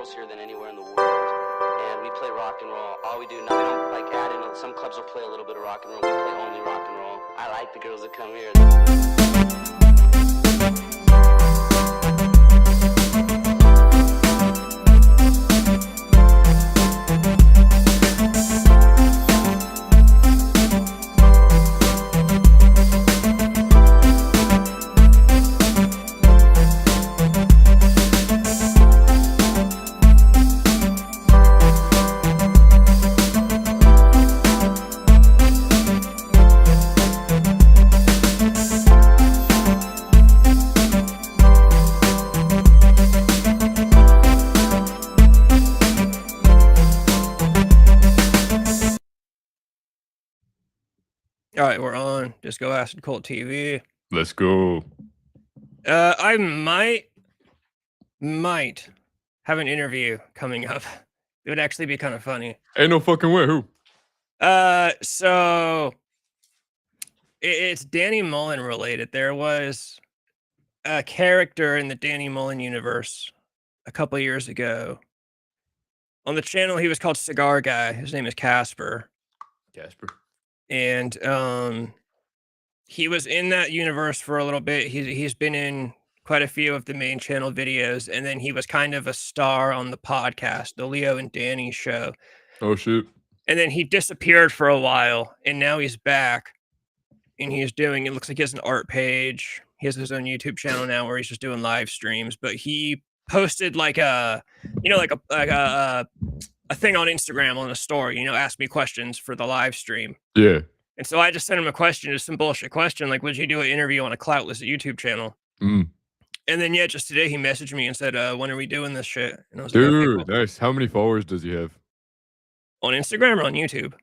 girls here than anywhere in the world. And we play rock and roll. All we do now, we don't like add in. Some clubs will play a little bit of rock and roll. We play only rock and roll. I like the girls that come here. All right, we're on Disco Acid Cult TV. Let's go. I might have an interview coming up. It would actually be kind of funny. Ain't no fucking way. Who? So it's Danny Mullen related. There was a character in the Danny Mullen universe a couple of years ago. On the channel, he was called Cigar Guy. His name is Casper. And he was in that universe for a little bit. He's been in quite a few of the main channel videos, and then he was kind of a star on the podcast, the Leo and Danny show. Oh shit. And then he disappeared for a while, and now he's back. And he's doing, it looks like he has an art page. He has his own YouTube channel now where he's just doing live streams, but he posted like a thing on Instagram on a story, ask me questions for the live stream. Yeah. And so I just sent him a question, just some bullshit question, like, would you do an interview on a cloutless YouTube channel? Mm. And then, yeah, just today he messaged me and said, when are we doing this shit? And I was Dude, like, okay, cool. Nice. How many followers does he have? On Instagram or on YouTube?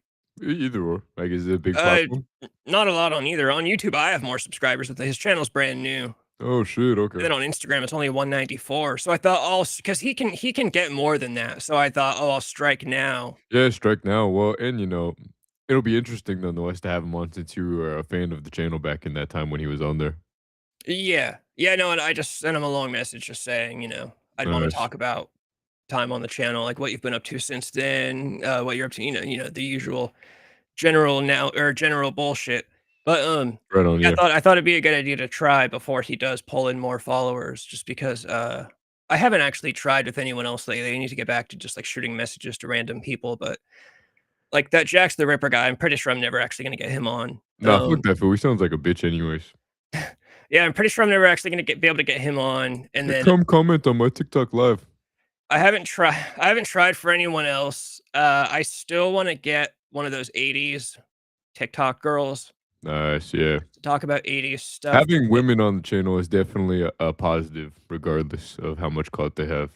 Either or. Like, is it a big platform? Not a lot on either. On YouTube, I have more subscribers, but his channel's brand new. Oh shit, okay. And then on Instagram, it's only 194. So I thought, because he can get more than that. So I thought, I'll strike now. Yeah, strike now. Well, and it'll be interesting nonetheless to have him on since you were a fan of the channel back in that time when he was on there. Yeah. Yeah, no, and I just sent him a long message just saying, I'd want to talk about time on the channel, like what you've been up to since then, what you're up to, the usual general bullshit. But right on, yeah. I thought it'd be a good idea to try before he does pull in more followers, just because I haven't actually tried with anyone else lately. I need to get back to just like shooting messages to random people, but like that Jax the Ripper guy, I'm pretty sure I'm never actually gonna get him on. Nah, fuck that fool. He sounds like a bitch anyways. Yeah, I'm pretty sure I'm never actually gonna be able to get him on. And then come comment on my TikTok live. I haven't tried for anyone else. I still want to get one of those 80s TikTok girls. Nice, yeah. To talk about 80s stuff. Having women on the channel is definitely a positive, regardless of how much clout they have.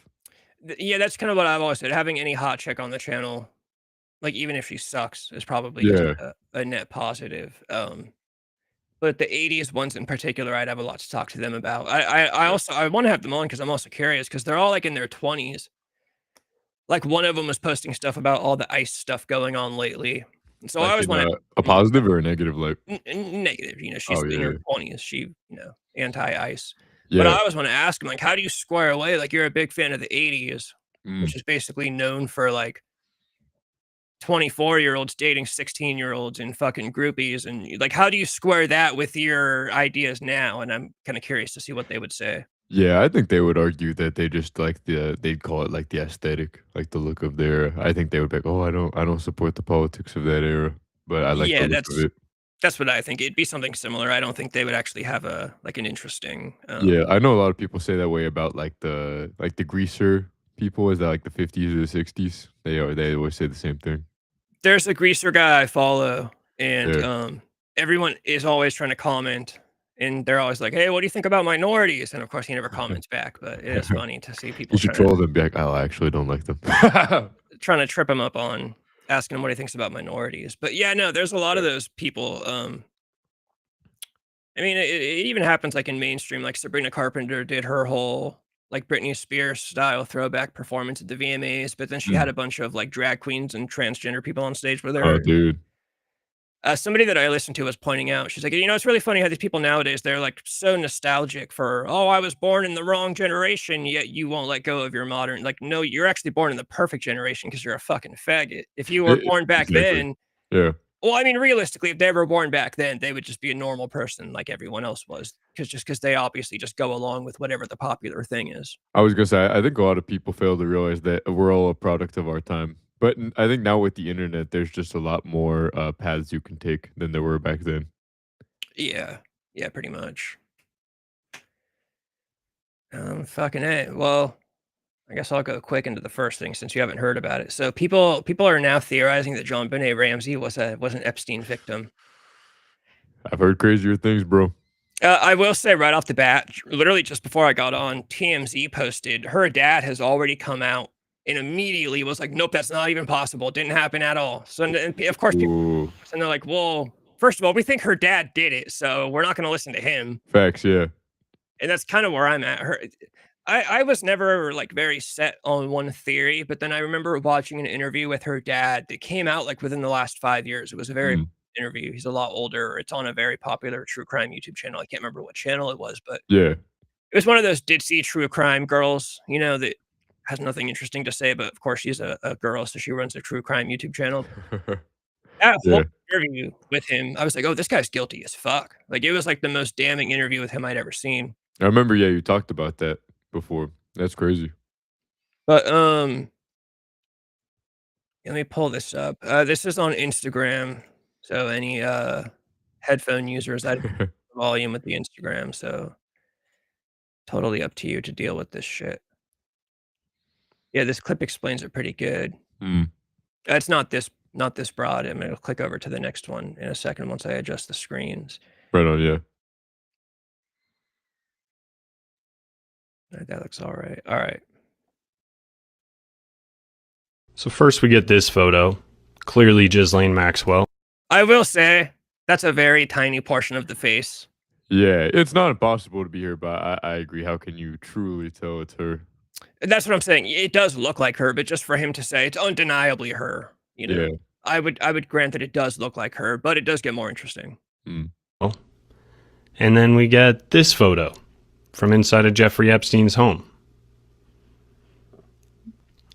Yeah, that's kind of what I've always said. Having any hot chick on the channel, like even if she sucks, is probably just a net positive. But the 80s ones in particular, I'd have a lot to talk to them about. I want to have them on because I'm also curious because they're all like in their 20s. Like one of them was posting stuff about all the ICE stuff going on lately. And so like I always want a positive or a negative, like negative. She's in her 20s. She, anti-ICE. Yeah. But I always want to ask him, like, how do you square away? Like, you're a big fan of the 80s, which is basically known for like 24-year-olds dating 16-year-olds and fucking groupies, and like, how do you square that with your ideas now? And I'm kind of curious to see what they would say. Yeah, I think they would argue that they just like they'd call it like the aesthetic, like the look of their. I think they would be like, oh, I don't support the politics of that era, but I like the look of it. That's what I think. It'd be something similar. I don't think they would actually have an interesting. Yeah, I know a lot of people say that way about like the greaser people. Is that like the 50s or the 60s? They always say the same thing. There's a greaser guy I follow, and everyone is always trying to comment. And they're always like, hey, what do you think about minorities? And of course, he never comments back, but it is funny to see people. You should troll them back. I actually don't like them. Trying to trip him up on asking him what he thinks about minorities. But yeah, no, there's a lot of those people. I mean, it even happens like in mainstream, like Sabrina Carpenter did her whole like Britney Spears style throwback performance at the VMAs, but then she had a bunch of like drag queens and transgender people on stage with her. Oh, dude. Somebody that I listened to was pointing out, she's like, it's really funny how these people nowadays, they're like so nostalgic for, oh, I was born in the wrong generation, yet you won't let go of your modern. Like, no, you're actually born in the perfect generation because you're a fucking faggot. If you were born back Exactly. then, Yeah. well, I mean, realistically, if they were born back then, they would just be a normal person like everyone else was, because they obviously just go along with whatever the popular thing is. I was gonna say, I think a lot of people fail to realize that we're all a product of our time. But I think now with the internet, there's just a lot more paths you can take than there were back then. Yeah, yeah, pretty much. Fucking A. Well, I guess I'll go quick into the first thing since you haven't heard about it. So people are now theorizing that JonBenet Ramsey was an Epstein victim. I've heard crazier things, bro. I will say right off the bat, literally just before I got on, TMZ posted her dad has already come out and immediately was like, "Nope, that's not even possible. It didn't happen at all." So and of course people, Ooh, and they're like, "Well, first of all, we think her dad did it, so we're not going to listen to him." facts, yeah. And that's kind of where I'm at. I was never like very set on one theory, but then I remember watching an interview with her dad that came out like within the last 5 years. It was a very Mm, interview. He's a lot older. It's on a very popular true crime YouTube channel. I can't remember what channel it was, but yeah. it was one of those ditzy true crime girls, that has nothing interesting to say, but of course she's a girl, so she runs a true crime YouTube channel. That whole Yeah. interview with him, I was like, "Oh, this guy's guilty as fuck." Like, it was like the most damning interview with him I'd ever seen. I remember, yeah, you talked about that before. That's crazy. But, let me pull this up. This is on Instagram, so any, headphone users, I volume with the Instagram, so totally up to you to deal with this shit. Yeah, this clip explains it pretty good. Mm, It's not this broad. I'm gonna click over to the next one in a second once I adjust the screens. right on, yeah. Alright, that looks alright. Alright. So first we get this photo, clearly Ghislaine Maxwell. I will say, that's a very tiny portion of the face. Yeah, it's not impossible to be her, but I agree. How can you truly tell it's her? That's what I'm saying. It does look like her, but just for him to say it's undeniably her, Yeah. I would grant that it does look like her, but it does get more interesting. Mm. And then we get this photo from inside of Jeffrey Epstein's home.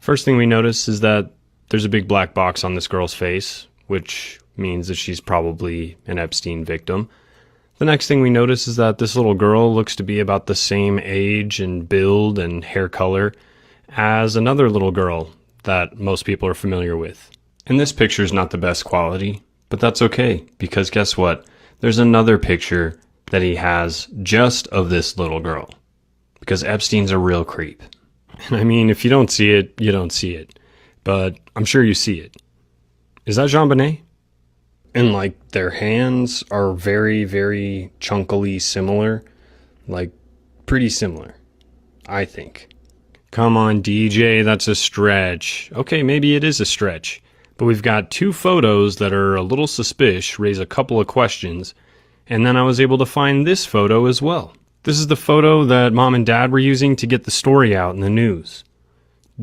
First thing we notice is that there's a big black box on this girl's face, which means that she's probably an Epstein victim. The next thing we notice is that this little girl looks to be about the same age and build and hair color as another little girl that most people are familiar with. And this picture is not the best quality, but that's okay, because guess what? There's another picture that he has just of this little girl, because Epstein's a real creep. And I mean, if you don't see it, you don't see it, but I'm sure you see it. Is that JonBenet? And like their hands are very, very chunkily similar, like pretty similar, I think. Come on, DJ, that's a stretch. Okay, maybe it is a stretch. But we've got two photos that are a little suspicious, raise a couple of questions, and then I was able to find this photo as well. This is the photo that mom and dad were using to get the story out in the news.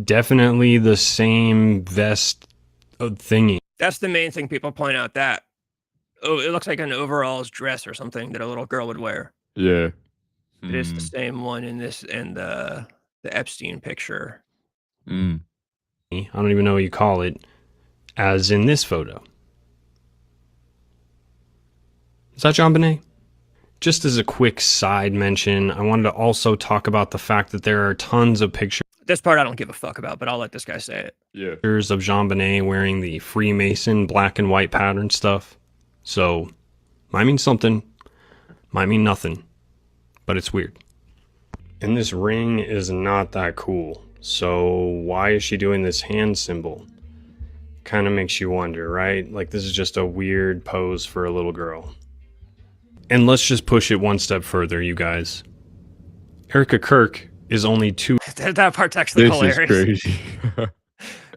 Definitely the same vest thingy. That's the main thing people point out, that, oh, it looks like an overalls dress or something that a little girl would wear. Yeah. It is the Mm. same one in this and the Epstein picture. Mm. I don't even know what you call it, as in this photo. Is that JonBenet? Just as a quick side mention, I wanted to also talk about the fact that there are tons of pictures This part I don't give a fuck about, but I'll let this guy say it. Yeah. of JonBenet wearing the Freemason black and white pattern stuff. So, might mean something, might mean nothing, but it's weird. And this ring is not that cool. So why is she doing this hand symbol? Kind of makes you wonder, right? Like, this is just a weird pose for a little girl. And let's just push it one step further, you guys. Erica Kirk is only 2 That part's actually This hilarious. is crazy.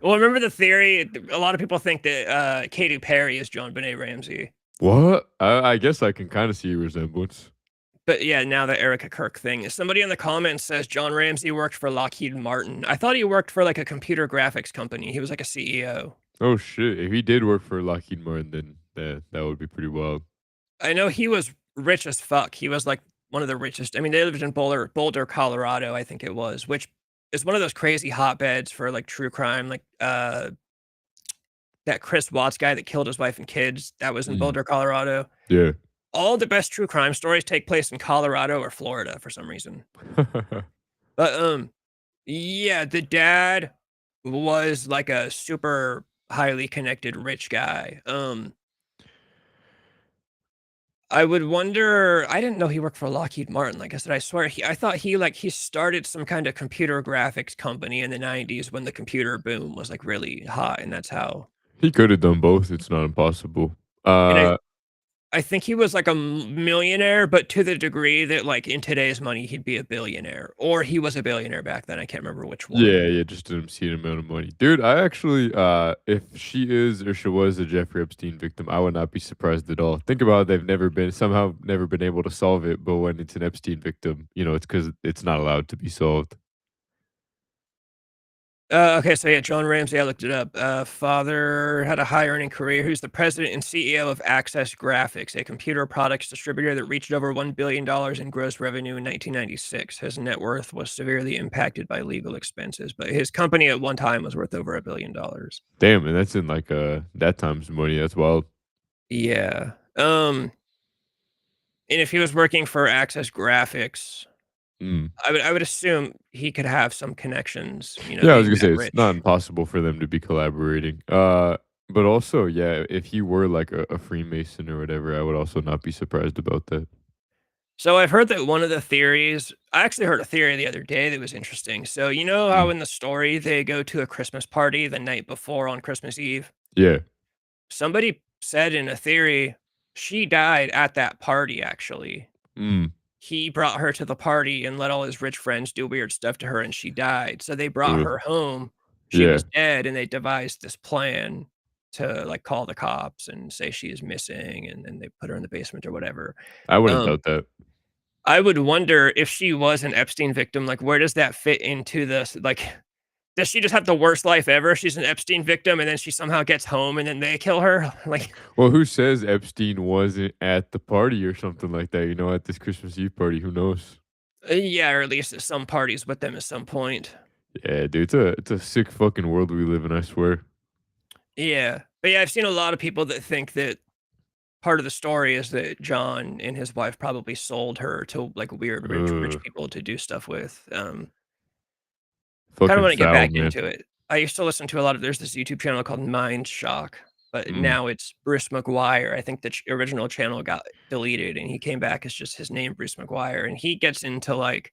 Well, remember the theory? A lot of people think that Katy Perry is JonBenet Ramsey. What? I guess I can kind of see a resemblance. But yeah, now the Erica Kirk thing. Somebody in the comments says John Ramsey worked for Lockheed Martin. I thought he worked for like a computer graphics company. He was like a CEO. Oh shit! If he did work for Lockheed Martin, then that would be pretty wild. I know he was rich as fuck. He was like one of the richest. I mean, they lived in Boulder, Colorado, I think it was, which is one of those crazy hotbeds for like true crime. Like that Chris Watts guy that killed his wife and kids, that was in Boulder, Colorado. Yeah. All the best true crime stories take place in Colorado or Florida for some reason. But yeah, the dad was like a super highly connected rich guy. I would wonder, I didn't know he worked for Lockheed Martin. Like I said, I swear I thought he started some kind of computer graphics company in the 90s when the computer boom was like really hot, and that's how. He could have done both. It's not impossible. And Uh, I think he was like a millionaire, but to the degree that like in today's money he'd be a billionaire, or he was a billionaire back then. I can't remember which one. yeah, just an obscene amount of money. Dude, I actually, if she is or she was a Jeffrey Epstein victim, I would not be surprised at all. Think about it, they've never been able to solve it, but when it's an Epstein victim, it's because it's not allowed to be solved. Okay, so yeah, John Ramsey, I looked it up. Father had a high earning career. Who's the president and CEO of Access Graphics, a computer products distributor that reached over $1 billion in gross revenue in 1996. His net worth was severely impacted by legal expenses, but his company at one time was worth over $1 billion. Damn, and that's in like that time's money. That's wild. Yeah. And if he was working for Access Graphics, I would assume he could have some connections, Yeah, I was being gonna say that it's not rich. impossible for them to be collaborating. But also, yeah, if he were like a Freemason or whatever, I would also not be surprised about that. So I've heard that one of the theories, I actually heard a theory the other day that was interesting. So you know how Mm. in the story they go to a Christmas party the night before on Christmas Eve? Yeah. Somebody said in a theory she died at that party actually. Mm. He brought her to the party and let all his rich friends do weird stuff to her and she died. So they brought Ugh. her home. She Yeah. was dead and they devised this plan to like call the cops and say she is missing, and then they put her in the basement or whatever. I wouldn't Um doubt that. I would wonder if she was an Epstein victim, like, where does that fit into this? Like, does she just have the worst life ever? She's an Epstein victim, and then she somehow gets home, and then they kill her? Like, Well, who says Epstein wasn't at the party or something like that? At this Christmas Eve party, who knows? yeah, or at least at some parties with them at some point. Yeah, dude, it's a sick fucking world we live in, I swear. Yeah. But yeah, I've seen a lot of people that think that part of the story is that John and his wife probably sold her to like weird rich Ugh, people to do stuff with. Kind of fucking want to get foul, back man. into it. I used to listen to a lot of there's this YouTube channel called Mind Shock, but Mm. now it's Bruce McGuire. I think the original channel got deleted and he came back as just his name, Bruce McGuire. And he gets into like,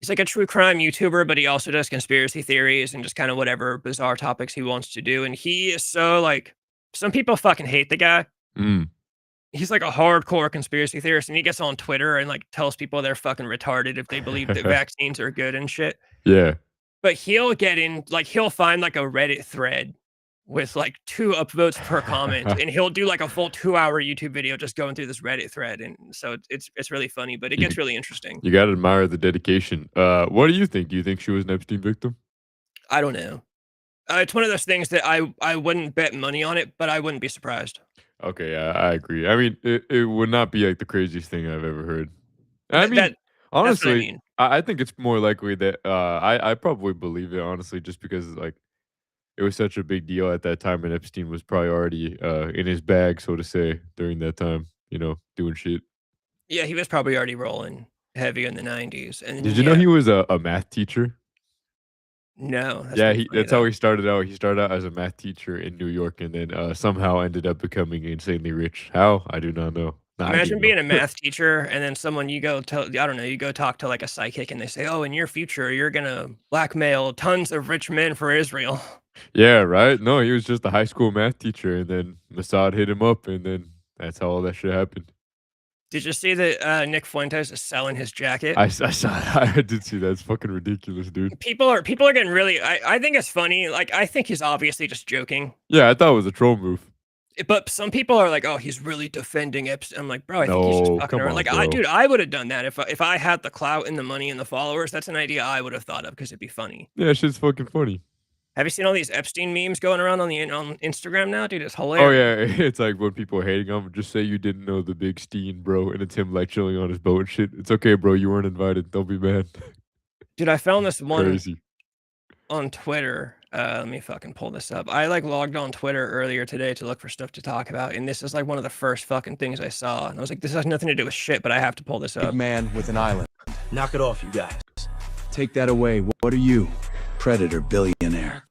he's like a true crime YouTuber, but he also does conspiracy theories and just kind of whatever bizarre topics he wants to do. And he is so like, some people fucking hate the guy. Mm. He's like a hardcore conspiracy theorist and he gets on Twitter and like tells people they're fucking retarded if they believe that vaccines are good and shit. Yeah. But he'll get in, like, he'll find like a Reddit thread with like 2 upvotes per comment, and he'll do like a full 2-hour YouTube video just going through this Reddit thread. And so it's really funny, but it You gets really interesting. you gotta admire the dedication. What do you think? Do you think she was an Epstein victim? I don't know. It's one of those things that I wouldn't bet money on it, but I wouldn't be surprised. Okay, I agree. I mean, it would not be like the craziest thing I've ever heard. I That, mean, that that's what I honestly, mean. I think it's more likely that I probably believe it honestly, just because like it was such a big deal at that time, and Epstein was probably already in his bag, so to say, during that time. Doing shit. Yeah, he was probably already rolling heavy in the 90s. And then, Did you know yeah, he was a math teacher? no, that's Yeah, pretty funny that's how though. he started out. He started out as a math teacher in New York, and then somehow ended up becoming insanely rich. How? I do not know. No, I do Imagine know. being a math teacher and then someone you go tell, I don't know, you go talk to like a psychic and they say, "Oh, in your future, you're gonna blackmail tons of rich men for Israel." Yeah, right? No, he was just a high school math teacher, and then Mossad hit him up, and then that's how all that shit happened. Did you see that Nick Fuentes is selling his jacket? I saw I did see that. It's fucking ridiculous, dude. People are getting really. I think it's funny. Like I think he's obviously just joking, Yeah, I thought it was a troll move. but some people are like, "Oh, he's really defending Epstein." I'm like, bro, I think he's just No, fucking come around. on, Like, bro. dude, I would have done that if I had the clout and the money and the followers. That's an idea I would have thought of because it'd be funny. Yeah, shit's fucking funny. Have you seen all these Epstein memes going around on Instagram now, dude? It's Oh hilarious. yeah, it's like when people are hating him, just say you didn't know the big Steen, bro, and it's him like chilling on his boat and shit. It's okay, bro. You weren't invited. Don't be mad. Dude, I found this one Crazy. on Twitter. Let me fucking pull this up. I like logged on Twitter earlier today to look for stuff to talk about, and this is like one of the first fucking things I saw. And I was like, this has nothing to do with shit, but I have to pull this up. Big man with an island. Knock it off, you guys. Take that away. What are you? Predator billionaire.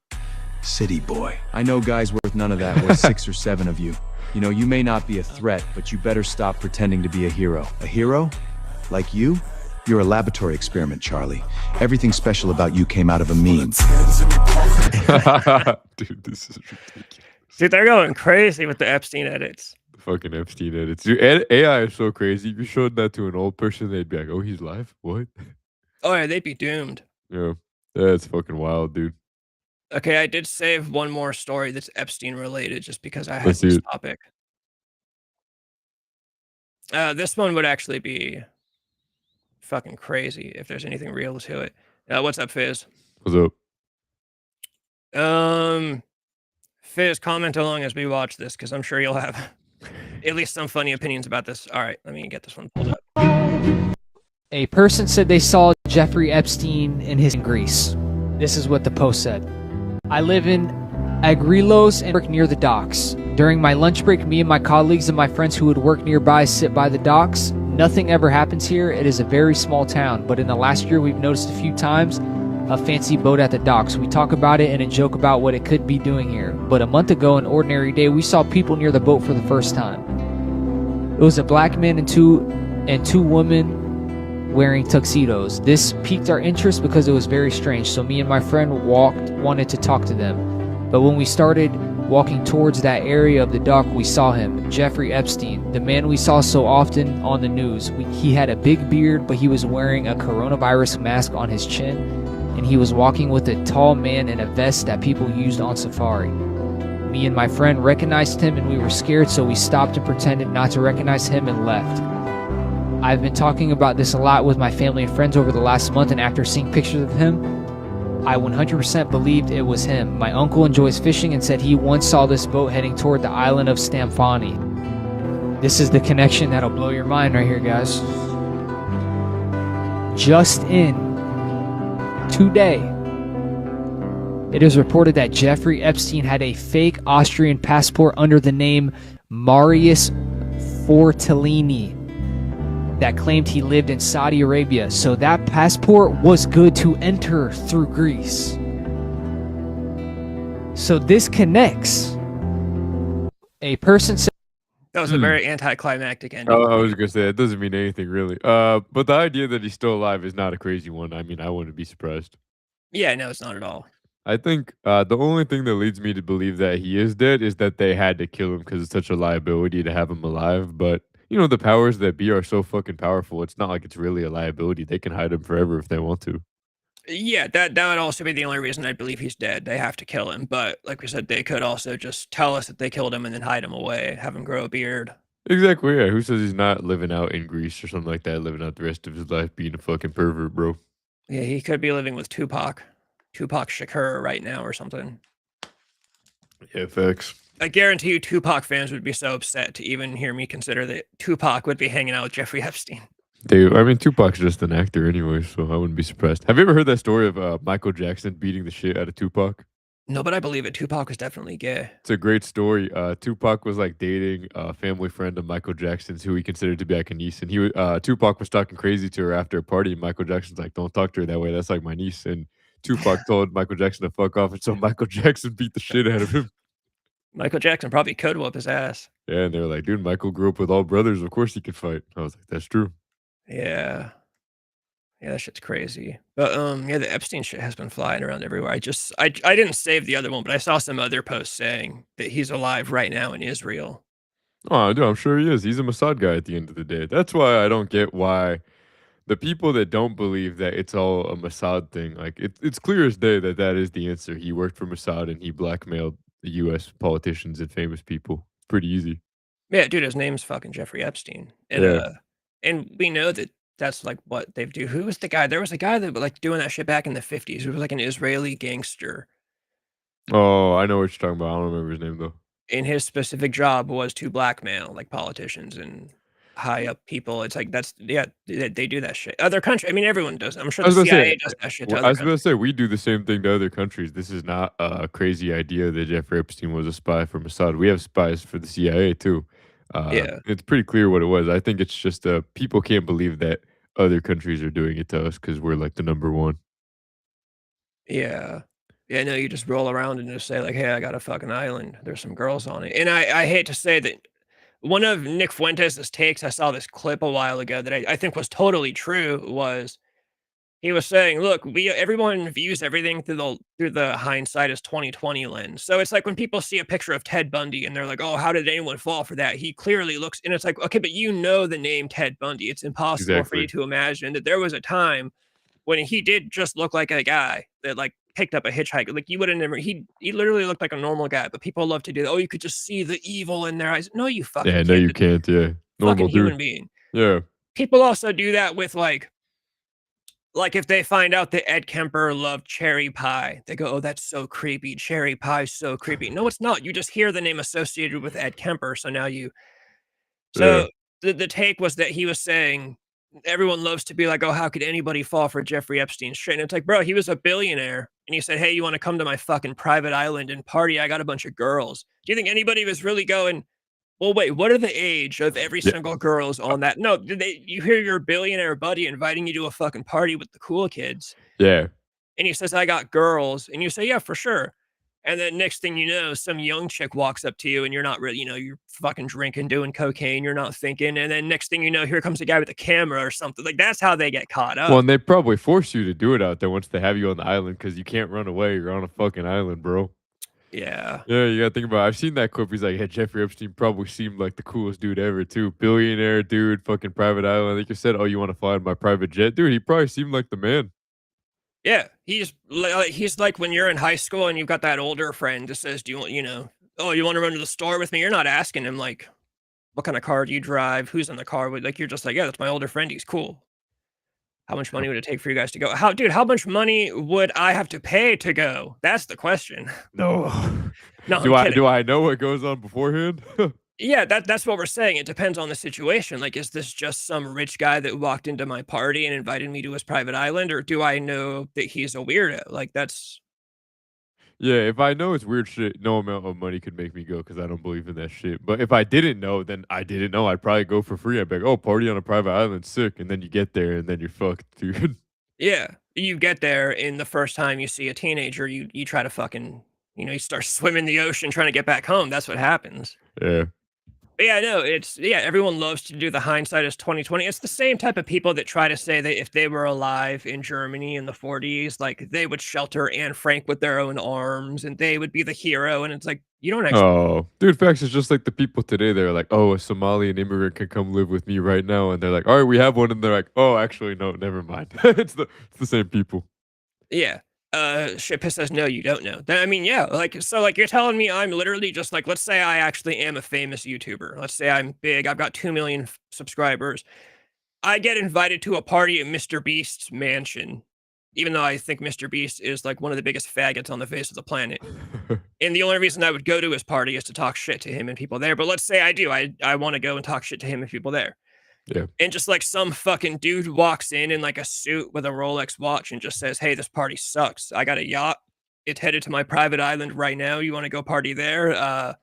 City boy. I know guys worth none of that, worth 6 or 7 of you. You know, you may not be a threat, but you better stop pretending to be a hero. A hero? Like you? You're a laboratory experiment, Charlie. Everything special about you came out of a meme. Dude, this is ridiculous. Dude, they're going crazy with the Epstein edits. The fucking Epstein edits. Dude, AI is so crazy. If you showed that to an old person, they'd be like, oh, he's live? What? Oh yeah, they'd be doomed. Yeah, that's fucking wild, dude. Okay, I did save one more story that's Epstein related just because I had Let's see this it. topic. This one would actually be fucking crazy if there's anything real to it. What's up, Fizz? What's up? Fizz, comment along as we watch this because I'm sure you'll have at least some funny opinions about this. All right, let me get this one pulled up. A person said they saw Jeffrey Epstein in Greece. This is what the post said. I live in Agrilos and work near the docks. During my lunch break, me and my colleagues and my friends who would work nearby sit by the docks. Nothing ever happens here. It is a very small town, but in the last year we've noticed a few times a fancy boat at the docks. We talk about it and a joke about what it could be doing here. But a month ago, an ordinary day, we saw people near the boat for the first time. It was a black man and two women wearing tuxedos. This piqued our interest because it was very strange, so me and my friend wanted to talk to them. But when we started walking towards that area of the dock, we saw him, Jeffrey Epstein, the man we saw so often on the news. He had a big beard, but he was wearing a coronavirus mask on his chin, and he was walking with a tall man in a vest that people used on safari. Me and my friend recognized him, and we were scared, so we stopped and pretended not to recognize him and left. I've been talking about this a lot with my family and friends over the last month, and after seeing pictures of him, I 100% believed it was him. My uncle enjoys fishing and said he once saw this boat heading toward the island of Stamfani. This is the connection that'll blow your mind right here, guys. Just in today, it is reported that Jeffrey Epstein had a fake Austrian passport under the name Marius Fortellini that claimed he lived in Saudi Arabia, so that passport was good to enter through Greece. So this connects. A person said That was a very anticlimactic ending. Oh, I was gonna say that doesn't mean anything really. But the idea that he's still alive is not a crazy one. I mean, I wouldn't be surprised. Yeah, no, it's not at all. I think the only thing that leads me to believe that he is dead is that they had to kill him because it's such a liability to have him alive. But you know, the powers that be are so fucking powerful. It's not like it's really a liability. They can hide him forever if they want to. Yeah, that would also be the only reason I believe he's dead. They have to kill him. But like we said, they could also just tell us that they killed him and then hide him away, have him grow a beard. Exactly, yeah. Who says he's not living out in Greece or something like that, living out the rest of his life being a fucking pervert, bro? Yeah, he could be living with Tupac Shakur right now or something. Yeah, facts. I guarantee you Tupac fans would be so upset to even hear me consider that Tupac would be hanging out with Jeffrey Epstein. Dude, I mean, Tupac's just an actor anyway, so I wouldn't be surprised. Have you ever heard that story of Michael Jackson beating the shit out of Tupac? No, but I believe it. Tupac was definitely gay. It's a great story. Tupac was like dating a family friend of Michael Jackson's who he considered to be like a niece, and Tupac was talking crazy to her after a party. And Michael Jackson's like, "Don't talk to her that way. That's like my niece." And Tupac told Michael Jackson to fuck off, and so Michael Jackson beat the shit out of him. Michael Jackson probably could whoop his ass. Yeah, and they were like, "Dude, Michael grew up with all brothers. Of course he could fight." I was like, "That's true." Yeah. Yeah, that shit's crazy. But yeah, the Epstein shit has been flying around everywhere. I didn't save the other one, but I saw some other posts saying that he's alive right now in Israel. Oh, dude, I'm sure he is. He's a Mossad guy at the end of the day. That's why I don't get why the people that don't believe that it's all a Mossad thing, like it's clear as day that that is the answer. He worked for Mossad and he blackmailed the U.S. politicians and famous people. Pretty easy. Yeah, dude, his name's fucking Jeffrey Epstein. And Yeah. and we know that that's like what they do. Who was the guy? There was a guy that was like doing that shit back in the 50s. He was like an Israeli gangster. Oh, I know what you're talking about. I don't remember his name though. And his specific job was to blackmail, like, politicians and high up people. It's like, that's yeah, they do that shit. Other country I mean, everyone does. I'm sure I the was about to say, CIA does that shit to I other was about to countries. say we do the same thing to other countries. This is not a crazy idea that Jeffrey Epstein was a spy for Mossad. We have spies for the CIA too. Yeah. It's pretty clear what it was. I think it's just people can't believe that other countries are doing it to us because we're like the number one. Yeah. Yeah, no, you just roll around and just say like, "Hey, I got a fucking island. There's some girls on it." And I hate to say that one of Nick Fuentes' takes, I saw this clip a while ago that I think was totally true, was he was saying, "Look, we everyone views everything through the hindsight as 2020 lens." So it's like when people see a picture of Ted Bundy and they're like, "Oh, how did anyone fall for that?" He clearly looks and it's like, "Okay, but you know the name Ted Bundy. It's impossible for you Exactly. to imagine that there was a time when he did just look like a guy that, like, picked up a hitchhiker." Like, you would have never he literally looked like a normal guy, but people love to do that. "Oh, you could just see the evil in their eyes." No, you fucking Yeah, no, can't. you The can't. Yeah, fucking normal human dude. being. Yeah, People also do that with, like, if they find out that Ed Kemper loved cherry pie, they go, "Oh, that's so creepy. Cherry pie's so creepy." No, it's not. You just hear the name associated with Ed Kemper, so now you yeah, so the take was that he was saying everyone loves to be like, "Oh, how could anybody fall for Jeffrey Epstein's shit?" And it's like, bro, he was a billionaire, and he said, "Hey, you wanna come to my fucking private island and party? I got a bunch of girls." Do you think anybody was really going, "Well, wait, what are the age of every yeah, single girls on that?" No, did they you hear your billionaire buddy inviting you to a fucking party with the cool kids, yeah. and he says, "I got girls," and you say, "Yeah, for sure." And then next thing you know, some young chick walks up to you and you're not really, you're fucking drinking, doing cocaine, you're not thinking. And then next thing you know, here comes a guy with a camera or something. Like that's how they get caught Well, up. and they probably force you to do it out there once they have you on the island because you can't run away. You're on a fucking island, bro. Yeah. Yeah, you gotta think about it. I've seen that clip. He's like, hey, Jeffrey Epstein probably seemed like the coolest dude ever, too. Billionaire dude, fucking private island. Like you said, oh, you want to fly in my private jet? Dude, he probably seemed like the man. Yeah. He's like when you're in high school and you've got that older friend that says, "Do you want, oh, you want to run to the store with me?" You're not asking him like, "What kind of car do you drive? Who's in the car with?" Like you're just like, "Yeah, that's my older friend. He's cool. How much money would it take for you guys to go?" How much money would I have to pay to go? That's the question. No. No, I'm Do kidding. I know what goes on beforehand? Yeah, that's what we're saying. It depends on the situation. Like, is this just some rich guy that walked into my party and invited me to his private island, or do I know that he's a weirdo? Like, that's Yeah, if I know it's weird shit, no amount of money could make me go because I don't believe in that shit. But if I didn't know, then I didn't know. I'd probably go for free. I'd be like, oh, party on a private island, sick. And then you get there and then you're fucked, dude. yeah. You get there, and the first time you see a teenager, you try to fucking, you start swimming the ocean trying to get back home. That's what happens. Yeah. But yeah, no, everyone loves to do the hindsight as 2020. It's the same type of people that try to say that if they were alive in Germany in the 40s, like they would shelter Anne Frank with their own arms and they would be the hero. And it's like, you don't actually, Oh, dude, facts is just like the people today. They're like, oh, a Somalian immigrant can come live with me right now. And they're like, all right, we have one. And they're like, oh, actually, no, never mind. It's the same people. yeah. Ship says, no, you don't know. I mean, yeah, like you're telling me I'm literally just like, let's say I actually am a famous YouTuber. Let's say I'm big. I've got 2 million subscribers. I get invited to a party at Mr. Beast's mansion, even though I think Mr. Beast is like one of the biggest faggots on the face of the planet. And the only reason I would go to his party is to talk shit to him and people there. But let's say I do. I want to go and talk shit to him and people there. Yeah. And just like some fucking dude walks in like a suit with a Rolex watch and just says, "Hey, this party sucks. I got a yacht. It's headed to my private island right now. You want to go party there?"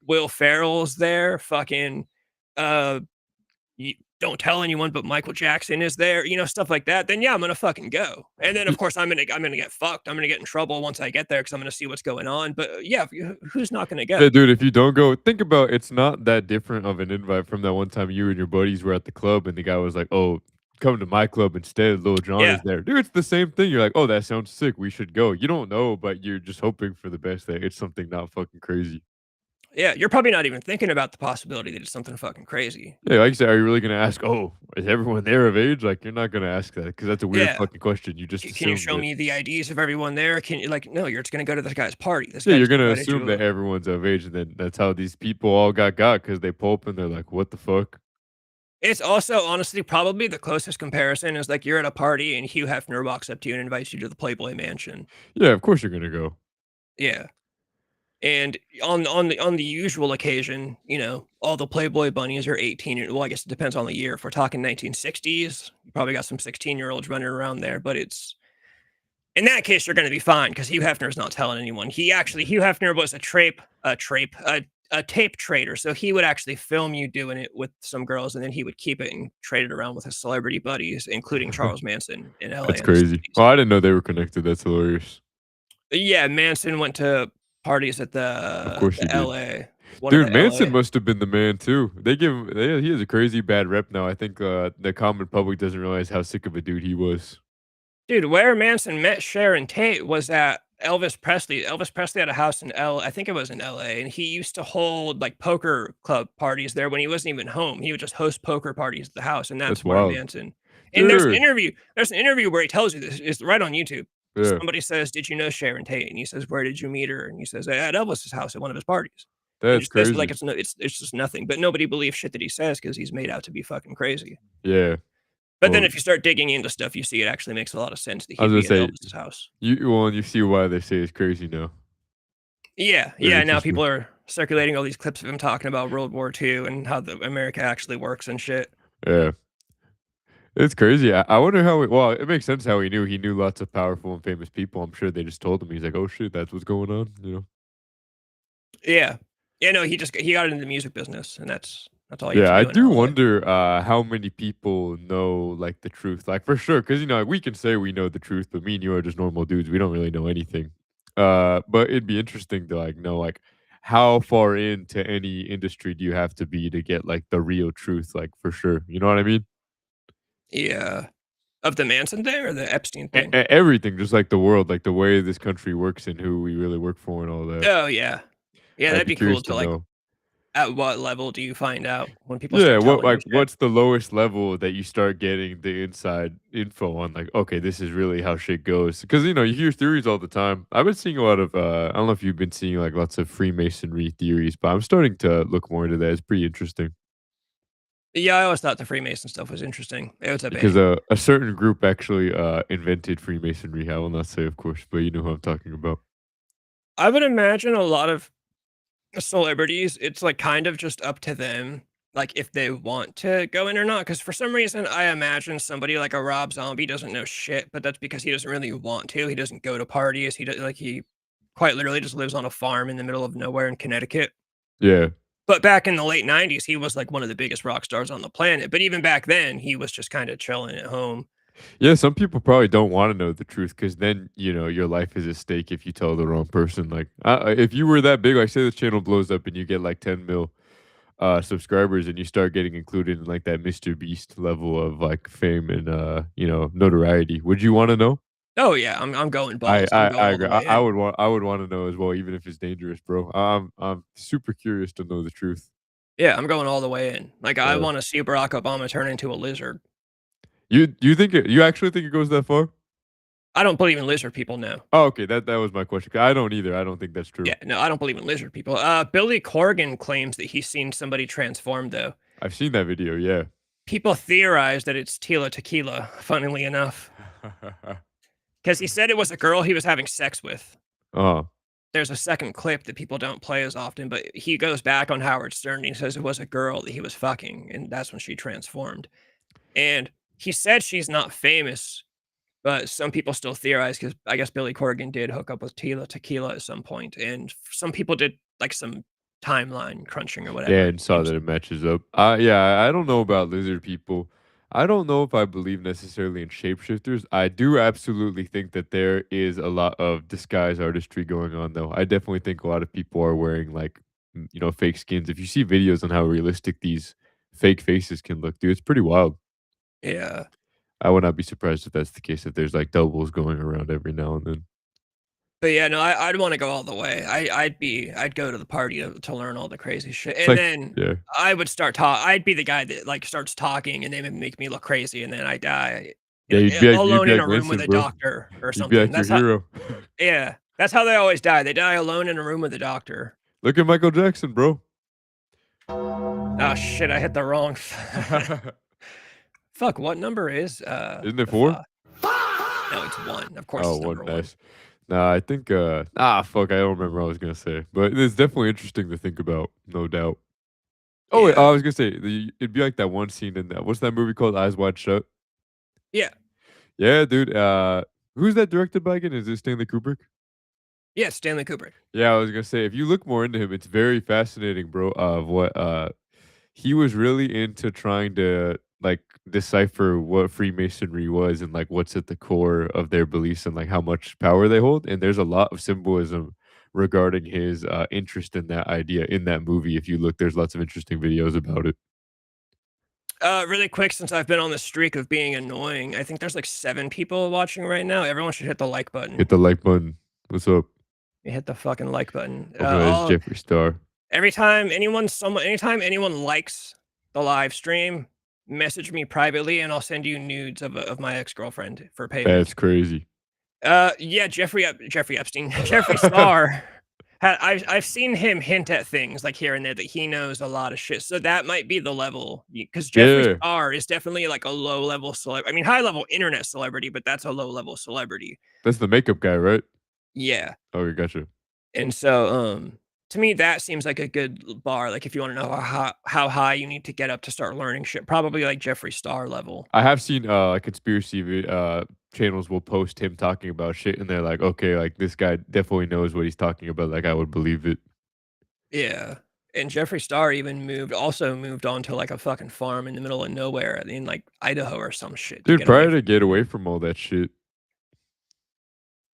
Will Ferrell's there. Fucking don't tell anyone, but Michael Jackson is there, stuff like that, then yeah, I'm gonna fucking go. And then of course I'm gonna get fucked. I'm gonna get in trouble once I get there because I'm gonna see what's going on. But yeah, who's not gonna go? Yeah, dude, if you don't go, think about it's not that different of an invite from that one time you and your buddies were at the club and the guy was like, oh, come to my club instead. Lil Jon Yeah, is there. Dude, it's the same thing. You're like, oh, that sounds sick. We should go. You don't know, but you're just hoping for the best that it's something not fucking crazy. yeah, you're probably not even thinking about the possibility that it's something fucking crazy. Yeah, like you said, are you really gonna ask, oh, is everyone there of age? Like, you're not gonna ask that because that's a weird Yeah, fucking question. You just can you assume show that. me the IDs of everyone there? Can you like no? You're just gonna go to this guy's party. This Yeah, guy you're just gonna invited assume you. that everyone's of age, and then that's how these people all got because they pull up and they're like, what the fuck? It's also honestly probably the closest comparison is like you're at a party and Hugh Hefner walks up to you and invites you to the Playboy Mansion. Yeah, of course you're gonna go. Yeah. And on the usual occasion, you know, all the Playboy bunnies are 18. Well, I guess it depends on the year. If we're talking 1960s, you probably got some 16-year-olds running around there. But it's in that case, you're going to be fine because Hugh Hefner's not telling anyone. Hugh Hefner was a tape trader. So he would actually film you doing it with some girls, and then he would keep it and trade it around with his celebrity buddies, including Charles Manson in LA. That's crazy. Well, I didn't know they were connected. That's hilarious. Yeah, Manson went to parties at Of course he did. LA. Dude, Manson must have been the man too. They give him. He has a crazy bad rep now. I think the common public doesn't realize how sick of a dude he was. Dude, where Manson met Sharon Tate was at Elvis Presley. Elvis Presley had a house in I think it was in LA, and he used to hold like poker club parties there when he wasn't even home. He would just host poker parties at the house, and that's where wild. Manson. And there's an interview where he tells you this. It's right on YouTube. Yeah. Somebody says, "Did you know Sharon Tate?" And he says, "Where did you meet her?" And he says, "At Elvis's house at one of his parties." That's crazy. Like it's just nothing, but nobody believes shit that he says because he's made out to be fucking crazy. Yeah. But then if you start digging into stuff, you see it actually makes a lot of sense that he'd be at Elvis's house. You see why they say it's crazy now. Yeah, now people are circulating all these clips of him talking about World War II and how America actually works and shit. Yeah. It's crazy. I wonder how well, it makes sense how he knew. He knew lots of powerful and famous people. I'm sure they just told him. He's like, oh shit, that's what's going on, you know? Yeah. Yeah, no, he got into the music business, and that's all. Yeah, I do wonder how many people know like the truth, like for sure, because you know we can say we know the truth, but me and you are just normal dudes. We don't really know anything. But it'd be interesting to like know like how far into any industry do you have to be to get like the real truth, like for sure. You know what I mean? Yeah. Of the Manson thing or the Epstein thing? Everything, just like the world, like the way this country works and who we really work for and all that. Oh yeah. Yeah, that'd be cool to like know. At what level do you find out when people Yeah, start telling you what's the lowest level that you start getting the inside info on like, okay, this is really how shit goes? Because you know, you hear theories all the time. I've been seeing a lot of I don't know if you've been seeing like lots of Freemasonry theories, but I'm starting to look more into that. It's pretty interesting. Yeah, I always thought the Freemason stuff was interesting. Hey, what's up, Because a certain group actually invented Freemasonry. I will not say, of course, but you know who I'm talking about. I would imagine a lot of celebrities, it's like kind of just up to them, like if they want to go in or not. Because for some reason, I imagine somebody like a Rob Zombie doesn't know shit, but that's because he doesn't really want to. He doesn't go to parties. He quite literally just lives on a farm in the middle of nowhere in Connecticut. Yeah. But back in the late 90s, he was like one of the biggest rock stars on the planet. But even back then, he was just kind of chilling at home. Yeah, some people probably don't want to know the truth because then, you know, your life is at stake if you tell the wrong person. Like, if you were that big, like, say this channel blows up and you get like 10 mil subscribers and you start getting included in like that Mr. Beast level of like fame and, you know, notoriety, would you want to know? Oh yeah, I'm going balls. I agree. I would want to know as well, even if it's dangerous, bro. I'm super curious to know the truth. Yeah, I'm going all the way in. Like, I want to see Barack Obama turn into a lizard. You actually think it goes that far? I don't believe in lizard people, no. Oh, okay. That was my question. I don't either. I don't think that's true. Yeah, no, I don't believe in lizard people. Billy Corgan claims that he's seen somebody transformed, though. I've seen that video, yeah. People theorize that it's Tila Tequila, funnily enough. Because he said it was a girl he was having sex with. There's a second clip that people don't play as often, but he goes back on Howard Stern and he says it was a girl that he was fucking, and that's when she transformed. And he said she's not famous, but some people still theorize because I guess Billy Corgan did hook up with Tila Tequila at some point, and some people did like some timeline crunching or whatever. Yeah, and saw that it matches up. Yeah, I don't know about lizard people. I don't know if I believe necessarily in shapeshifters. I do absolutely think that there is a lot of disguise artistry going on, though. I definitely think a lot of people are wearing like, you know, fake skins. If you see videos on how realistic these fake faces can look, dude, it's pretty wild. Yeah. I would not be surprised if that's the case, if there's like doubles going around every now and then. But yeah, no, I'd want to go all the way. I'd go to the party to learn all the crazy shit, and like, then yeah. I would start I'd be the guy that like starts talking, and they would make me look crazy, and then I die. Yeah, you'd be alone in like a room with Winston, a bro. doctor or You'd something. be like That's your hero. Yeah, that's how they always die. They die alone in a room with a doctor. Look at Michael Jackson, bro. Oh shit! I hit the wrong. Fuck! What number is? Isn't it 4? No, it's 1. Of course. Oh, it's number 1. Nice. Nah, I think fuck, I don't remember what I was gonna say. But it's definitely interesting to think about, no doubt. Oh wait, I Yeah. was gonna say it'd be like that one scene in that what's that movie called? Eyes Wide Shut? Yeah. Yeah, dude. Who's that directed by again? Is it Stanley Kubrick? Yeah, Stanley Kubrick. Yeah, I was gonna say if you look more into him, it's very fascinating, bro. Of what he was really into trying to like decipher what Freemasonry was and like what's at the core of their beliefs and like how much power they hold. And there's a lot of symbolism regarding his interest in that idea in that movie. If you look, there's lots of interesting videos about it. Really quick, since I've been on the streak of being annoying, I think there's like 7 people watching right now. Everyone should hit the like button. Hit the like button. What's up? You hit the fucking like button. Hope it's Jeffree Star. Anytime anyone likes the live stream, message me privately and I'll send you nudes of my ex-girlfriend for payment. That's crazy. Yeah, Jeffrey Epstein, Jeffree Star. I've seen him hint at things like here and there that he knows a lot of shit. So that might be the level because Jeffree Star is definitely like a low level celebrity. I mean, high level internet celebrity, but that's a low level celebrity. That's the makeup guy, right? Yeah. Okay, gotcha. And so, to me, that seems like a good bar. Like if you want to know how high you need to get up to start learning shit, probably like Jeffree Star level. I have seen conspiracy channels will post him talking about shit, and they're like, okay, like this guy definitely knows what he's talking about. Like I would believe it. Yeah. And Jeffree Star even moved on to like a fucking farm in the middle of nowhere in like Idaho or some shit. Dude, probably to get away from all that shit.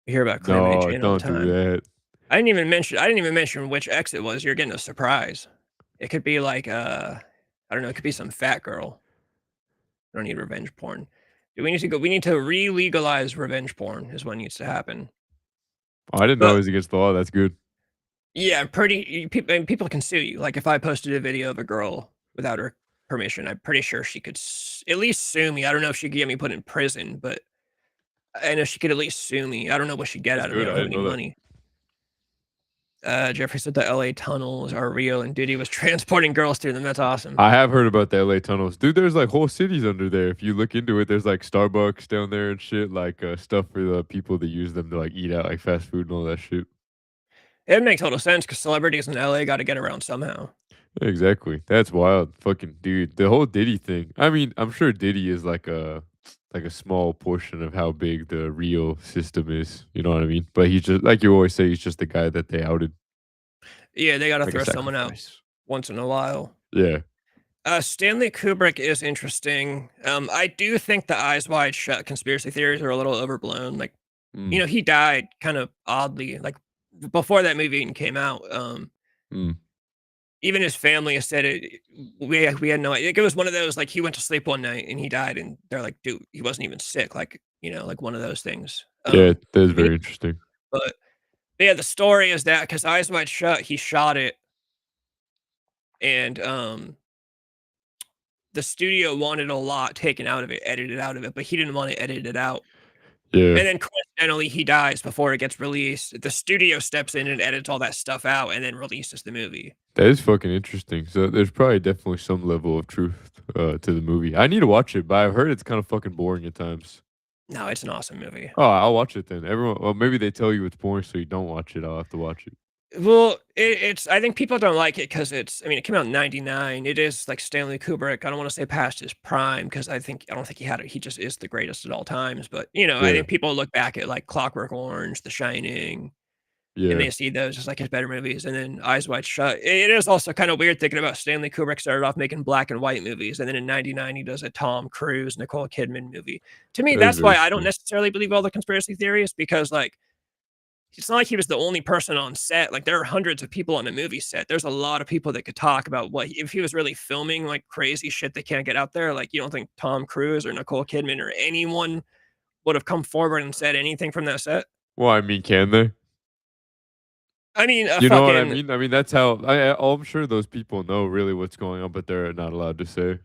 You hear about Calamity No, Jane all the don't time. do that. I didn't even mention which ex it was. You're getting a surprise. It could be like I don't know, it could be some fat girl. I don't need revenge porn. We need to re-legalize revenge porn is what needs to happen. Oh, I didn't know it was against the law. That's good. Yeah, people can sue you. Like if I posted a video of a girl without her permission, I'm pretty sure she could at least sue me. I don't know if she could get me put in prison, but I know she could at least sue me. I don't know what she'd get out of me. I don't have any money. Jeffrey said the LA tunnels are real and Diddy was transporting girls through them. That's awesome. I have heard about the LA tunnels. Dude, there's like whole cities under there. If you look into it, there's like Starbucks down there and shit, like stuff for the people that use them to like eat out, like fast food and all that shit. It makes total sense because celebrities in LA got to get around somehow. Exactly. That's wild. Fucking dude. The whole Diddy thing. I mean, I'm sure Diddy is like a small portion of how big the real system is. You know what I mean? But he's just like you always say, he's just the guy that they outed. Yeah, they got to Like throw someone out once in a while. Yeah. Stanley Kubrick is interesting. I do think the Eyes Wide Shut conspiracy theories are a little overblown. Like, you know, he died kind of oddly, like before that movie even came out. Even his family has said it. We had no idea. It was one of those like he went to sleep one night and he died, and they're like, dude, he wasn't even sick. Like, you know, like one of those things. Yeah, that is very interesting. But yeah, the story is that because Eyes Wide Shut, he shot it, and the studio wanted a lot taken out of it, edited out of it, but he didn't want to edit it out. Yeah. And then coincidentally, he dies before it gets released. The studio steps in and edits all that stuff out and then releases the movie. That is fucking interesting. So there's probably definitely some level of truth to the movie. I need to watch it, but I've heard it's kind of fucking boring at times. No, it's an awesome movie. Oh, I'll watch it then. Well, maybe they tell you it's boring, so you don't watch it. I'll have to watch it. Well, it's. I think people don't like it because it's. I mean, it came out in '99. It is like Stanley Kubrick. I don't want to say past his prime because I don't think he had it. He just is the greatest at all times. But you know, I think people look back at like Clockwork Orange, The Shining, and they see those as like his better movies. And then Eyes Wide Shut. It is also kind of weird thinking about Stanley Kubrick started off making black and white movies, and then in '99 he does a Tom Cruise, Nicole Kidman movie. To me, that's why I don't necessarily believe all the conspiracy theories because like. It's not like he was the only person on set. Like there are hundreds of people on a movie set. There's a lot of people that could talk about what if he was really filming like crazy shit that can't get out there. Like you don't think Tom Cruise or Nicole Kidman or anyone would have come forward and said anything from that set? Well, I mean, can they? I mean, you know what I mean? I mean, that's how I'm sure those people know really what's going on, but they're not allowed to say.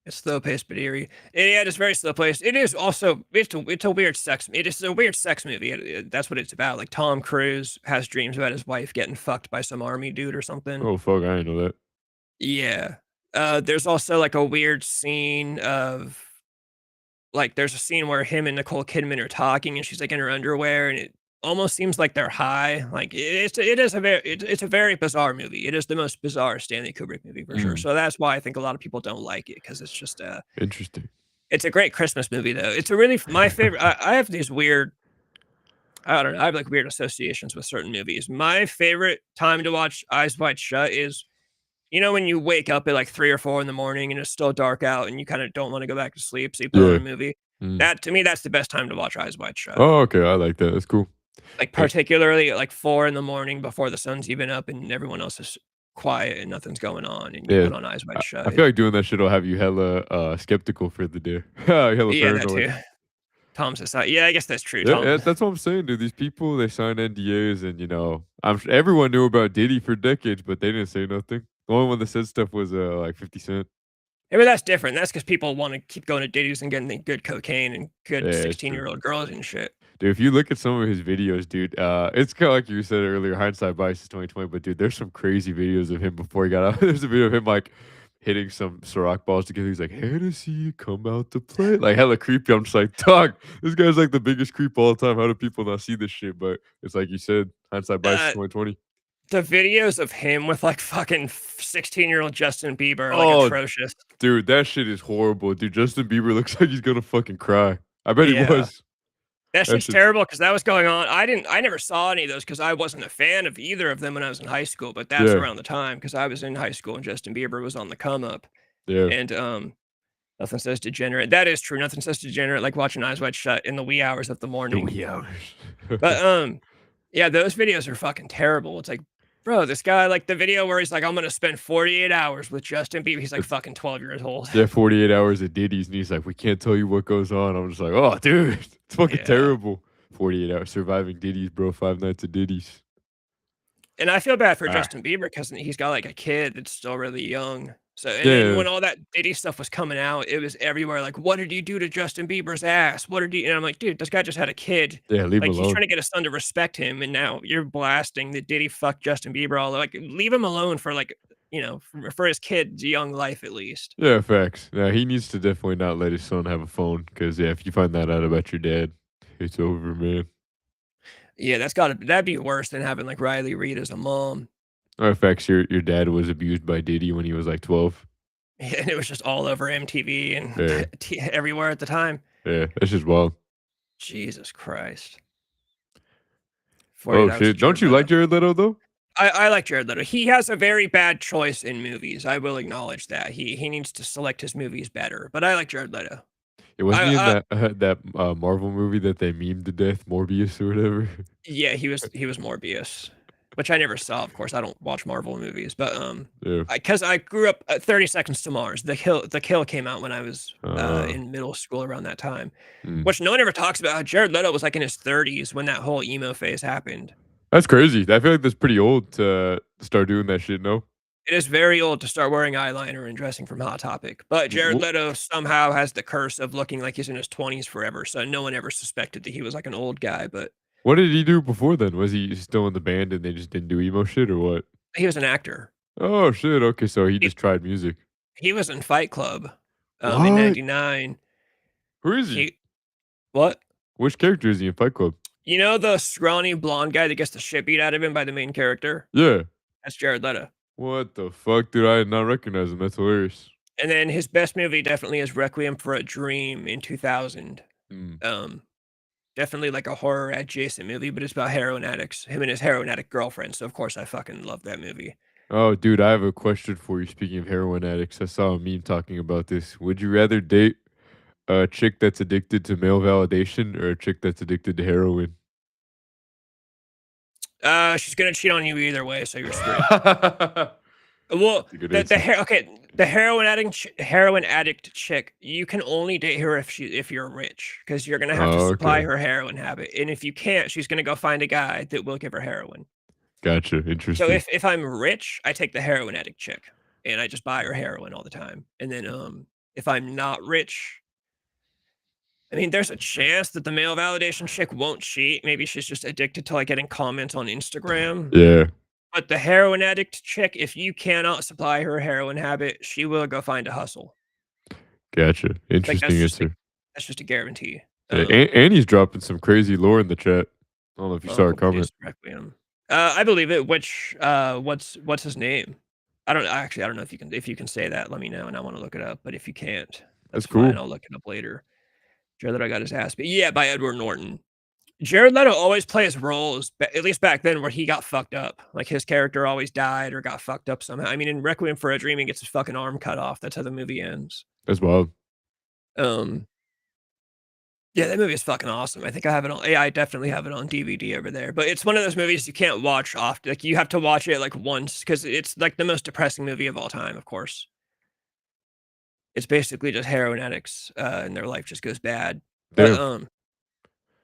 It's slow paced, but eerie. Yeah, it's very slow paced. It is also it's a weird sex. It is a weird sex movie. That's what it's about. Like Tom Cruise has dreams about his wife getting fucked by some army dude or something. Oh fuck, I didn't know that. Yeah. There's also like a weird scene of like there's a scene where him and Nicole Kidman are talking and she's like in her underwear and it almost seems like they're high. Like it's a very bizarre movie. It is the most bizarre Stanley Kubrick movie for sure. So that's why I think a lot of people don't like it because it's just Interesting. it's a great Christmas movie though. It's a really my favorite. I have these weird. I don't know. I have like weird associations with certain movies. My favorite time to watch Eyes Wide Shut is, you know, when you wake up at like 3 or 4 in the morning and it's still dark out and you kind of don't want to go back to sleep, so you put on a movie. That to me, that's the best time to watch Eyes Wide Shut. Oh, okay. I like that. That's cool. Like particularly at like 4 in the morning before the sun's even up and everyone else is quiet and nothing's going on, and you put on Eyes Wide Shut. I feel like doing that shit will have you hella skeptical for the day. Hella Yeah, that paranoid. too. Tom's aside. Yeah, I guess that's true. Yeah, that's what I'm saying, dude. These people, they sign NDAs, and you know, everyone knew about Diddy for decades, but they didn't say nothing. The only one that said stuff was like 50 Cent. Yeah, but that's different. That's because people want to keep going to Diddy's and getting the good cocaine and good Yeah, it's 16-year-old girls and shit. Dude, if you look at some of his videos, dude, it's kind of like you said earlier, hindsight bias is 2020. But dude, there's some crazy videos of him before he got out. There's a video of him like hitting some Ciroc balls together. He's like, Hennessy, come out to play. Like hella creepy. I'm just like, dog, this guy's like the biggest creep all the time. How do people not see this shit? But it's like you said, hindsight bias is 2020. The videos of him with like fucking 16-year-old Justin Bieber are like atrocious. Dude, that shit is horrible. Dude, Justin Bieber looks like he's gonna fucking cry. I bet he was. That shit's terrible because that was going on. I never saw any of those because I wasn't a fan of either of them when I was in high school. But that's around the time because I was in high school and Justin Bieber was on the come up. Yeah. And Nothing Says Degenerate. That is true. Nothing Says Degenerate like watching Eyes Wide Shut in the wee hours of the morning. The wee hours. But yeah, those videos are fucking terrible. It's like, bro, this guy, like the video where he's like, I'm gonna spend 48 hours with Justin Bieber. He's like fucking 12 years old. Yeah, 48 hours at Diddy's, and he's like, we can't tell you what goes on. I'm just like, oh, dude, it's fucking terrible. 48 hours surviving Diddy's, bro. 5 nights at Diddy's. And I feel bad for Justin Bieber because he's got like a kid that's still really young. So and then when all that Diddy stuff was coming out, it was everywhere. Like, what did you do to Justin Bieber's ass? What did you? And I'm like, dude, this guy just had a kid. Yeah, leave him alone. He's trying to get his son to respect him, and now you're blasting that Diddy fucked Justin Bieber. All like, leave him alone for like, you know, for his kid's young life at least. Yeah, facts. Yeah, he needs to definitely not let his son have a phone because if you find that out about your dad, it's over, man. Yeah, that'd be worse than having like Riley Reid as a mom. Or facts, your dad was abused by Diddy when he was like 12. Yeah, and it was just all over MTV and everywhere at the time. Yeah, that's just wild. Jesus Christ. Oh shit! Don't you like Jared Leto though? I like Jared Leto. He has a very bad choice in movies. I will acknowledge that. He needs to select his movies better. But I like Jared Leto. It wasn't he in that Marvel movie that they memed to death, Morbius or whatever. Yeah, he was Morbius, which I never saw. Of course, I don't watch Marvel movies, but because I grew up at 30 Seconds to Mars. The Kill came out when I was in middle school around that time, which no one ever talks about. How Jared Leto was like in his 30s when that whole emo phase happened. That's crazy. I feel like that's pretty old to start doing that shit. No. It is very old to start wearing eyeliner and dressing from Hot Topic, but Jared Leto somehow has the curse of looking like he's in his 20s forever, so no one ever suspected that he was like an old guy, but... What did he do before then? Was he still in the band and they just didn't do emo shit or what? He was an actor. Oh, shit. Okay, so he just tried music. He was in Fight Club in 99. Who is he? What? Which character is he in Fight Club? You know the scrawny blonde guy that gets the shit beat out of him by the main character? Yeah. That's Jared Leto. What the fuck, dude? I did not recognize him. That's hilarious. And then his best movie definitely is Requiem for a Dream in 2000. Definitely like a horror adjacent movie, but it's about heroin addicts. Him and his heroin addict girlfriend. So of course I fucking love that movie. Oh, dude, I have a question for you. Speaking of heroin addicts, I saw a meme talking about this. Would you rather date a chick that's addicted to male validation or a chick that's addicted to heroin? She's gonna cheat on you either way, so you're screwed. Well, the heroin addict chick, you can only date her if you're rich, because you're gonna have to supply her heroin habit, and if you can't, she's gonna go find a guy that will give her heroin. Gotcha. Interesting. So if I'm rich, I take the heroin addict chick, and I just buy her heroin all the time. And then if I'm not rich, I mean, there's a chance that the male validation chick won't cheat. Maybe she's just addicted to like getting comments on Instagram. Yeah. But the heroin addict chick, if you cannot supply her heroin habit, she will go find a hustle. Gotcha. Interesting like, answer. That's just a guarantee. Annie's dropping some crazy lore in the chat. I don't know if you saw it coming. Requiem. I believe it. Which what's his name? I don't know if you can say that. Let me know, and I want to look it up. But if you can't, that's cool. fine. I'll look it up later. Jared Leto got his ass beat. Yeah, by Edward Norton. Jared Leto always plays roles, at least back then, where he got fucked up. Like his character always died or got fucked up somehow. I mean, in Requiem for a Dream, he gets his fucking arm cut off. That's how the movie ends. That's wild. Yeah, that movie is fucking awesome. I think I have it on. Yeah, I definitely have it on DVD over there. But it's one of those movies you can't watch often. Like you have to watch it like once because it's like the most depressing movie of all time. Of course, it's basically just heroin addicts and their life just goes bad. But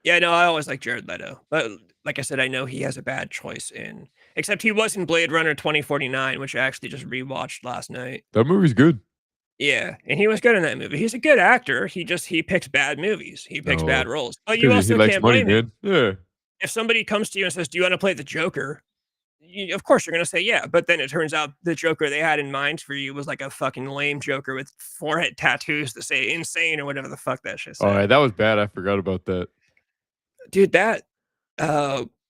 yeah, no, I always like Jared Leto. But like I said, I know he has a bad choice in. Except he was in Blade Runner 2049, which I actually just rewatched last night. That movie's good. Yeah, and he was good in that movie. He's a good actor. He picks bad movies. He picks bad roles. But you also can't blame him. Yeah. If somebody comes to you and says, "Do you want to play the Joker?" Of course you're going to say yeah. But then it turns out the Joker they had in mind for you was like a fucking lame Joker with forehead tattoos that say "insane" or whatever the fuck that shit said. All right, that was bad. I forgot about that. Dude, that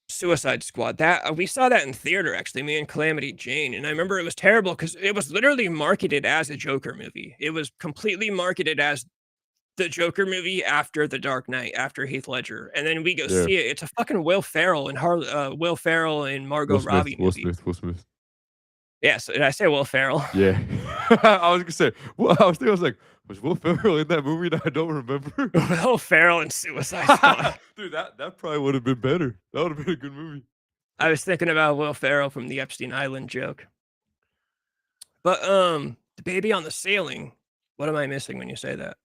Suicide Squad, that we saw that in theater actually, me and Calamity Jane, and I remember it was terrible because it was literally marketed as a Joker movie. It was completely marketed as the Joker movie after The Dark Knight, after Heath Ledger, and then we go see it. It's a fucking Will Ferrell and Margot Robbie movie. Will Smith. Yeah, so did I say Will Ferrell? Yeah. I was gonna say, well, I was like, was Will Ferrell in that movie that I don't remember? Will Ferrell and Suicide Squad. Dude, that probably would have been better. That would have been a good movie. I was thinking about Will Ferrell from the Epstein Island joke. But the baby on the ceiling. What am I missing when you say that?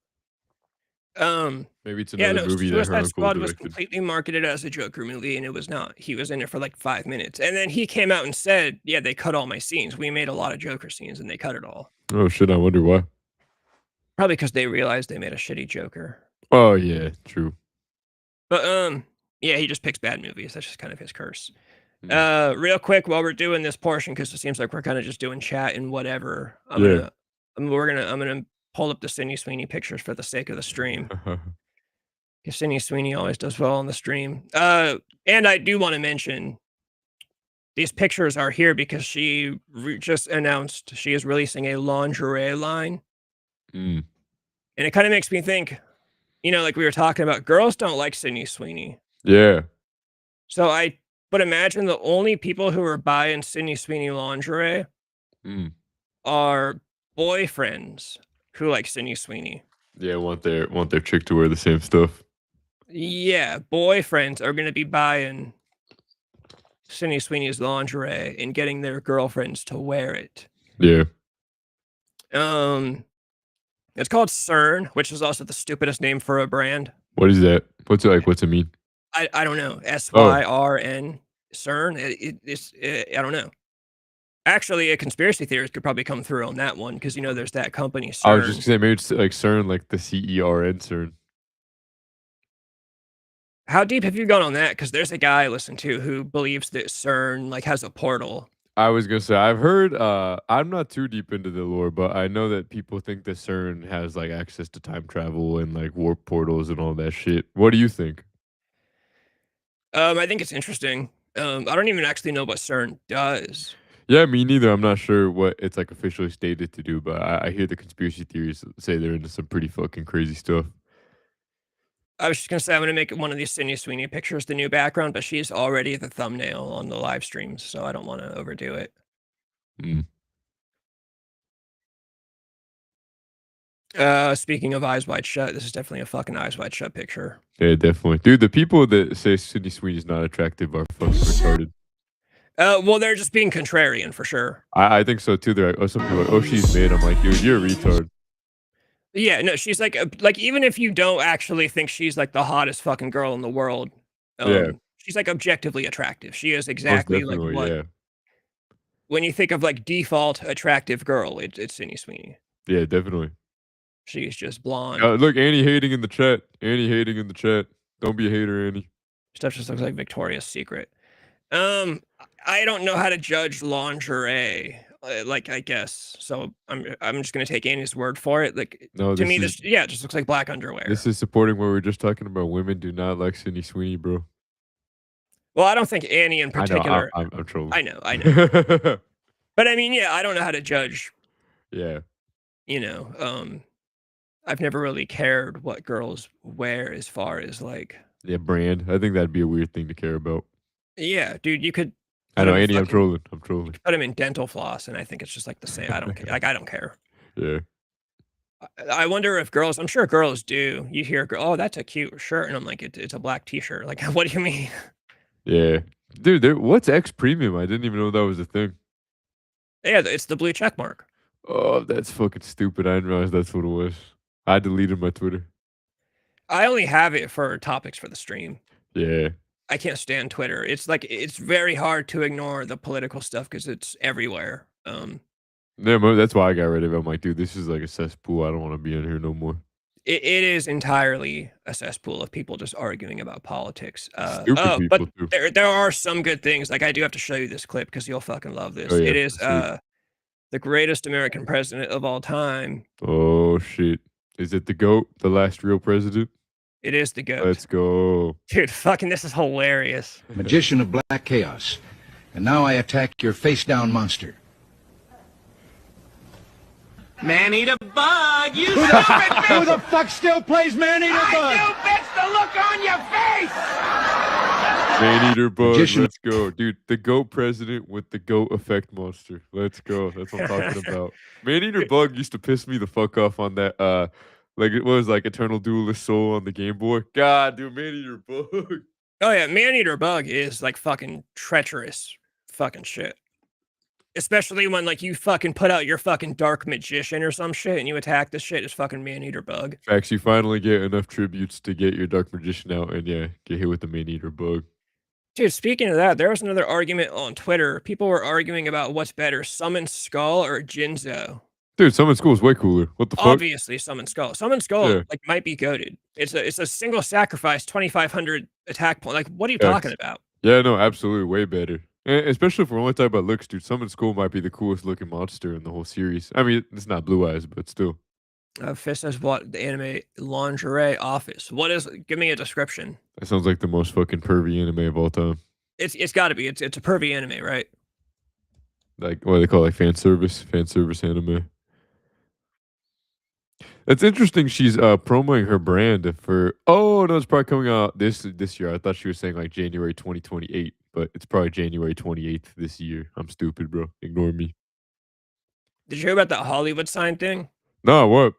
Maybe it's another movie that Suicide Squad was completely marketed as a Joker movie, and it was not. He was in it for like 5 minutes, and then he came out and said, "Yeah, they cut all my scenes. We made a lot of Joker scenes, and they cut it all." Oh shit! I wonder why. Probably because they realized they made a shitty Joker. Oh yeah, true. But yeah, he just picks bad movies. That's just kind of his curse. Real quick, while we're doing this portion, because it seems like we're kind of just doing chat and whatever. I'm gonna pull up the Sydney Sweeney pictures for the sake of the stream. Because Sydney Sweeney always does well on the stream. And I do want to mention these pictures are here because she just announced she is releasing a lingerie line. And it kind of makes me think, you know, like we were talking about, girls don't like Sydney Sweeney. Yeah. So I would imagine the only people who are buying Sydney Sweeney lingerie are boyfriends who like Sydney Sweeney. Yeah, want their chick to wear the same stuff. Yeah, boyfriends are gonna be buying Sydney Sweeney's lingerie and getting their girlfriends to wear it. Yeah. It's called CERN, which is also the stupidest name for a brand. What is that? What's it like? What's it mean? I don't know. SYRN. CERN. I don't know. Actually, a conspiracy theorist could probably come through on that one because you know there's that company. CERN. I was just gonna say maybe it's like CERN, like the CERN CERN. How deep have you gone on that? Because there's a guy I listen to who believes that CERN like has a portal. I was gonna say I've heard. I'm not too deep into the lore, but I know that people think that CERN has like access to time travel and like warp portals and all that shit. What do you think? I think it's interesting. I don't even actually know what CERN does. Yeah, me neither. I'm not sure what it's like officially stated to do, but I hear the conspiracy theories say they're into some pretty fucking crazy stuff. I was just gonna say I'm gonna make one of these Sydney Sweeney pictures the new background, but she's already the thumbnail on the live streams, so I don't want to overdo it. Speaking of Eyes Wide Shut, this is definitely a fucking Eyes Wide Shut picture. Yeah, definitely, dude. The people that say Sydney Sweeney's not attractive are fucking retarded. Well, they're just being contrarian for sure. I think so too. They're like, oh, some people are like, oh, she's made. I'm like, dude, you're a retard. Yeah, no, she's like even if you don't actually think she's like the hottest fucking girl in the world, she's like objectively attractive. She is exactly like what. Yeah. When you think of like default attractive girl, it's Sydney Sweeney. Yeah, definitely. She's just blonde. Look, Annie hating in the chat. Annie hating in the chat. Don't be a hater, Annie. Stuff just looks like Victoria's Secret. I don't know how to judge lingerie. Like I guess so. I'm just gonna take Annie's word for it. Like no, to me, it just looks like black underwear. This is supporting what we were just talking about. Women do not like Sydney Sweeney, bro. Well, I don't think Annie in I know. particular. I'm trolling. I know. But I mean, yeah, I don't know how to judge. Yeah. You know, I've never really cared what girls wear as far as like. Yeah, brand. I think that'd be a weird thing to care about. Yeah, dude, you could. I know, Andy. I'm trolling. I'm You trolling. could put them in dental floss, and I think it's just like the same. I don't care. Like I don't care. Yeah. I wonder if girls. I'm sure girls do. You hear, "Oh, that's a cute shirt," and I'm like, "It's a black T-shirt." Like, what do you mean? Yeah. Dude, what's X Premium? I didn't even know that was a thing. Yeah, it's the blue check mark. Oh, that's fucking stupid. I didn't realize that's what it was. I deleted my Twitter. I only have it for topics for the stream. Yeah. I can't stand Twitter. It's like it's very hard to ignore the political stuff because it's everywhere. Yeah, that's why I got rid of it. I'm like, dude, this is like a cesspool. I don't want to be in here no more. It is entirely a cesspool of people just arguing about politics. Stupid people, but too. there are some good things. Like I do have to show you this clip because you'll fucking love this. Oh, yeah, It is sweet. the greatest American president of all time. Oh, shit. Is it the GOAT, the last real president? It is the GOAT. Let's go. Dude, fucking this is hilarious. Magician of black chaos. And now I attack your face-down monster. Man-eater bug, you Who the fuck still plays man-eater bug? You bitch, the look on your face! Man-eater bug, Magician. let's go. Dude, the GOAT president with the GOAT effect monster. Let's go. That's what I'm talking about. Man-eater bug used to piss me the fuck off on that, like it was like Eternal Duelist Soul on the Game Boy. God, dude, Man-eater bug. Oh yeah, man-eater bug is like fucking treacherous fucking shit. Especially when like you fucking put out your fucking dark magician or some shit and you attack this shit as fucking man-eater bug. Facts, you finally get enough tributes to get your dark magician out and yeah, get hit with the Man-eater bug. Dude, speaking of that, there was another argument on Twitter. People were arguing about what's better, Summon Skull or Jinzo. Dude, Summon Skull is way cooler. What the fuck? Obviously, Summon Skull. Summon Skull Yeah. like might be goated. It's a single sacrifice, 2,500 attack point. Like, what are you talking about? Yeah, no, absolutely, way better. Especially if we're only talking about looks, dude. Summon Skull might be the coolest looking monster in the whole series. I mean, it's not Blue Eyes, but still. Fist says what? The anime lingerie office. What is? Give me a description. That sounds like the most fucking pervy anime of all time. It's got to be. It's a pervy anime, right? Like what do they call it, like fan service anime. It's interesting. She's promoting her brand for. Oh no, it's probably coming out this year. I thought she was saying like January 2028, but it's probably January 28th this year. I'm stupid, bro. Ignore me. Did you hear about that Hollywood sign thing? No, what?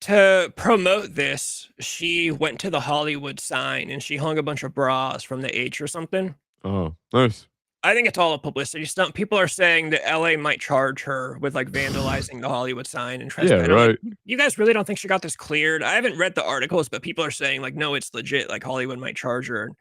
To promote this, she went to the Hollywood sign and she hung a bunch of bras from the H or something. Oh, nice. I think it's all a publicity stunt. People are saying that LA might charge her with like vandalizing the Hollywood sign and trespassing. Yeah, right. Like, you guys really don't think she got this cleared? I haven't read the articles, but people are saying like, no, it's legit. Like Hollywood might charge her. And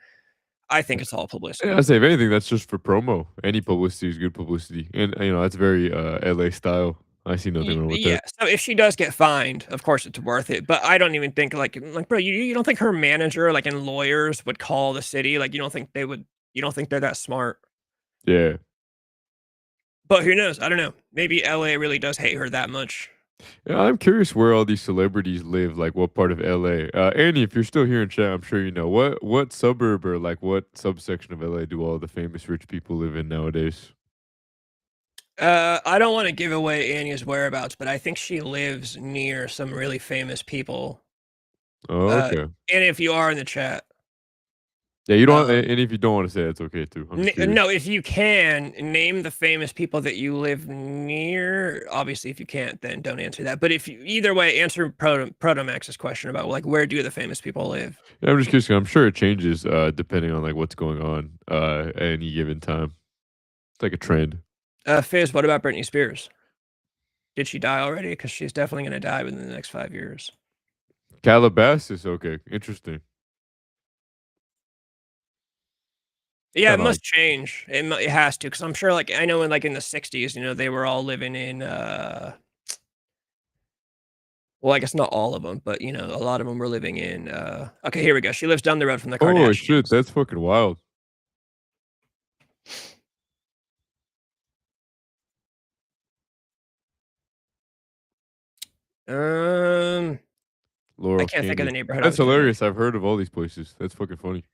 I think it's all publicity. Yeah, I say if anything, that's just for promo. Any publicity is good publicity, and you know that's very LA style. I see nothing wrong with that. So if she does get fined, of course it's worth it. But I don't even think like bro, you don't think her manager like and lawyers would call the city? Like you don't think they would? You don't think they're that smart? Yeah. But who knows? I don't know. Maybe LA really does hate her that much. Yeah, I'm curious where all these celebrities live. Like what part of LA? Andy, if you're still here in chat, I'm sure you know what suburb or like what subsection of LA do all the famous rich people live in nowadays? I don't want to give away Anya's whereabouts, but I think she lives near some really famous people. Oh, okay. And if you are in the chat, Yeah, you don't. And if you don't want to say it, it's okay too. no, if you can name the famous people that you live near. Obviously, if you can't, then don't answer that. But if you, either way, answer Protomax's question about like where do the famous people live. Yeah, I'm just curious. I'm sure it changes depending on like what's going on at any given time. It's like a trend. Fizz, what about Britney Spears? Did she die already? Because she's definitely going to die within the next 5 years. Calabasas. Okay, interesting. Yeah, it must change. It has to, because I'm sure, like, I know in, like, in the 60s, you know, they were all living in, well, I guess not all of them, but, you know, a lot of them were living in, okay, here we go. She lives down the road from the Kardashians. Oh, shit, that's fucking wild. Laurel I can't think of the neighborhood. That's hilarious. I've heard of all these places. That's fucking funny.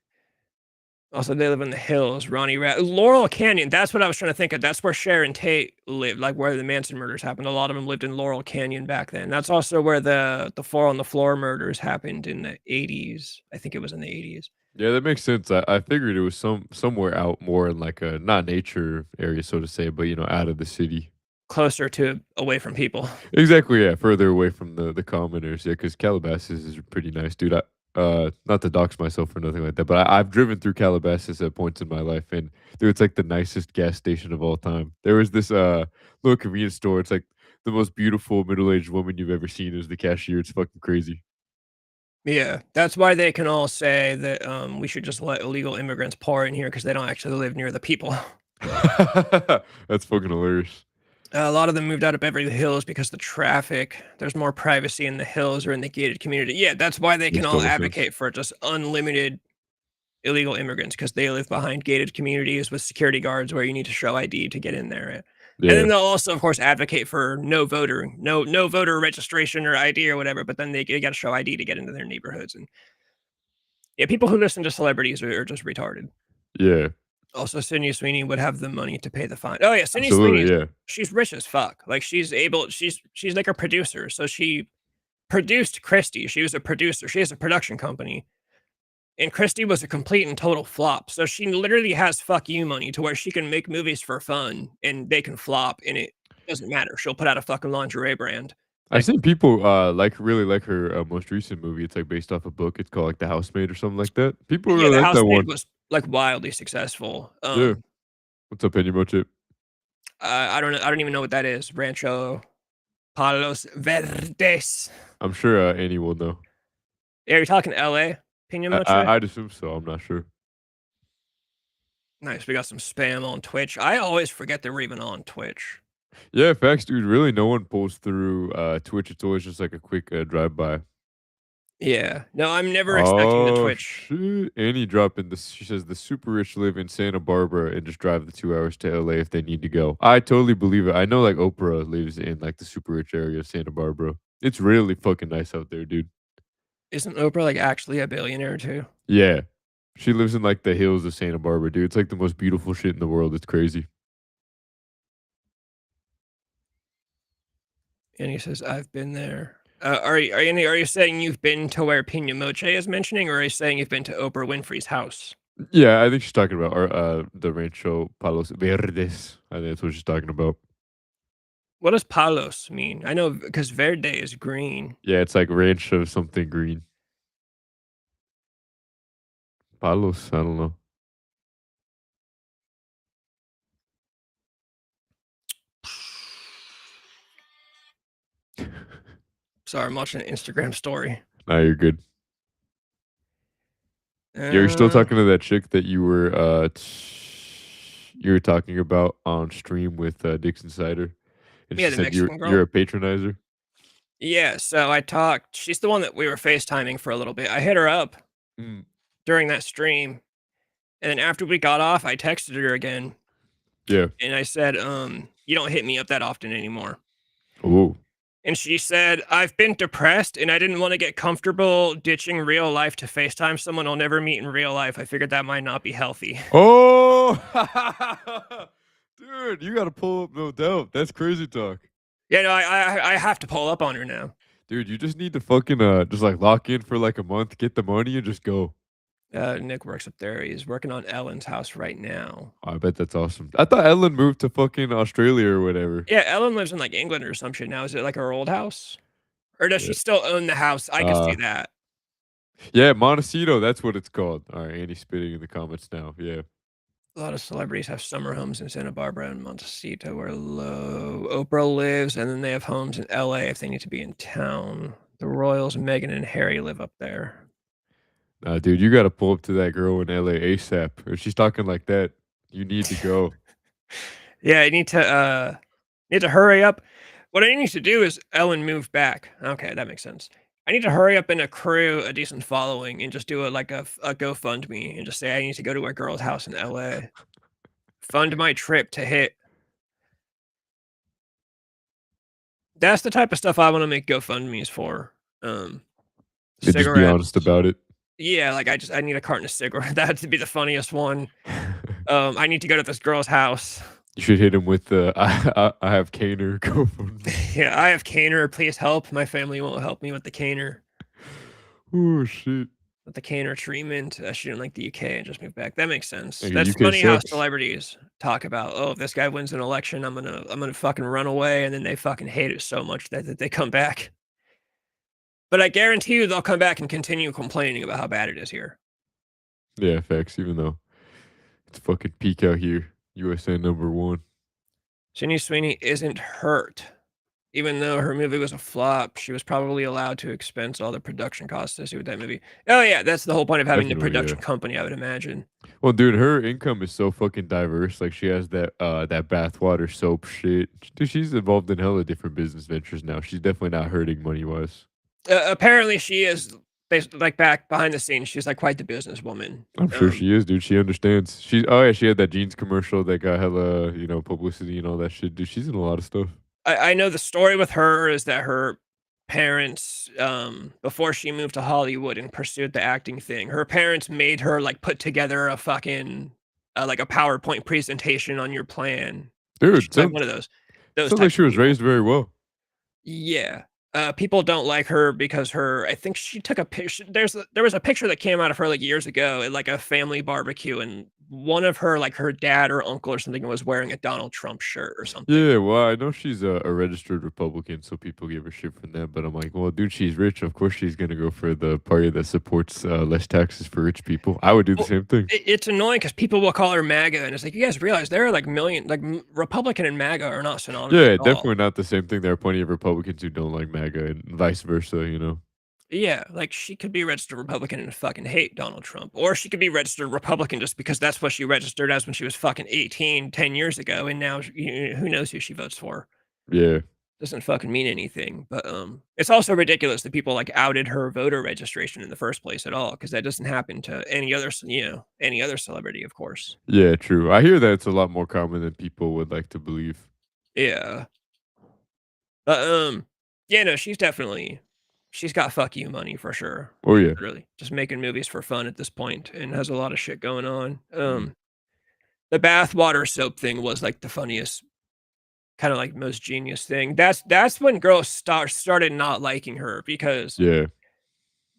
Also, they live in the hills. Laurel Canyon. That's what I was trying to think of. That's where Sharon Tate lived, like where the Manson murders happened. A lot of them lived in Laurel Canyon back then. That's also where the Four on the Floor murders happened in the 80s. I think it was in the 80s. Yeah, that makes sense. I figured it was somewhere out more in like a not nature area, so to say, but out of the city. Closer to away from people. Exactly, yeah, further away from the commoners. Yeah, because Calabasas is pretty nice, dude. Not to dox myself or nothing like that, but I've driven through Calabasas at points in my life, and dude, it's like the nicest gas station of all time. There was this little convenience store. It's like the most beautiful middle-aged woman you've ever seen is the cashier. It's fucking crazy. Yeah, that's why they can all say that we should just let illegal immigrants pour in here because they don't actually live near the people. That's fucking hilarious. A lot of them moved out of Beverly Hills because the traffic. There's more privacy in the hills or in the gated community. Yeah, that's why they can all advocate for just unlimited illegal immigrants because they live behind gated communities with security guards where you need to show ID to get in there. Yeah. And then they'll also, of course, advocate for no voter registration or ID or whatever. But then they got to show ID to get into their neighborhoods. And yeah, people who listen to celebrities are just retarded. Yeah. Also, Sydney Sweeney would have the money to pay the fine. Oh yeah, Sydney Absolutely, Sweeney. yeah. She's rich as fuck. Like she's like a producer. So she produced Christie. She was a producer. She has a production company. And Christie was a complete and total flop. So she literally has fuck you money to where she can make movies for fun and they can flop and it doesn't matter. She'll put out a fucking lingerie brand. I've seen people really like her most recent movie. It's like based off a book. It's called like The Housemaid or something like that. People really The like that one. Housemaid was like wildly successful. Yeah. What's up, Penny Mochip? I don't even know what that is. Rancho Palos Verdes. I'm sure Annie will know. Yeah, you're talking LA? Pina Moche? I'd assume so. I'm not sure. Nice. We got some spam on Twitch. I always forget that we're even on Twitch. Yeah, facts, dude. Really, no one pulls through Twitch. It's always just like a quick drive-by. Yeah. No, I'm never expecting the Twitch. Shit. Annie dropping this. She says the super rich live in Santa Barbara and just drive the 2 hours to LA if they need to go. I totally believe it. I know like Oprah lives in like the super rich area of Santa Barbara. It's really fucking nice out there, dude. Isn't Oprah like actually a billionaire too? Yeah. She lives in like the hills of Santa Barbara, dude. It's like the most beautiful shit in the world. It's crazy. And he says, I've been there. Are you saying you've been to where Pina Moche is mentioning, or are you saying you've been to Oprah Winfrey's house? Yeah, I think she's talking about the Rancho Palos Verdes. I think that's what she's talking about. What does Palos mean? I know because Verde is green. Yeah, it's like ranch of something green. Palos, I don't know. Sorry, I'm watching an Instagram story. Nah, you're good. Yeah, you're still talking to that chick that you were talking about on stream with Dixon Cider. And Yeah, she the said Mexican girl. you're a patronizer. Yeah, so I talked. She's the one that we were FaceTiming for a little bit. I hit her up during that stream. And then after we got off, I texted her again. Yeah. And I said, you don't hit me up that often anymore. Ooh. And she said, I've been depressed and I didn't want to get comfortable ditching real life to FaceTime someone I'll never meet in real life. I figured that might not be healthy. Oh, dude, you got to pull up No Doubt. That's crazy talk. Yeah, no, I have to pull up on her now. Dude, you just need to fucking just like lock in for like a month, get the money, and just go. Nick works up there. He's working on Ellen's house right now. Oh, I bet that's awesome. I thought Ellen moved to fucking Australia or whatever. Yeah, Ellen lives in like England or some shit now. Is it like her old house? Or does she still own the house? I can see that. Yeah, Montecito, that's what it's called. All right, Andy's spitting in the comments now. Yeah. A lot of celebrities have summer homes in Santa Barbara and Montecito where Oprah lives, and then they have homes in LA if they need to be in town. The Royals, Meghan and Harry live up there. Nah, dude, you got to pull up to that girl in LA ASAP. If she's talking like that, you need to go. Yeah, I need to hurry up. What I need to do is Ellen moved back. Okay, that makes sense. I need to hurry up and accrue a decent following and just do a GoFundMe and just say I need to go to a girl's house in LA. Fund my trip to hit. That's the type of stuff I want to make GoFundMes for. Just be honest about it. Yeah, like I need a carton of cigarettes. That would be the funniest one. I need to go to this girl's house. You should hit him with the I have caner. Go from Yeah, I have caner. Please help. My family won't help me with the caner. Oh shit. With the caner treatment. She didn't like the UK and just moved back. That makes sense. Nigga, That's UK funny how sucks. celebrities talk about, oh, if this guy wins an election, I'm gonna fucking run away, and then they fucking hate it so much that they come back. But I guarantee you they'll come back and continue complaining about how bad it is here. Yeah, facts. Even though it's fucking peak out here, USA #1. Sydney Sweeney isn't hurt. Even though her movie was a flop, she was probably allowed to expense all the production costs associated with that movie. Oh yeah, that's the whole point of having the Definitely, production yeah. company, I would imagine. Well, dude, her income is so fucking diverse. Like, she has that bathwater soap shit. Dude, she's involved in hella different business ventures now. She's definitely not hurting money wise. Apparently, she is like back behind the scenes. She's like quite the businesswoman. I'm sure she is, dude. She understands. She had that jeans commercial that got hella publicity and all that shit. Dude, she's in a lot of stuff. I know the story with her is that her parents, before she moved to Hollywood and pursued the acting thing, her parents made her like put together a fucking like a PowerPoint presentation on your plan. Dude, She's like one of those. Sounds Types like she of was people. raised very well. Yeah. People don't like her because I think she took a picture. There was a picture that came out of her like years ago at like a family barbecue, and one of her, like her dad or uncle or something, was wearing a Donald Trump shirt or something. Yeah, well, I know she's a registered Republican, so people give her shit from that. But I'm like, well, dude, she's rich. Of course, she's gonna go for the party that supports less taxes for rich people. I would do the same thing. It's annoying because people will call her MAGA, and it's like, you guys realize there are like Republican and MAGA are not synonymous. Yeah, at all. definitely not the same thing. There are plenty of Republicans who don't like MAGA and vice versa. Yeah, like she could be registered Republican and fucking hate Donald Trump. Or she could be registered Republican just because that's what she registered as when she was fucking 18, 10 years ago. And now who knows who she votes for. Yeah. Doesn't fucking mean anything. But it's also ridiculous that people like outed her voter registration in the first place at all, because that doesn't happen to any other celebrity, of course. Yeah, true. I hear that it's a lot more common than people would like to believe. Yeah. But yeah, no, she's got fuck you money for sure. Oh yeah. Really. Just making movies for fun at this point and has a lot of shit going on. The bathwater soap thing was like the funniest, kind of like most genius thing. That's when girls started not liking her, because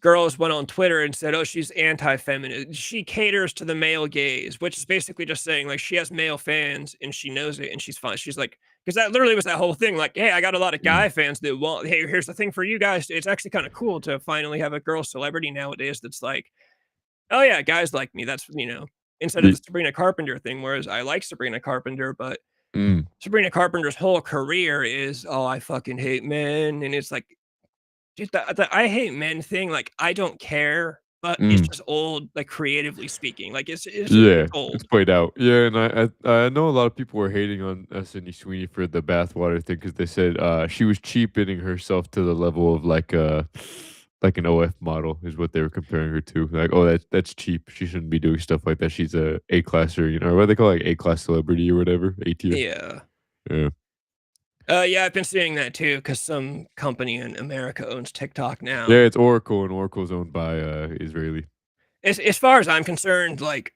girls went on Twitter and said, oh, she's anti-feminist. She caters to the male gaze, which is basically just saying like she has male fans and she knows it and she's fine. She's like, because that literally was that whole thing. Like, hey, I got a lot of guy fans that want, hey, here's the thing for you guys. It's actually kind of cool to finally have a girl celebrity nowadays that's like, oh yeah, guys like me. That's, instead of the Sabrina Carpenter thing, whereas I like Sabrina Carpenter, but Sabrina Carpenter's whole career is, oh, I fucking hate men. And it's like, dude, the I hate men thing, like, I don't care, but it's just old, like, creatively speaking. Like, it's old. It's played out. Yeah, and I know a lot of people were hating on Sydney Sweeney for the bathwater thing, because they said she was cheapening herself to the level of like an OF model is what they were comparing her to. Like, oh, that's cheap. She shouldn't be doing stuff like that. She's a A-classer, or what they call like A-class celebrity or whatever. A tier. Yeah. Yeah. Yeah, I've been seeing that too, because some company in America owns TikTok now. Yeah, it's Oracle, and Oracle's owned by Israeli. As far as I'm concerned, like,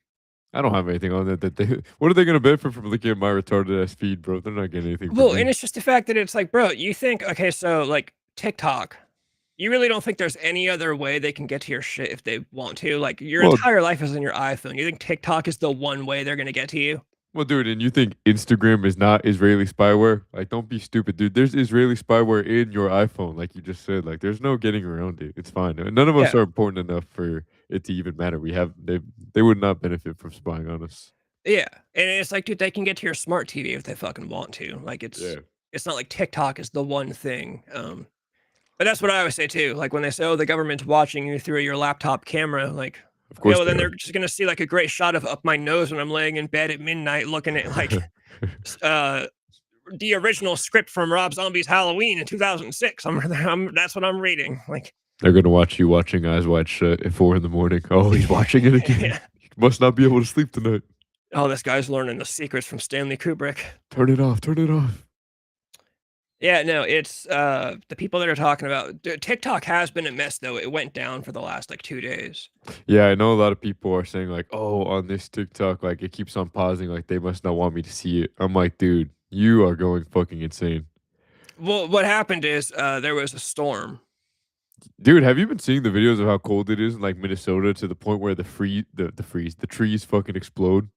I don't have anything on that. What are they gonna benefit from looking at my retarded ass feed, bro? They're not getting anything. Well, and it's just the fact that it's like, bro, you think, okay, so like TikTok, you really don't think there's any other way they can get to your shit if they want to? Like, your entire life is in your iPhone. You think TikTok is the one way they're gonna get to you? Well, dude, and you think Instagram is not Israeli spyware? Like, don't be stupid, dude. There's Israeli spyware in your iPhone, like you just said. Like, there's no getting around it. It's fine. None of us are important enough for it to even matter. They would not benefit from spying on us. Yeah, and it's like, dude, they can get to your smart TV if they fucking want to. Like, it's not like TikTok is the one thing. But that's what I always say too. Like, when they say, oh, the government's watching you through your laptop camera, like, of course, then they're just gonna see like a great shot of up my nose when I'm laying in bed at midnight looking at like the original script from Rob Zombie's Halloween in 2006. That's what I'm reading. Like, they're gonna watch you watching Eyes Wide Shut at 4 a.m. Oh, he's watching it again. Yeah. He must not be able to sleep tonight. Oh, this guy's learning the secrets from Stanley Kubrick. Turn it off. Turn it off. Yeah, no, it's the people that are talking about TikTok has been a mess though. It went down for the last like 2 days. Yeah, I know a lot of people are saying like, "Oh, on this TikTok, like it keeps on pausing, like they must not want me to see it." I'm like, dude, you are going fucking insane. Well, what happened is there was a storm. Dude, have you been seeing the videos of how cold it is in like Minnesota to the point where the trees fucking explode?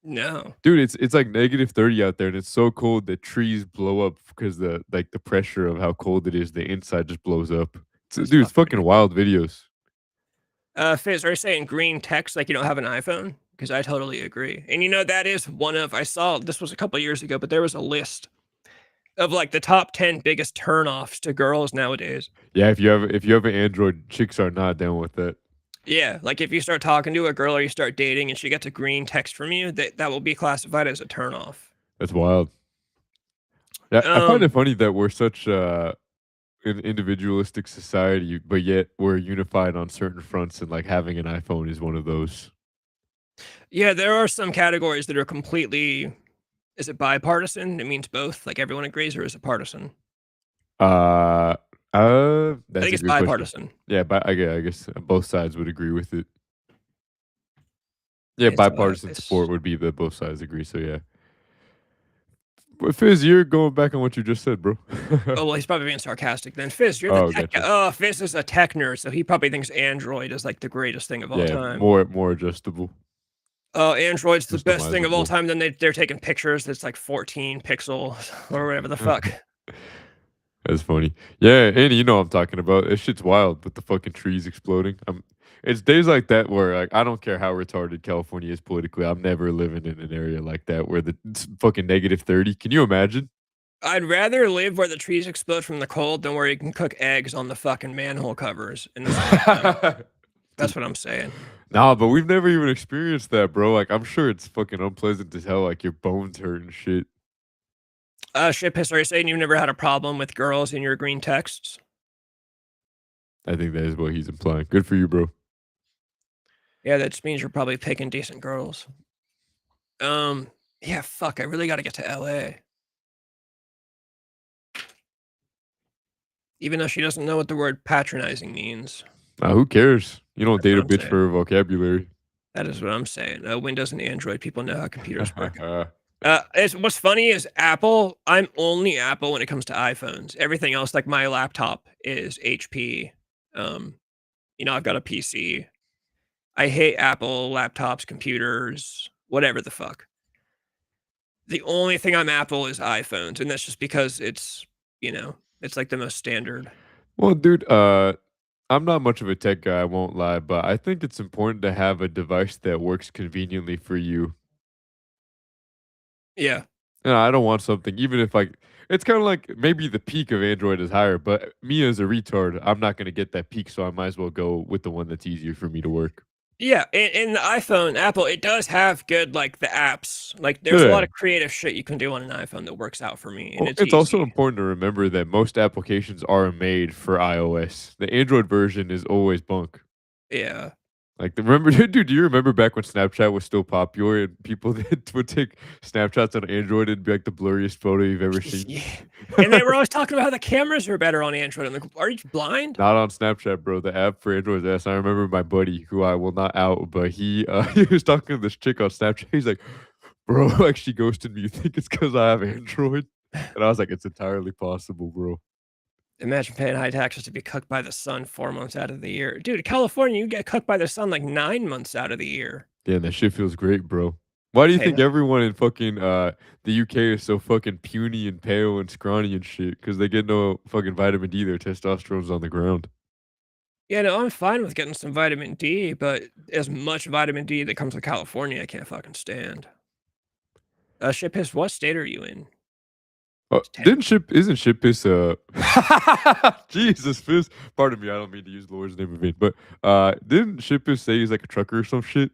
No. Dude, it's like -30 out there, and it's so cold that trees blow up because the pressure of how cold it is, the inside just blows up. That's Dude, it's fucking fucking wild videos. Fizz, are you saying green text like you don't have an iPhone? Because I totally agree. And you know, that is one of I saw this was a couple years ago, but there was a list of like the top 10 biggest turnoffs to girls nowadays. Yeah, if you have an Android, chicks are not down with that. Yeah, like if you start talking to a girl or you start dating and she gets a green text from you, that will be classified as a turnoff. That's wild. Yeah, I find Um, it funny that we're such an individualistic society, but yet we're unified on certain fronts, and like having an iPhone is one of those. yeah, there are some categories that are completely is it bipartisan? It means both, like everyone agrees, or is it partisan? Uh, I that's think a it's good question. bipartisan. Yeah, but I guess both sides would agree with it. Yeah, Okay, so, bipartisan support would be that both sides agree. So yeah. But Fizz, you're going back on what you just said, bro. Oh, well, he's probably being sarcastic then. Fizz, you're the Oh, tech guy. gotcha. Oh, Fizz is a tech nerd, so he probably thinks Android is like the greatest thing of all Yeah, time. more adjustable. Oh, Android's the best thing of all Customizable. time. Then they're taking pictures that's like 14 pixels or whatever the fuck. That's funny. Yeah, Andy, you know what I'm talking about. This shit's wild with the fucking trees exploding. It's days like that where like I don't care how retarded California is politically. I'm never living in an area like that where it's fucking -30. Can you imagine? I'd rather live where the trees explode from the cold than where you can cook eggs on the fucking manhole covers in the summertime. That's what I'm saying. Nah, but we've never even experienced that, bro. Like I'm sure it's fucking unpleasant as hell. Like your bones hurt and shit. Shit piss, are you saying you've never had a problem with girls in your green texts? I think that is what he's implying. Good for you, bro. Yeah, that just means you're probably picking decent girls. Yeah, fuck, I really gotta get to LA. Even though she doesn't know what the word patronizing means. Who cares? You don't That's date what a I'm bitch saying. for her vocabulary. That is what I'm saying. Windows and Android people know how computers work. What's funny is Apple. I'm only Apple when it comes to iPhones. Everything else, like my laptop, is HP. I've got a PC. I hate Apple laptops, computers, whatever the fuck. The only thing I'm Apple is iPhones, and that's just because it's like the most standard. Well, dude, I'm not much of a tech guy, I won't lie, but I think it's important to have a device that works conveniently for you. Yeah. I don't want something, even if like it's kind of like maybe the peak of Android is higher, but me as a retard, I'm not gonna get that peak, so I might as well go with the one that's easier for me to work. Yeah, in the iPhone, Apple, it does have good, like, the apps. Like, there's a Yeah. lot of creative shit you can do on an iPhone that works out for me, and Well, it's it's also easy. important to remember that most applications are made for iOS. The Android version is always bunk. Yeah. Like, remember, dude, do you remember back when Snapchat was still popular and people that would take Snapshots on Android and be like the blurriest photo you've ever seen? Yeah. And they were always talking about how the cameras are better on Android. I'm like, are you blind? Not on Snapchat, bro. The app for Android is ass. I remember my buddy, who I will not out, but he he was talking to this chick on Snapchat. He's like, bro, like she ghosted me. You think it's because I have Android? And I was like, it's entirely possible, bro. Imagine paying high taxes to be cooked by the sun 4 months out of the year. Dude, California, you get cooked by the sun like 9 months out of the year. Yeah, that shit feels great, bro. Why do you Hey, think that- everyone in fucking the UK is so fucking puny and pale and scrawny and shit? Because they get no fucking vitamin D. Their testosterone's on the ground. Yeah, no, I'm fine with getting some vitamin D, but as much vitamin D that comes with California, I can't fucking stand. Shit piss, what state are you in? Isn't shit piss Jesus piss? Pardon me, I don't mean to use the Lord's name in vain, but didn't shit piss say he's like a trucker or some shit?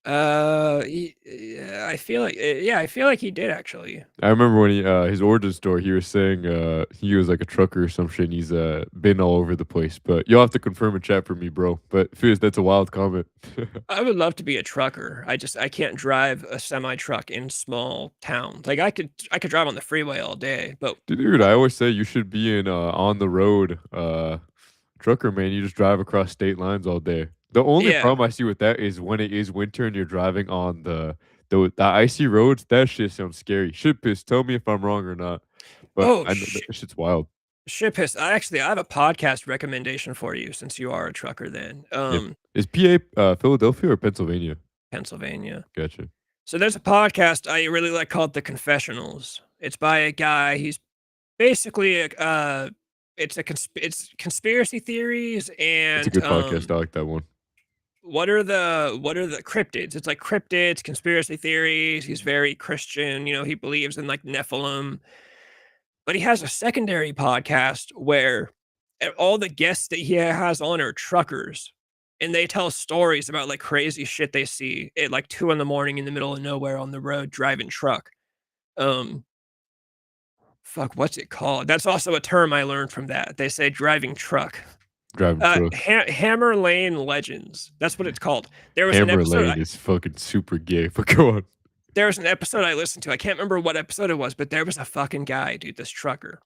I I feel like I feel like he did actually. I remember when he his origin story, he was saying he was like a trucker or some shit, and he's been all over the place. But you'll have to confirm in chat for me, bro. But Fierce, that's a wild comment. I would love to be a trucker. I can't drive a semi truck in small towns. Like I could drive on the freeway all day, but Dude, I always say you should be in on the road trucker, man. You just drive across state lines all day. The only yeah. problem I see with that is when it is winter and you're driving on the icy roads. That shit sounds scary. Shit piss. Tell me if I'm wrong or not. But Oh I know that shit's wild. shit piss. I have a podcast recommendation for you since you are a trucker then. Yeah. Is PA Philadelphia or Pennsylvania? Pennsylvania. Gotcha. So there's a podcast I really like called The Confessionals. It's by a guy. He's basically it's conspiracy theories and It's a good podcast. I like that one. what are the cryptids? It's like cryptids, conspiracy theories. He's very Christian, you know, he believes in like Nephilim. But he has a secondary podcast where all the guests that he has on are truckers. And they tell stories about like crazy shit they see at like 2 in the morning in the middle of nowhere on the road driving truck. Fuck, what's it called? That's also a term I learned from that. They say driving truck. Driving truck. Hammer Lane Legends. That's what it's called. There was an Hammer episode. Lane is fucking super gay. But go on. There was an episode I listened to. I can't remember what episode it was, but there was a fucking guy, dude, this trucker.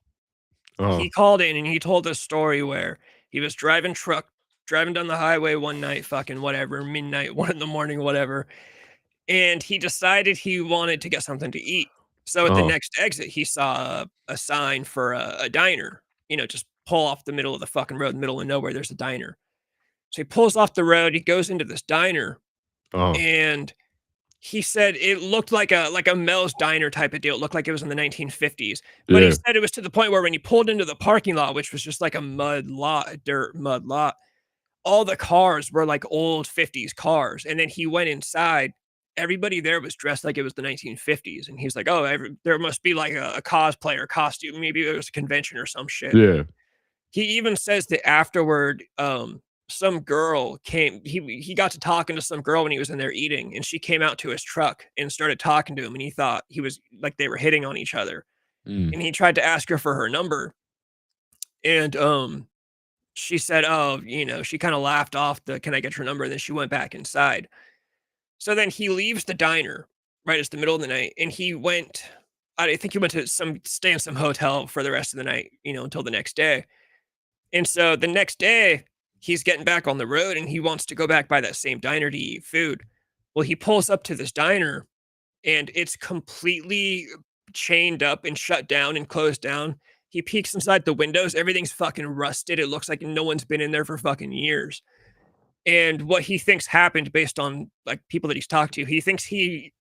Oh, He called in and he told a story where he was driving down the highway one night, fucking whatever, midnight, 1 in the morning, whatever. And he decided he wanted to get something to eat. So at the next exit, he saw a sign for a diner, you know, just pull off the middle of the fucking road, middle of nowhere, there's a diner. So he pulls off the road, he goes into this diner, and he said it looked like a Mel's Diner type of deal. It looked like it was in the 1950s. But he said it was to the point where when he pulled into the parking lot, which was just like a dirt mud lot, all the cars were like old 50s cars. And then he went inside. Everybody there was dressed like it was the 1950s. And he's like, oh, there must be like a cosplayer costume. Maybe it was a convention or some shit. yeah. He even says that afterward, some girl came, he got to talking to some girl when he was in there eating, and she came out to his truck and started talking to him, and he thought he was like they were hitting on each other. And he tried to ask her for her number. And she said, oh, you know, she kind of laughed off the can I get your number? And then she went back inside. So then he leaves the diner right it's the middle of the night, and I think he went to stay in some hotel for the rest of the night, you know, until the next day. And so the next day, he's getting back on the road and he wants to go back by that same diner to eat food. Well, he pulls up to this diner and it's completely chained up and shut down and closed down. He peeks inside the windows. Everything's fucking rusted. It looks like no one's been in there for fucking years. And what he thinks happened based on like people that he's talked to, he thinks he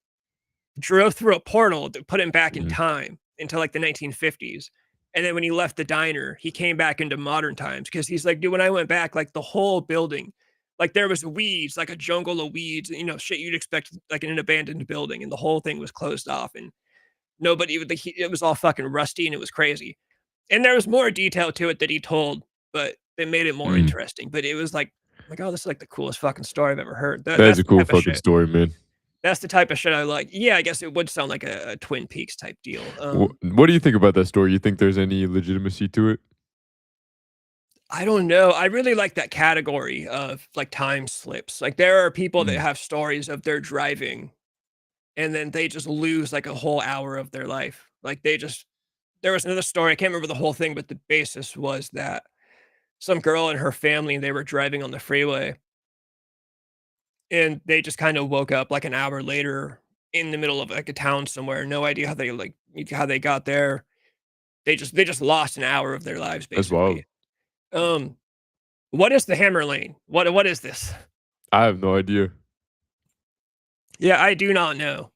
drove through a portal that put him back in time into like the 1950s. And then when he left the diner, he came back into modern times because he's like, dude, when I went back, like the whole building, like there was weeds, like a jungle of weeds, you know, shit you'd expect like in an abandoned building. And the whole thing was closed off and it was all fucking rusty and it was crazy. And there was more detail to it that he told, but it made it more interesting. But it was like, oh, this is like the coolest fucking story I've ever heard. That's a cool fucking story, man. That's the type of shit I like. Yeah, I guess it would sound like a Twin Peaks type deal. What do you think about that story? You think there's any legitimacy to it? I don't know. I really like that category of like time slips. Like there are people that have stories of their driving and then they just lose like a whole hour of their life. Like there was another story. I can't remember the whole thing, but the basis was that some girl and her family, they were driving on the freeway and they just kind of woke up like an hour later in the middle of like a town somewhere. No idea how they got there. They just lost an hour of their lives basically. That's wild. What is the Hammer Lane? What is this? I have no idea. Yeah, I do not know.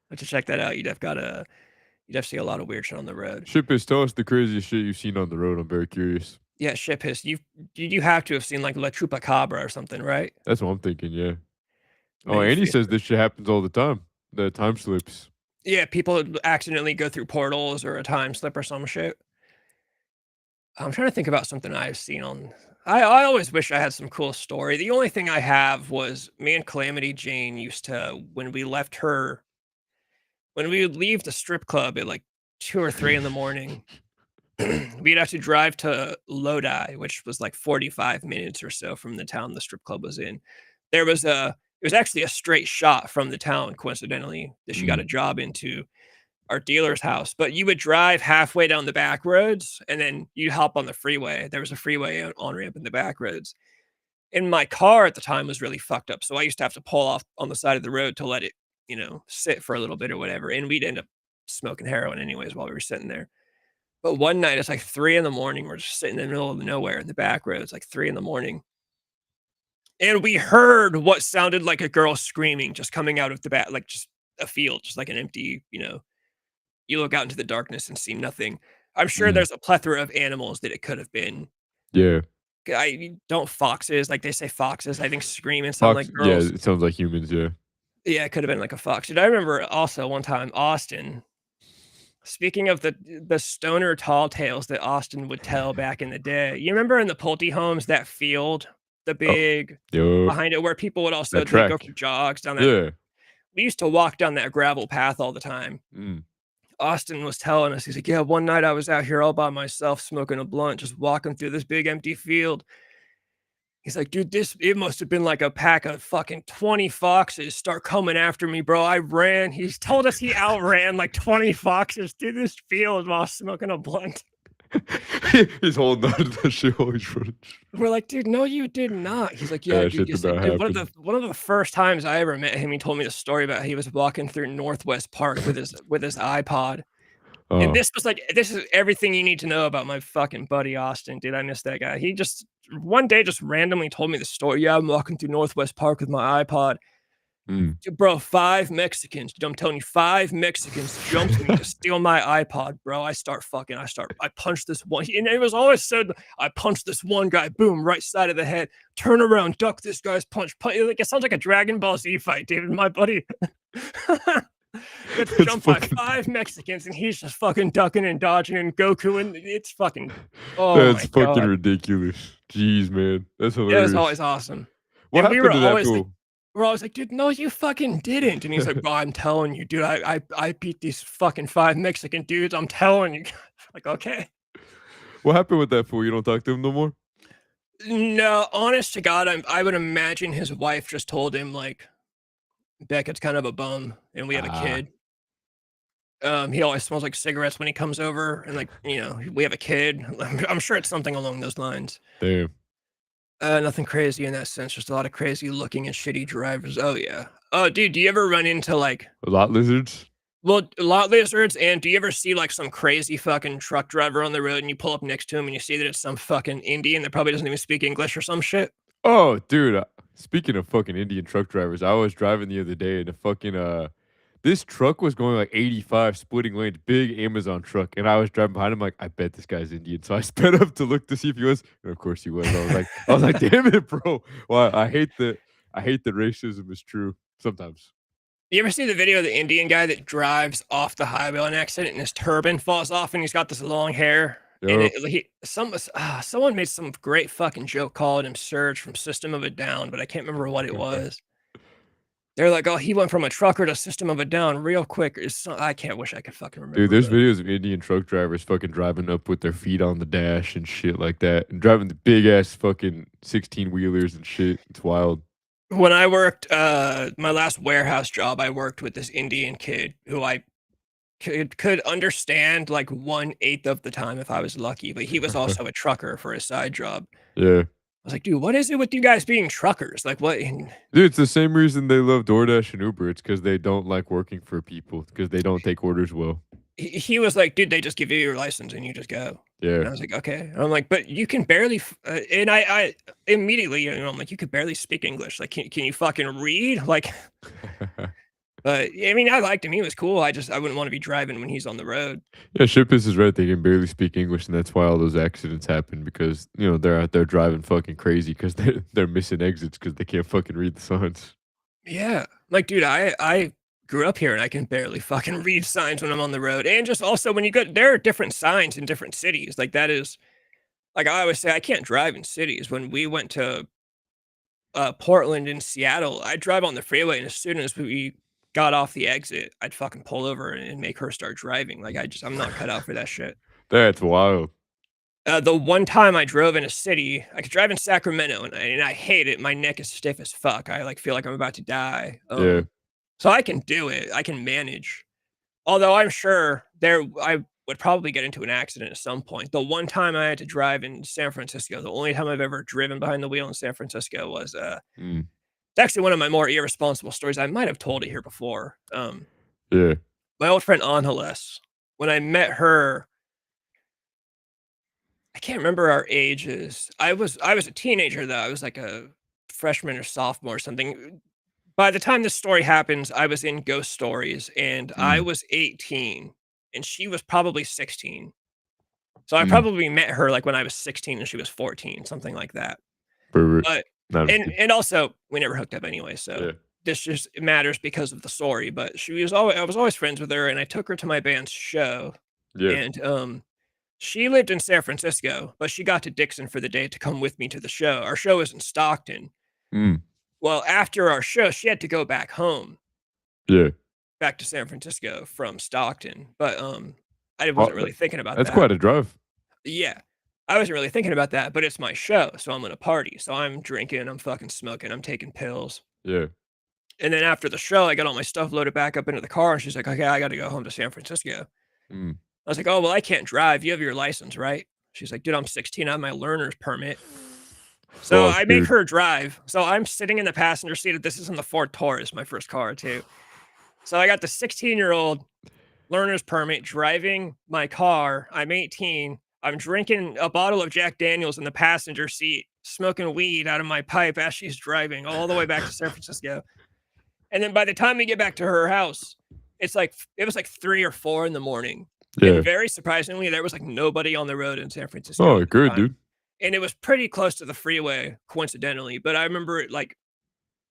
Let's check that out. You'd have see a lot of weird shit on the road. Shippies, tell us the craziest shit you've seen on the road. I'm very curious. Yeah, Shippies. You have to have seen like La Chupacabra or something, right? That's what I'm thinking, yeah. Oh, Andy says this shit happens all the time. The time slips. Yeah, people accidentally go through portals or a time slip or some shit. I'm trying to think about something I've seen on. I always wish I had some cool story. The only thing I have was me and Calamity Jane used to, when we left her when we would leave the strip club at like 2 or 3 in the morning, we'd have to drive to Lodi, which was like 45 minutes or so from the town the strip club was in. There was it was actually a straight shot from the town, coincidentally, that she got a job into our dealer's house. But you would drive halfway down the back roads and then you'd hop on the freeway. There was a freeway on ramp in the back roads. And my car at the time was really fucked up. So I used to have to pull off on the side of the road to let it, sit for a little bit or whatever. And we'd end up smoking heroin anyways while we were sitting there. But one night, it's like 3 in the morning. We're just sitting in the middle of nowhere in the back roads, like 3 in the morning. And we heard what sounded like a girl screaming just coming out of the back, like just a field, just like an empty, you look out into the darkness and see nothing. I'm sure there's a plethora of animals that it could have been. Yeah. Don't foxes, like they say foxes, I think scream and sound like girls. Yeah, it sounds like humans, yeah. Yeah, it could have been like a fox. Dude, I remember also one time, Austin, speaking of the stoner tall tales that Austin would tell back in the day, you remember in the Pulte homes, that field, the big behind it where people would also go for jogs down that. Yeah. We used to walk down that gravel path all the time. Austin was telling us, he's like, yeah, one night I was out here all by myself smoking a blunt, just walking through this big empty field. He's like, dude, it must have been like a pack of fucking 20 foxes start coming after me, bro. I ran. He's told us he outran like 20 foxes through this field while smoking a blunt. He's holding on to that shit while he's running. We're like, dude, no, you did not. He's like, yeah, dude, one of the first times I ever met him, he told me the story about he was walking through Northwest Park with his iPod. And this is everything you need to know about my fucking buddy Austin, dude. I miss that guy. He just one day just randomly told me the story. Yeah, I'm walking through Northwest Park with my iPod. Dude, bro, 5 Mexicans. Dude, I'm telling you, 5 Mexicans jumped me to steal my iPod, bro. I punched this one. And it was always said, I punched this one guy, boom, right side of the head. Turn around, duck this guy's punch. Like, it sounds like a Dragon Ball Z fight, David. My buddy. Gets jumped by 5 Mexicans and he's just fucking ducking and dodging and Goku and it's fucking that's fucking ridiculous. Jeez, man. That's hilarious. It was always awesome. What happened to that fool? We're always like, dude, no, you fucking didn't. And he's like, bro, I'm telling you, dude, I beat these fucking 5 Mexican dudes. I'm telling you. Like, okay. What happened with that fool? You don't talk to him no more? No, honest to God, I would imagine his wife just told him like, Beckett's kind of a bum, and we have a kid. He always smells like cigarettes when he comes over, and like, we have a kid. I'm sure it's something along those lines. Damn. Nothing crazy in that sense. Just a lot of crazy looking and shitty drivers. Oh yeah. Oh, dude, do you ever run into like lot lizards? Well, lot lizards, and do you ever see like some crazy fucking truck driver on the road, and you pull up next to him, and you see that it's some fucking Indian that probably doesn't even speak English or some shit? Oh, dude. Speaking of fucking Indian truck drivers, I was driving the other day and the fucking this truck was going like 85 splitting lanes, big Amazon truck, and I was driving behind him like, I bet this guy's Indian. So I sped up to look to see if he was, and of course he was. I was like, damn it, bro. Well, I hate that racism is true sometimes. You ever see the video of the Indian guy that drives off the highway on accident and his turban falls off and he's got this long hair? Yep. And someone made some great fucking joke calling him Surge from System of a Down, but I can't remember what it was. They're like, oh, he went from a trucker to System of a Down real quick. I can't wish I could fucking remember. Dude, there's videos of Indian truck drivers fucking driving up with their feet on the dash and shit like that, and driving the big ass fucking 16-wheelers and shit. It's wild. When I worked my last warehouse job, I worked with this Indian kid who I could understand like 1/8 of the time if I was lucky, but he was also a trucker for a side job. Yeah. I was like, dude, what is it with you guys being truckers? Like, what? Dude, it's the same reason they love DoorDash and Uber. It's because they don't like working for people, because they don't take orders well. He was like, dude, they just give you your license and you just go. Yeah. And I was like, okay. And I'm like, but you can barely, and I immediately, I'm like, you could barely speak English. Like, can you fucking read? Like, but I mean, I liked him. He was cool. I wouldn't want to be driving when he's on the road. Yeah, Shipis is right. They can barely speak English, and that's why all those accidents happen, because, they're out there driving fucking crazy because they're missing exits because they can't fucking read the signs. Yeah. Like, dude, I grew up here and I can barely fucking read signs when I'm on the road. And just also when you go, there are different signs in different cities. Like that is, like I always say, I can't drive in cities. When we went to Portland and Seattle, I drive on the freeway, and as soon as we got off the exit, I'd fucking pull over and make her start driving. Like I'm not cut out for that shit. That's wild. The one time I drove in a city, I could drive in Sacramento, and I hate it. My neck is stiff as fuck. I like feel like I'm about to die. Yeah. So I can do it. I can manage. Although I'm sure I would probably get into an accident at some point. The one time I had to drive in San Francisco, the only time I've ever driven behind the wheel in San Francisco was Mm. it's actually one of my more irresponsible stories. I might have told it here before. Yeah. My old friend Angeles, when I met her, I can't remember our ages. I was a teenager though. I was like a freshman or sophomore or something. By the time this story happens, I was in Ghost Stories and I Mm. was 18 and she was probably 16. So I Mm. probably met her like when I was 16 and she was 14, something like that. Perfect. But No, I'm just kidding. and also we never hooked up anyway, so Yeah. this just matters because of the story. But I was always friends with her and I took her to my band's show. Yeah. And she lived in San Francisco, but she got to Dixon for the day to come with me to the show. Our show was in Stockton. Mm. Well, after our show, she had to go back home, Yeah. back to San Francisco from Stockton. But I wasn't really thinking about That's that. quite a drive. Yeah. I wasn't really thinking about that, but it's my show, so I'm gonna party. So I'm drinking, I'm fucking smoking, I'm taking pills. Yeah. And then after the show, I got all my stuff loaded back up into the car, and she's like, "Okay, I gotta go home to San Francisco." Mm. I was like, "Oh, well, I can't drive. You have your license, right?" She's like, "Dude, I'm 16. I have my learner's permit." So Fuck, I make dude. her drive. So I'm sitting in the passenger seat. This is in the Ford Taurus, my first car, too. So I got the 16-year-old learner's permit driving my car. I'm 18. I'm drinking a bottle of Jack Daniels in the passenger seat, smoking weed out of my pipe as she's driving all the way back to San Francisco. And then by the time we get back to her house, it was like 3 or 4 in the morning. Yeah. And very surprisingly, there was like nobody on the road in San Francisco. Oh, at the good, time. dude. And it was pretty close to the freeway, coincidentally. But I remember it like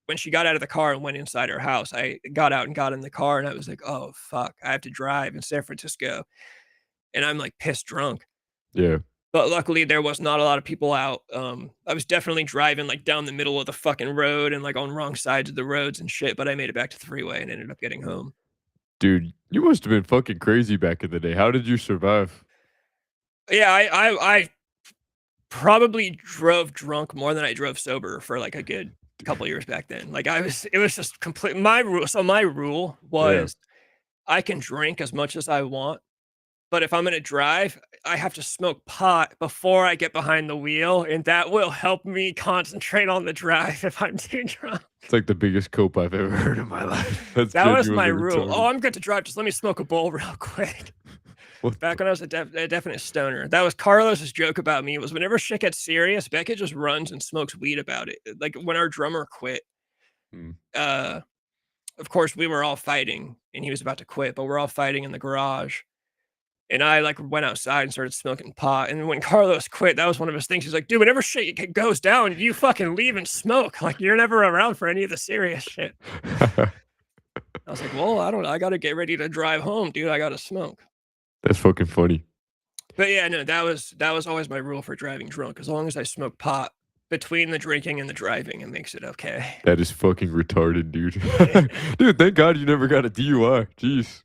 when she got out of the car and went inside her house, I got out and got in the car and I was like, oh, fuck, I have to drive in San Francisco. And I'm like pissed drunk. Yeah. But luckily, there was not a lot of people out. I was definitely driving like down the middle of the fucking road and like on wrong sides of the roads and shit. But I made it back to the freeway and ended up getting home. Dude, you must have been fucking crazy back in the day. How did you survive? Yeah, I probably drove drunk more than I drove sober for like a good couple years back then. Like it was just complete. My rule was I can drink as much as I want, but if I'm going to drive, I have to smoke pot before I get behind the wheel, and that will help me concentrate on the drive if I'm too drunk. It's like the biggest cope I've ever heard in my life. That's That was my genuinely rule. retarded. Oh, I'm good to drive. Just let me smoke a bowl real quick. What Back when I was a definite stoner. That was Carlos's joke about me was whenever shit gets serious, Beckett just runs and smokes weed about it. Like when our drummer quit, Hmm. of course we were all fighting and he was about to quit, but we're all fighting in the garage. And I like went outside and started smoking pot. And when Carlos quit, that was one of his things. He's like, dude, whenever shit goes down, you fucking leave and smoke. Like you're never around for any of the serious shit. I was like, well, I gotta get ready to drive home, dude. I gotta smoke. That's fucking funny. But yeah, no, that was always my rule for driving drunk. As long as I smoke pot between the drinking and the driving, it makes it okay. That is fucking retarded, dude. Dude, thank God you never got a DUI. Jeez.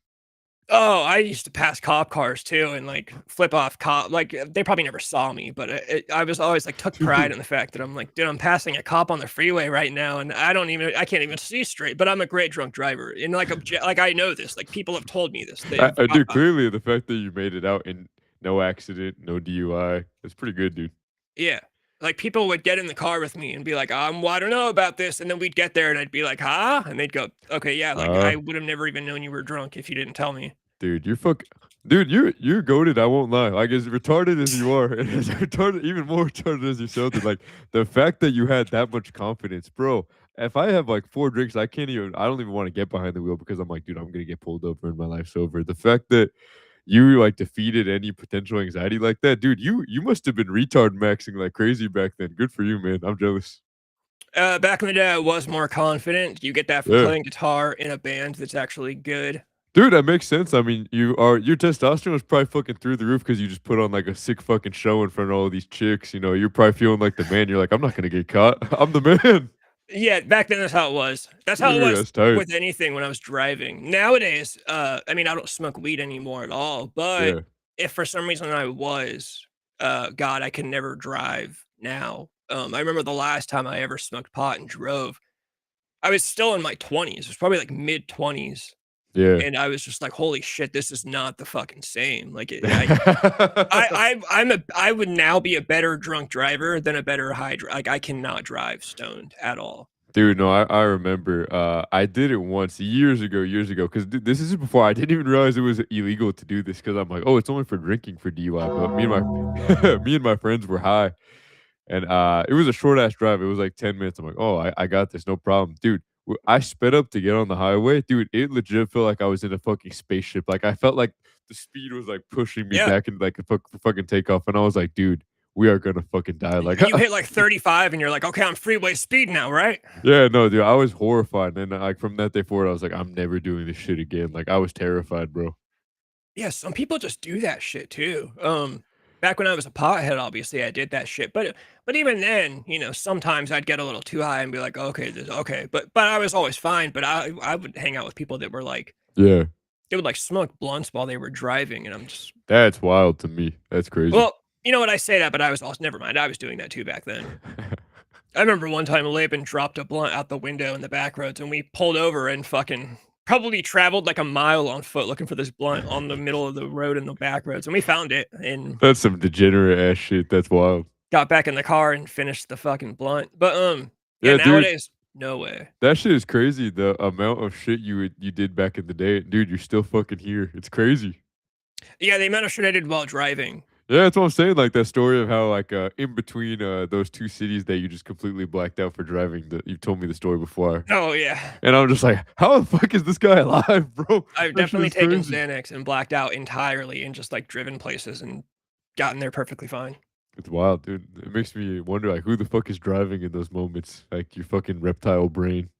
Oh, I used to pass cop cars too and like flip off cop. Like they probably never saw me, but I was always like took pride in the fact that I'm like, dude, I'm passing a cop on the freeway right now, and I can't even see straight. But I'm a great drunk driver, and like I know this. Like people have told me this. Dude, clearly the fact that you made it out in no accident, no DUI, that's pretty good, dude. Yeah. Like people would get in the car with me and be like, well, I don't know about this. And then we'd get there and I'd be like, huh? And they'd go, okay, yeah. Like I would have never even known you were drunk if you didn't tell me. Dude, you're goated, I won't lie. Like as retarded as you are, and as retarded, even more retarded as you sounded, like the fact that you had that much confidence, bro. If I have like 4 drinks, I don't even want to get behind the wheel because I'm like, dude, I'm gonna get pulled over and my life's over. The fact that you like defeated any potential anxiety like that, dude, you must have been retard maxing like crazy back then. Good for you, man. I'm jealous. Back in the day, I was more confident. You get that from playing guitar in a band that's actually good. Dude, that makes sense. I mean, your testosterone was probably fucking through the roof because you just put on like a sick fucking show in front of all these chicks. You know, you're probably feeling like the man. You're like, I'm not gonna get caught. I'm the man. Yeah, back then that's how it was. That's how it Dude, was that's tight. with anything when I was driving. Nowadays, I mean, I don't smoke weed anymore at all, but Yeah. if for some reason I was, God, I can never drive now. I remember the last time I ever smoked pot and drove, I was still in my 20s. It was probably like mid-20s, Yeah. and I was just like, "Holy shit, this is not the fucking same." Like, I would now be a better drunk driver than a better like, I cannot drive stoned at all. Dude, no, I remember, I did it once years ago, because this is before I didn't even realize it was illegal to do this, because I'm like, "Oh, it's only for drinking for DUI," but me and my me and my friends were high, and, it was a short ass drive, it was like 10 minutes, I'm like, "Oh, I got this, no problem." Dude, I sped up to get on the highway, dude, it legit felt like I was in a fucking spaceship, like, I felt like the speed was, like, pushing me Yeah. back in, like, a fucking takeoff, and I was like, "Dude, we are gonna fucking die," like, You hit like 35 and you're like, "Okay, I'm freeway speed now, right?" yeah, no, dude, I was horrified, and, like, from that day forward, I was like, "I'm never doing this shit again," like, I was terrified, bro. Yeah, some people just do that shit too. Back when I was a pothead, obviously I did that shit, but even then, you know, sometimes I'd get a little too high and be like, "Okay, this okay," but I was always fine. But I would hang out with people that were like, Yeah, they would like smoke blunts while they were driving, and I'm just that's wild to me, that's crazy. well, you know what, I say that, but I was also never mind. I was doing that too back then. I remember one time Laban dropped a blunt out the window in the back roads, and we pulled over and fucking probably traveled like a mile on foot looking for this blunt on the middle of the road in the back roads, and we found it and That's some degenerate ass shit, that's wild. got back in the car and finished the fucking blunt. But yeah, Yeah, dude, nowadays, no way. that shit is crazy, the amount of shit you did back in the day, dude, you're still fucking here, it's crazy. Yeah, the amount of shit I did while driving. Yeah, that's what I'm saying, like, that story of how, like, in between, those 2 cities that you just completely blacked out for driving, that you told me the story before, Oh yeah, and I'm just like, "How the fuck is this guy alive, bro?" I've That shit definitely is taken crazy. Xanax and blacked out entirely and just like driven places and gotten there perfectly fine. It's wild, dude. It makes me wonder, like, who the fuck is driving in those moments? Like, your fucking reptile brain.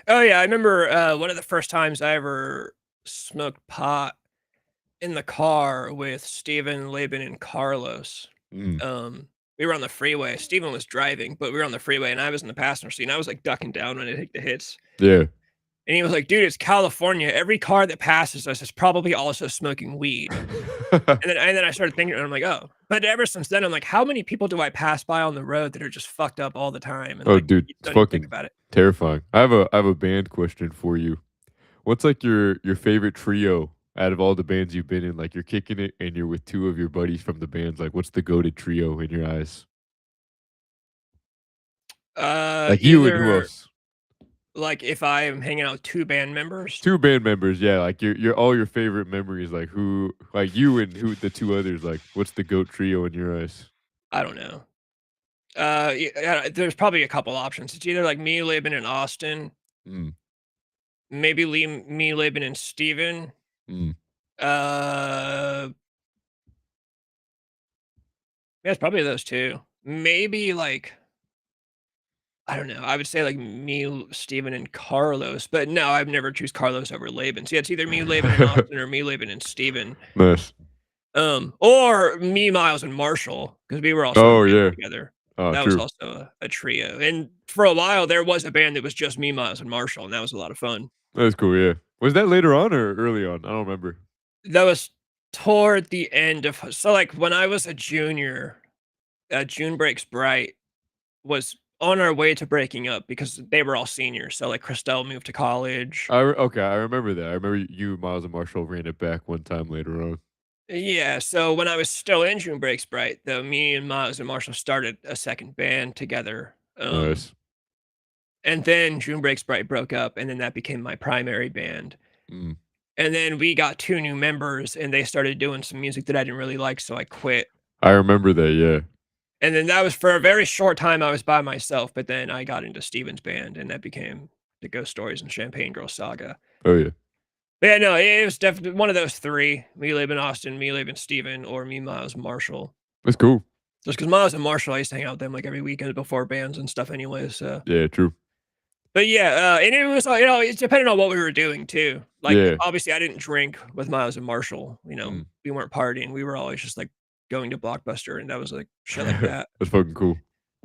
Oh yeah, I remember one of the first times I ever smoked pot in the car with Steven, Laban, and Carlos. Mm. We were on the freeway. Steven was driving, but we were on the freeway, and I was in the passenger seat, and I was like ducking down when I hit the hits. Yeah. And he was like, "Dude, it's California. Every car that passes us is probably also smoking weed." And then I started thinking, and I'm like, "Oh." But ever since then, I'm like, "How many people do I pass by on the road that are just fucked up all the time?" And Oh, like, dude, you it's don't even think fucking about it. terrifying. I have a band question for you. What's, like, your favorite trio out of all the bands you've been in? Like, you're kicking it and you're with 2 of your buddies from the bands, like, what's the goated trio in your eyes? Like, you and who Either else? like if I'm hanging out with 2 band members, 2 band members, yeah, like, your all your favorite memories, like, who like, you and who the 2 others, like, what's the GOAT trio in your eyes? I don't know. Yeah, there's probably a couple options. It's either like me, Laban, and Austin, Mm, maybe me, Laban, and Steven. mm. Uh, yeah, it's probably those 2. Maybe like I don't know. I would say like me, Steven, and Carlos, but no, I've never choose Carlos over Laban. So yeah, it's either me, Laban, and Austin, or me, Laban, and Steven. Nice. Or me, Miles, and Marshall, because we were also in a Oh, band yeah. together. Oh, That was true. also a trio. And for a while, there was a band that was just me, Miles, and Marshall, and that was a lot of fun. That's cool, yeah. Was that later on or early on? I don't remember. That was toward the end of so like when I was a junior, June Breaks Bright was on our way to breaking up because they were all seniors. So like Christelle moved to college. Okay, I remember that. I remember you, Miles, and Marshall ran it back one time later on. Yeah, so when I was still in June Breaks Bright, though, me and Miles and Marshall started a second band together. Nice. And then June Breaks Bright broke up, and then that became my primary band. Mm. And then we got 2 new members, and they started doing some music that I didn't really like, so I quit. I remember that, yeah. And then that was for a very short time I was by myself, but then I got into Steven's band, and that became the Ghost Stories and Champagne Girl Saga. Oh, yeah. But yeah, no, it was definitely one of those 3. Me, Laban, Austin, me, Laban, Steven, or me, Miles, Marshall. That's cool. Just because Miles and Marshall, I used to hang out with them like every weekend before bands and stuff anyways, so. Yeah, true. But yeah, and it was, you know, it's depending on what we were doing too. Like, Yeah. obviously I didn't drink with Miles and Marshall, you know, Mm. we weren't partying. We were always just like going to Blockbuster and that was like shit like that. That's fucking cool.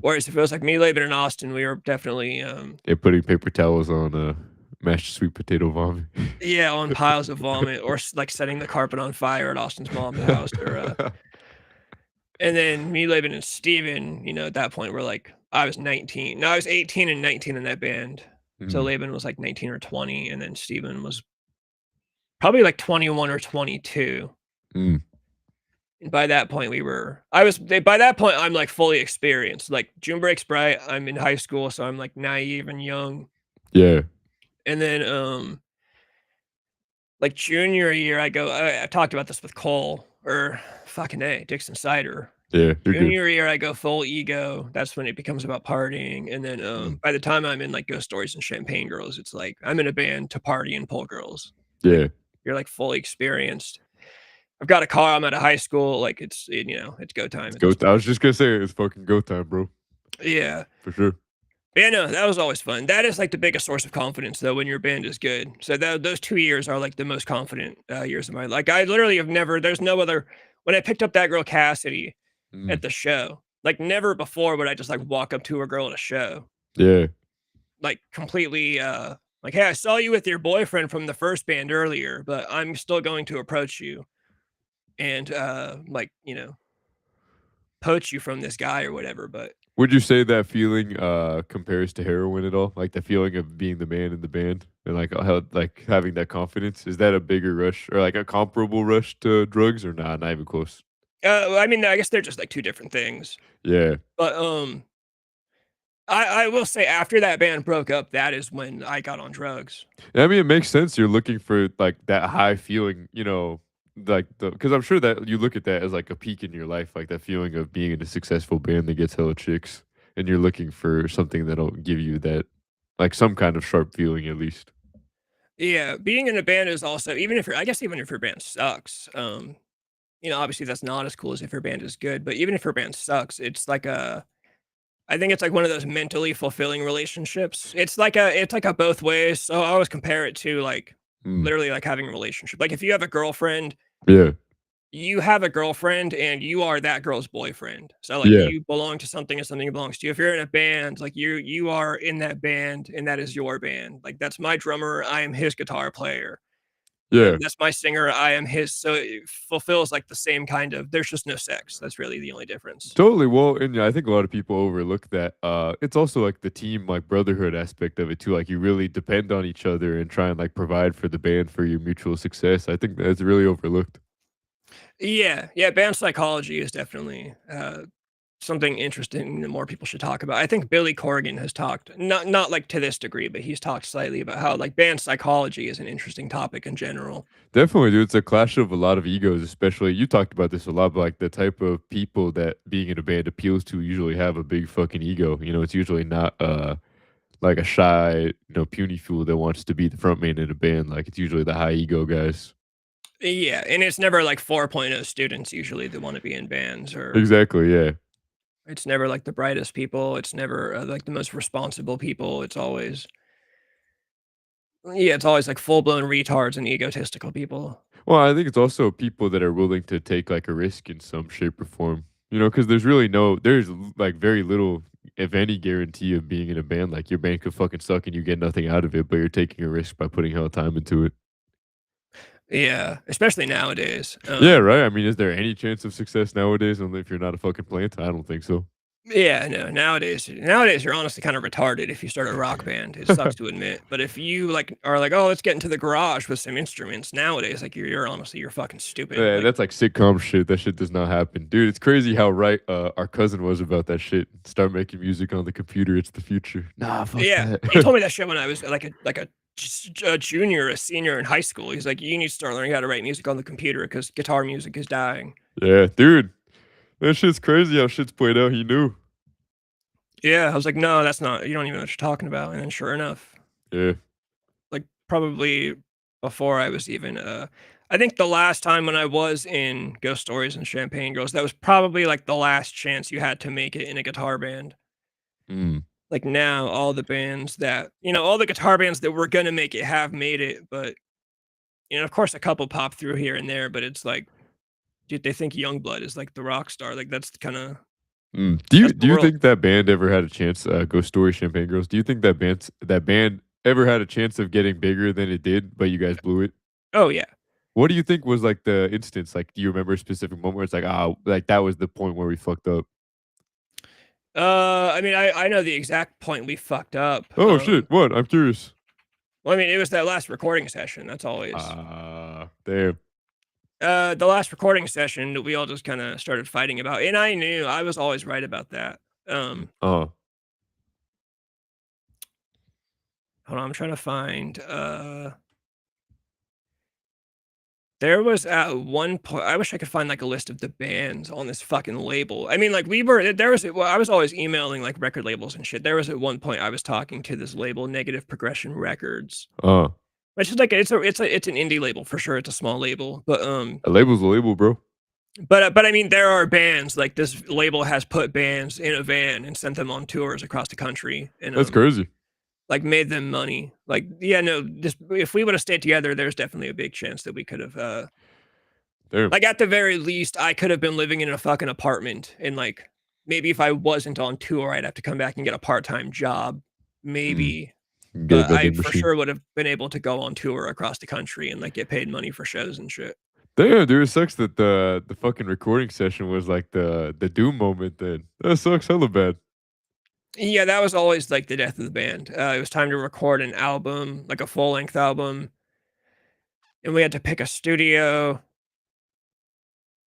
Whereas if it was like me, Laban, and Austin, we were definitely Yeah, putting paper towels on mashed sweet potato vomit. yeah, on piles of vomit, or like setting the carpet on fire at Austin's mom's house, or and then me, Laban, and Steven, at that point we're like, I was 19. No, I was 18 and 19 in that band. So Mhm. Laban was like 19 or 20, and then Steven was probably like 21 or 22. Mm. And by that point by that point I'm like fully experienced. Like June breaks bright, I'm in high school, so I'm like naive and young. Yeah. And then like junior year I talked about this with Cole, or fucking A, Dixon Cider. Yeah, you're good. Junior year I go full ego. That's when it becomes about partying. And then by the time I'm in like Ghost Stories and Champagne Girls, it's like I'm in a band to party and pull girls. Yeah. You're like fully experienced. I've got a car, I'm at a high school, like it's go time. It's go I was just gonna say it's fucking go time, bro. Yeah. For sure. Yeah, no, that was always fun. That is like the biggest source of confidence though when your band is good. So those 2 years are like the most confident years of my life. Like I literally have never there's no other when I picked up that girl Cassidy at the show, like never before would I just like walk up to a girl at a show. Yeah. Like completely like, hey, I saw you with your boyfriend from the first band earlier, but I'm still going to approach you and like, poach you from this guy or whatever. But Would you say that feeling compares to heroin at all? Like the feeling of being the man in the band and like how like having that confidence? Is that a bigger rush or like a comparable rush to drugs or not even close? I mean, I guess they're just like two different things. Yeah. But I will say after that band broke up, that is when I got on drugs. I mean, it makes sense. You're looking for like that high feeling, like because I'm sure that you look at that as like a peak in your life, like that feeling of being in a successful band that gets hella chicks, and you're looking for something that'll give you that, like some kind of sharp feeling at least. Yeah, being in a band is also even if your band sucks, obviously that's not as cool as if your band is good, but even if your band sucks, it's like I think it's like one of those mentally fulfilling relationships. It's like a both ways. So I always compare it to like Mm. literally like having a relationship. Like if you have a girlfriend, Yeah. you have a girlfriend and you are that girl's boyfriend. So like Yeah. you belong to something and something belongs to you. If you're in a band, like you are in that band and that is your band. Like that's my drummer, I am his guitar player. Yeah. That's my singer, I am his. So it fulfills like the same kind of there's just no sex. That's really the only difference. Totally. Well, and yeah, I think a lot of people overlook that. It's also like the team, like brotherhood aspect of it too. Like you really depend on each other and try and like provide for the band for your mutual success. I think that's really overlooked. Yeah, yeah, band psychology is definitely something interesting that more people should talk about. I think Billy Corgan has talked, not like to this degree, but he's talked slightly about how like band psychology is an interesting topic in general. Definitely, dude. It's a clash of a lot of egos, especially you talked about this a lot, but like the type of people that being in a band appeals to usually have a big fucking ego. It's usually not like a shy, puny fool that wants to be the front man in a band. Like it's usually the high ego guys. Yeah, and it's never like 4.0 students usually that want to be in bands, or Exactly, yeah. it's never like the brightest people. It's never like the most responsible people. It's always like full blown retards and egotistical people. Well, I think it's also people that are willing to take like a risk in some shape or form. Because there's like very little, if any, guarantee of being in a band. Like your band could fucking suck and you get nothing out of it, but you're taking a risk by putting hell time into it. Yeah, especially nowadays. Yeah, right. I mean, is there any chance of success nowadays? Only if you're not a fucking plant. I don't think so. Yeah, no, nowadays you're honestly kind of retarded if you start a rock band. It sucks to admit, but if you like are like, oh, let's get into the garage with some instruments nowadays, like you're honestly you're fucking stupid. Yeah, Like, that's like sitcom shit. That shit does not happen, dude. It's crazy how right our cousin was about that shit. Start making music on the computer. It's the future. Nah, fuck yeah, that. he told me that shit when I was a junior, a senior in high school. He's like, you need to start learning how to write music on the computer because guitar music is dying. Yeah, dude. That shit's crazy how shit's played out. He knew. Yeah, I was like, no, that's not. You don't even know what you're talking about. And then sure enough, Yeah. like probably before I was even I think the last time when I was in Ghost Stories and Champagne Girls, that was probably like the last chance you had to make it in a guitar band. Mm. Like now all the bands that, all the guitar bands that were gonna make it have made it, but of course a couple pop through here and there, but it's like, dude, they think Youngblood is like the rock star. Like that's kind of Do you the world. think that band ever had a chance? Ghost Story, Champagne Girls. Do you think that band ever had a chance of getting bigger than it did, but you guys blew it? Oh yeah. What do you think was like the instance? Like, do you remember a specific moment where it's like, like that was the point where we fucked up? I mean, I know the exact point we fucked up. Oh shit! What? I'm curious. Well, I mean, it was that last recording session. That's always. Damn. The last recording session that we all just kind of started fighting about, and I knew I was always right about that. Hold on, I'm trying to find. There was at one point, I wish I could find like a list of the bands on this fucking label. I mean, like I was always emailing like record labels and shit. There was at one point I was talking to this label, Negative Progression Records. Which is like it's an indie label for sure. It's a small label, but a label's a label, bro. But I mean, there are bands like this label has put bands in a van and sent them on tours across the country, and that's crazy. Like made them money. Like, yeah, no, if we would have stayed together, there's definitely a big chance that we could have. Like at the very least, I could have been living in a fucking apartment, and like maybe if I wasn't on tour, I'd have to come back and get a part-time job, maybe. But I for sure would have been able to go on tour across the country and like get paid money for shows and shit. Damn, dude, it sucks that the fucking recording session was like the doom moment. Then that sucks hella bad. Yeah, that was always like the death of the band. It was time to record an album, like a full-length album, and we had to pick a studio.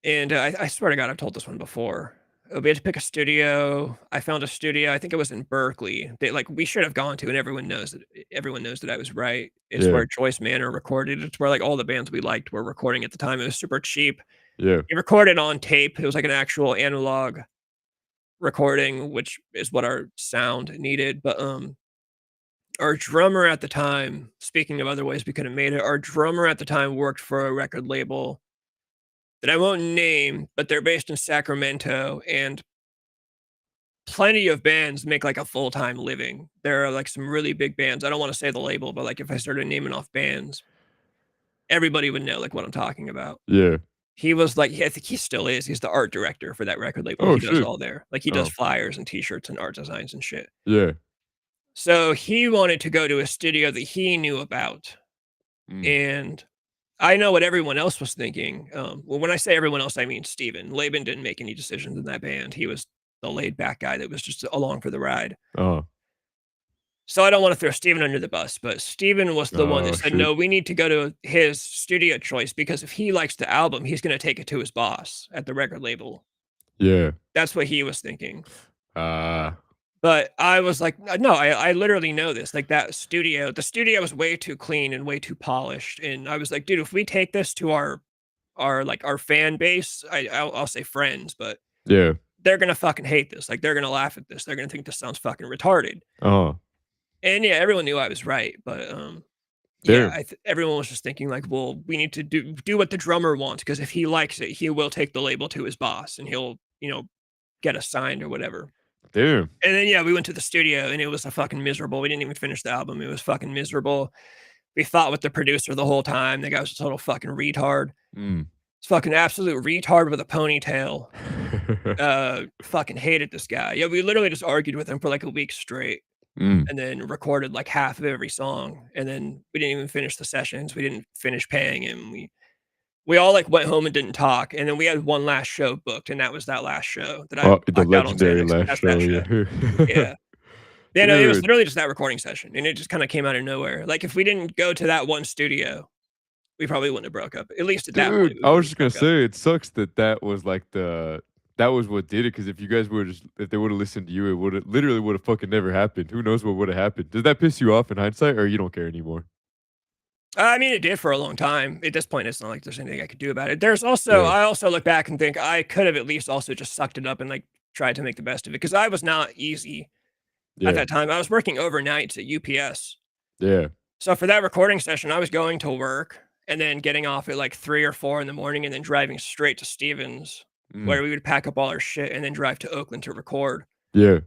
And I swear to God, I've told this one before. We had to pick a studio. I found a studio. I think it was in Berkeley. We should have gone to, and everyone knows that I was right. It's where Joyce Manor recorded. It's where like all the bands we liked were recording at the time. It was super cheap. Yeah, we recorded on tape. It was like an actual analog recording, which is what our sound needed. But our drummer at the time, speaking of other ways we could have made it, our drummer at the time worked for a record label that I won't name, but they're based in Sacramento, and plenty of bands make like a full-time living. There are like some really big bands. I don't want to say the label, but like if I started naming off bands, everybody would know like what I'm talking about. Yeah. He was like, I think he still is. He's the art director for that record label. He does all there. Like he does flyers and t-shirts and art designs and shit. Yeah. So he wanted to go to a studio that he knew about. And I know what everyone else was thinking. Well, when I say everyone else, I mean Steven. Laban didn't make any decisions in that band. He was the laid back guy that was just along for the ride. So I don't want to throw Steven under the bus, but Steven was the one that said, no, we need to go to his studio choice, because if he likes the album, he's going to take it to his boss at the record label. Yeah. That's what he was thinking. But I was like, no, I literally know this. Like the studio was way too clean and way too polished. And I was like, dude, if we take this to our fan base, I'll say friends, but yeah, they're going to fucking hate this. Like they're going to laugh at this. They're going to think this sounds fucking retarded. And yeah, everyone knew I was right, but yeah, everyone was just thinking like, well, we need to do what the drummer wants, because if he likes it, he will take the label to his boss and he'll, get us signed or whatever. Damn. And then yeah, we went to the studio and it was a fucking miserable. We didn't even finish the album. It was fucking miserable. We fought with the producer the whole time. The guy was a total fucking retard. It's fucking absolute retard with a ponytail. Fucking hated this guy. Yeah, we literally just argued with him for like a week straight. And then recorded like half of every song, and then we didn't even finish the sessions. We didn't finish paying him. We all like went home and didn't talk, and then we had one last show booked, and that was that last show that the legendary last show. Yeah. Yeah, no, it was literally just that recording session, and it just kind of came out of nowhere. Like if we didn't go to that one studio, we probably wouldn't have broke up. At least at that point. I was just gonna say, it sucks that was like that was what did it, because if you guys if they would have listened to you, it literally would have fucking never happened. Who knows what would have happened? Does that piss you off in hindsight, or you don't care anymore? I mean, it did for a long time. At this point, it's not like there's anything I could do about it. There's also, I also look back and think I could have at least also just sucked it up and like tried to make the best of it, because I was not easy at that time. I was working overnights at UPS. Yeah. So for that recording session, I was going to work and then getting off at like 3 or 4 in the morning and then driving straight to Stevens, where we would pack up all our shit and then drive to Oakland to record. Yeah.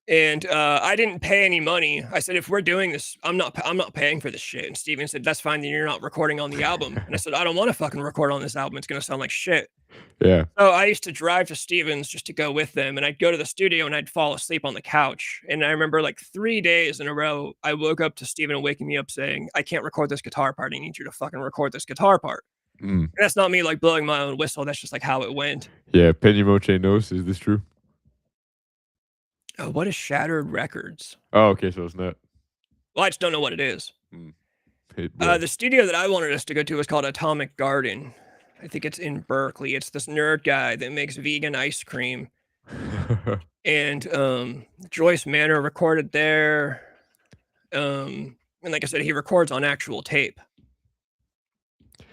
And I didn't pay any money. I said, if we're doing this, I'm not paying for this shit. And Steven said, that's fine, then you're not recording on the album. And I said, I don't want to fucking record on this album. It's gonna sound like shit. Yeah. So I used to drive to Stevens just to go with them, and I'd go to the studio and I'd fall asleep on the couch. And I remember like 3 days in a row, I woke up to Steven waking me up saying, "I can't record this guitar part. I need you to fucking record this guitar part." Mm. And that's not me like blowing my own whistle. That's just like how it went. Yeah, Penny Moche knows. Is this true? Oh, what is Shattered Records? Oh, okay, so it's not. Well, I just don't know what it is. Mm. The studio that I wanted us to go to is called Atomic Garden. I think it's in Berkeley. It's this nerd guy that makes vegan ice cream. And Joyce Manor recorded there. And like I said, he records on actual tape.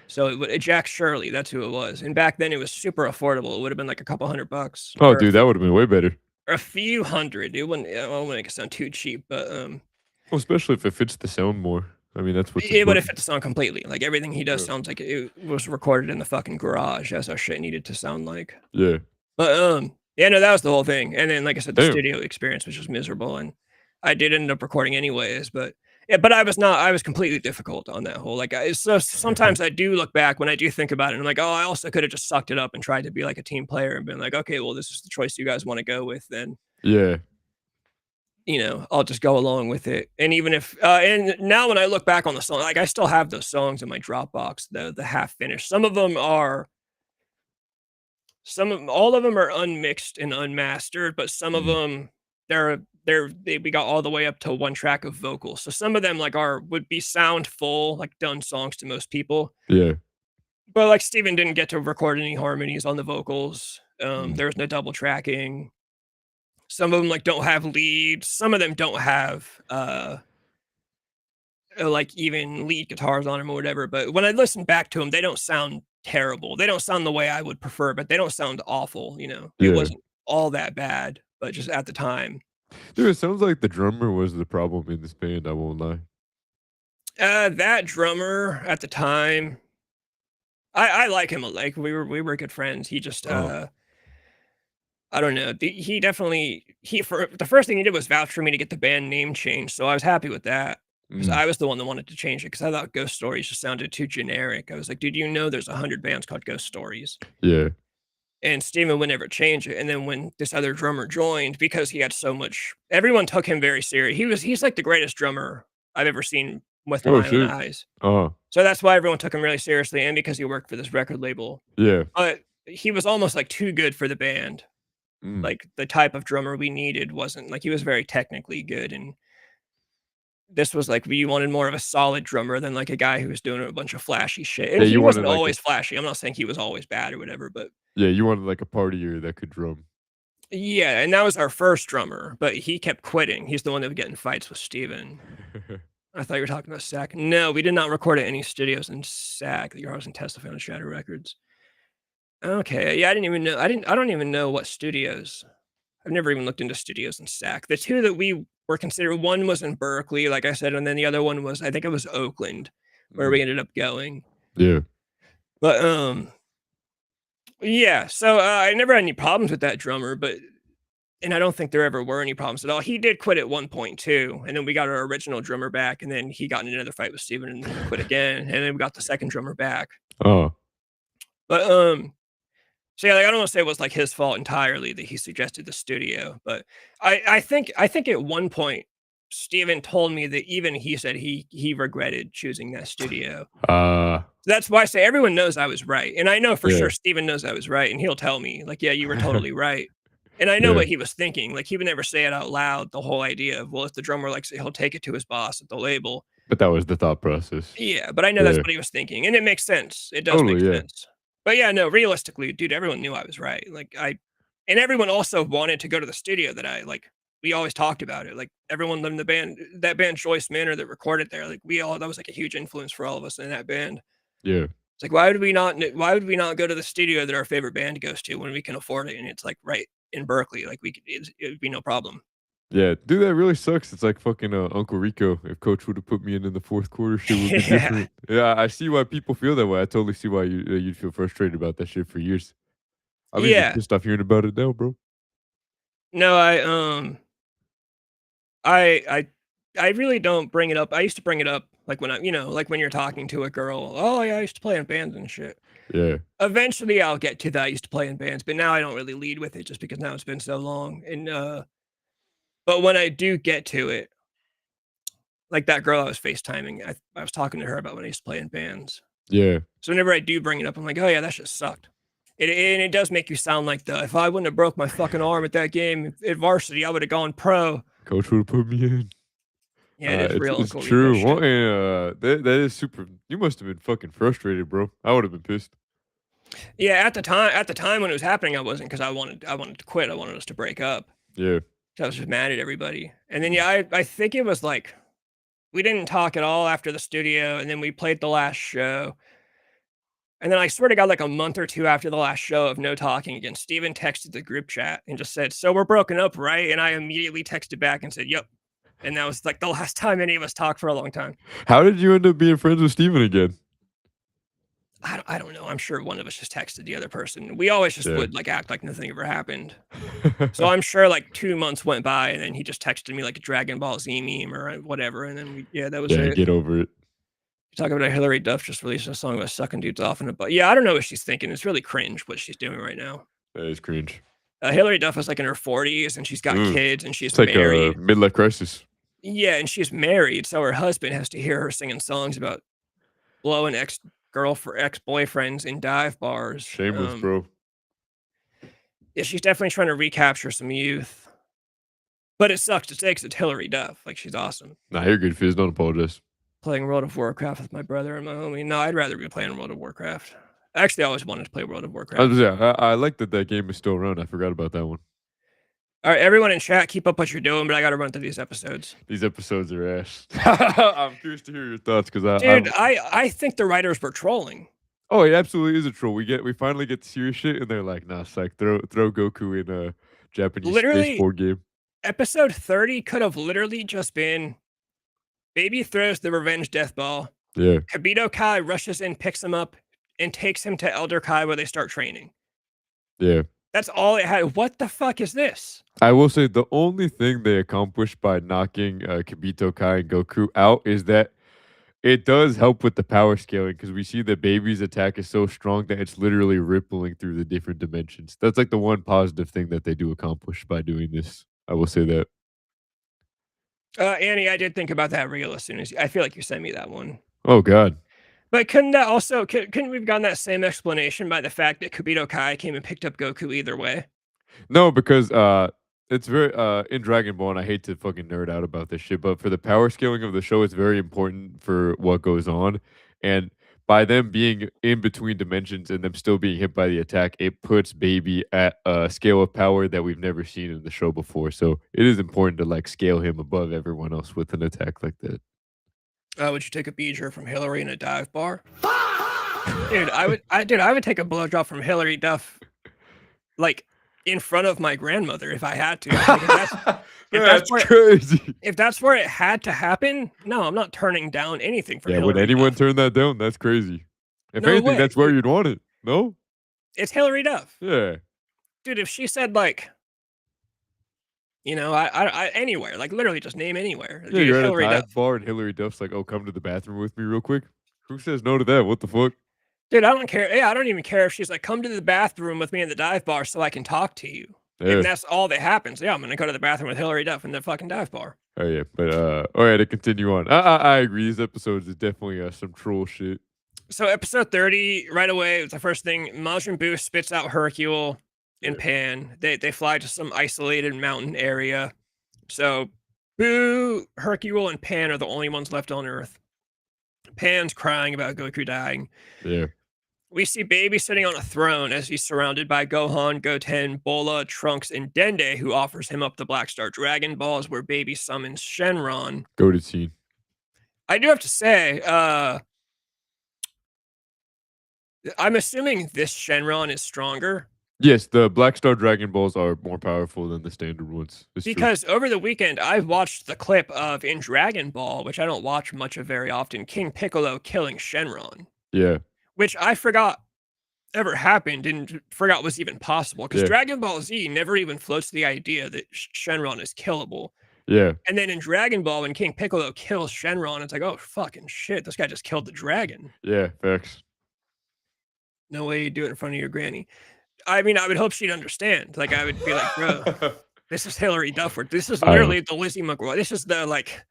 So Jack Shirley, that's who it was. And back then it was super affordable. It would have been like a couple $100. Oh, dude, that would have been way better. Or a few hundred. It wouldn't make it sound too cheap, but well, especially if it fits the sound more. I mean, that's what's it would have fit the song completely. Like everything he does sounds like it was recorded in the fucking garage, as our shit needed to sound like. Yeah. But yeah, no, that was the whole thing. And then, like I said, the studio experience was just miserable, and I did end up recording anyways. But yeah, but I was completely difficult on that whole. Like, so sometimes I do look back when I do think about it, and I'm like, oh, I also could have just sucked it up and tried to be like a team player and been like, okay, well, this is the choice you guys want to go with, then. Yeah. You know, I'll just go along with it. And even if, and now when I look back on the song, like I still have those songs in my Dropbox, the half finished. All of them are unmixed and unmastered, but some of them we got all the way up to 1 track of vocals. So some of them like would be sound full, like done songs to most people. Yeah. But like Steven didn't get to record any harmonies on the vocals. There was no double tracking. Some of them like don't have leads. Some of them don't have like even lead guitars on them or whatever. But when I listen back to them, they don't sound terrible. They don't sound the way I would prefer, but they don't sound awful. You know, it wasn't all that bad, but just at the time. Dude, it sounds like the drummer was the problem in this band. I won't lie. That drummer at the time, I like him. Like we were good friends. He just I don't know. He definitely for the first thing he did was vouch for me to get the band name changed. So I was happy with that because I was the one that wanted to change it because I thought Ghost Stories just sounded too generic. I was like, dude, you know, there's 100 bands called Ghost Stories. Yeah. And Steven would never change it. And then when this other drummer joined, because he had so much, everyone took him very serious. He's like the greatest drummer I've ever seen with my own eyes. Oh. So that's why everyone took him really seriously, and because he worked for this record label. Yeah. But he was almost like too good for the band. Like the type of drummer we needed wasn't like he was very technically good, and this was like we wanted more of a solid drummer than like a guy who was doing a bunch of flashy shit. And he wasn't like always flashy. I'm not saying he was always bad or whatever, but yeah, you wanted like a partier that could drum. Yeah, and that was our first drummer, but he kept quitting. He's the one that would get in fights with Steven. I thought you were talking about SAC. No, we did not record at any studios in SAC. Your house in Tesla on Shadow Records. Okay, yeah, I don't even know what studios. I've never even looked into studios in SAC. The two that we were considering, one was in Berkeley, like I said, and then the other one was, I think it was Oakland, where we ended up going. Yeah. But yeah, so I never had any problems with that drummer, and I don't think there ever were any problems at all. He did quit at one point too, and then we got our original drummer back, and then he got in another fight with Steven and he quit again, and then we got the second drummer back. Oh. But so yeah, like I don't want to say it was like his fault entirely that he suggested the studio, but I think at one point Steven told me that even he said he regretted choosing that studio. So that's why I say everyone knows I was right, and I know for sure Steven knows I was right, and he'll tell me like, yeah, you were totally right. And I know what he was thinking. Like he would never say it out loud. The whole idea of, well, if the drummer likes it, he'll take it to his boss at the label. But that was the thought process. Yeah, but I know that's what he was thinking, and it makes sense. It does make sense. But yeah, no, realistically, dude, everyone knew I was right. Like and everyone also wanted to go to the studio that we always talked about it. Like everyone in the band, that band Joyce Manor that recorded there, like that was like a huge influence for all of us in that band. Yeah. It's like, why would we not go to the studio that our favorite band goes to when we can afford it? And it's like right in Berkeley, like it'd be no problem. Yeah, dude, that really sucks. It's like fucking Uncle Rico. If Coach would have put me in the fourth quarter, shit would be different. Yeah, I see why people feel that way. I totally see why you'd feel frustrated about that shit for years. I'm even pissed off hearing about it now, bro. No, I I really don't bring it up. I used to bring it up like when like when you're talking to a girl. Oh yeah, I used to play in bands and shit. Yeah. Eventually, I'll get to that. I used to play in bands, but now I don't really lead with it just because now it's been so long. And but when I do get to it, like that girl I was FaceTiming, I was talking to her about when I used to play in bands. Yeah. So whenever I do bring it up, I'm like, oh yeah, that shit sucked. And it does make you sound like if I wouldn't have broke my fucking arm at that game at varsity, I would have gone pro. Coach would have put me in. Yeah, it is real. It's true. Well, and, that is super. You must have been fucking frustrated, bro. I would have been pissed. Yeah, at the time when it was happening, I wasn't, because I wanted to quit. I wanted us to break up. Yeah. So I was just mad at everybody. And then yeah, I think it was like we didn't talk at all after the studio, and then we played the last show. And then I swear to God, like a month or two after the last show of no talking again, Steven texted the group chat and just said, "So we're broken up, right?" And I immediately texted back and said, "Yep." And that was like the last time any of us talked for a long time. How did you end up being friends with Steven again? I don't know. I'm sure one of us just texted the other person. We always just would like act like nothing ever happened. So I'm sure like 2 months went by, and then he just texted me like a Dragon Ball Z meme or whatever. And then that was it. Get over it. Talk about Hillary Duff just released a song about sucking dudes off in a butt. Yeah, I don't know what she's thinking. It's really cringe what she's doing right now. That is cringe. Hillary Duff is like in her 40s, and she's got kids, and she's it's like married. A midlife crisis. Yeah, and she's married, so her husband has to hear her singing songs about blowing ex-boyfriends in dive bars. Shameless, bro. Yeah, she's definitely trying to recapture some youth. But it sucks to say because it's Hillary Duff. Like, she's awesome. Nah, you're good, Fizz. Don't apologize. Playing World of Warcraft with my brother and my homie. No, I'd rather be playing World of Warcraft. Actually, I always wanted to play World of Warcraft. I like that game is still around. I forgot about that one. All right, everyone in chat, keep up what you're doing, but I got to run through these episodes. These episodes are ass. I'm curious to hear your thoughts because I think the writers were trolling. Oh, it absolutely is a troll. We finally get serious shit, and they're like, "Nah, psych, throw Goku in a Japanese space board game." Episode 30 could have literally just been Baby throws the revenge death ball. Yeah. Kibito Kai rushes in, picks him up, and takes him to Elder Kai where they start training. Yeah. That's all it had. What the fuck is this? I will say the only thing they accomplished by knocking Kibito Kai and Goku out is that it does help with the power scaling, because we see that Baby's attack is so strong that it's literally rippling through the different dimensions. That's like the one positive thing that they do accomplish by doing this. I will say that. Annie, I did think about that reel as soon as I feel like you sent me that one. Oh God. But couldn't we have gotten that same explanation by the fact that Kibito Kai came and picked up Goku either way? No, because it's very in Dragon Ball, and I hate to fucking nerd out about this shit, but for the power scaling of the show, it's very important for what goes on. And by them being in between dimensions and them still being hit by the attack, it puts Baby at a scale of power that we've never seen in the show before. So it is important to like scale him above everyone else with an attack like that. Would you take a beager from Hillary in a dive bar? Dude, I would take a blowjob from Hillary Duff, like in front of my grandmother if I had to. That's crazy. If that's where it had to happen, no, I'm not turning down anything from Hillary would anyone Duff. turn that down? That's crazy. If No anything, way. that's where you'd want it. No? It's Hillary Duff. Yeah. Dude, if she said like, I anywhere, like literally just name anywhere. Yeah, Dude, you're at Hillary a dive Duff. bar and Hillary Duff's like, "Oh, come to the bathroom with me real quick." Who says no to that? What the fuck? Dude, I don't care. Yeah, I don't even care if she's like, "Come to the bathroom with me in the dive bar so I can talk to you." Yeah. If that's all that happens, yeah, I'm gonna go to the bathroom with Hillary Duff in the fucking dive bar. Oh yeah, but all right, to continue on. I agree. These episodes is definitely some troll shit. So episode 30, right away, it's the first thing. Majin Buu spits out Hercule and Pan. They fly to some isolated mountain area. So Buu, Hercule, and Pan are the only ones left on Earth. Pan's crying about Goku dying. Yeah. We see Baby sitting on a throne as he's surrounded by Gohan, Goten, Bola, Trunks, and Dende, who offers him up the Black Star Dragon Balls, where Baby summons Shenron. Goated scene. I do have to say, I'm assuming this Shenron is stronger. Yes, the Black Star Dragon Balls are more powerful than the standard ones. It's because over the weekend, I watched the clip of in Dragon Ball, which I don't watch much of very often, King Piccolo killing Shenron. Yeah. Which I forgot ever happened and forgot was even possible. Because Dragon Ball Z never even floats the idea that Shenron is killable. Yeah. And then in Dragon Ball, when King Piccolo kills Shenron, it's like, oh, fucking shit, this guy just killed the dragon. Yeah, facts. No way you do it in front of your granny. I mean, I would hope she'd understand. Like, I would be like, bro, this is Hilary Dufford. This is literally the Lizzie McGuire. This is the, like,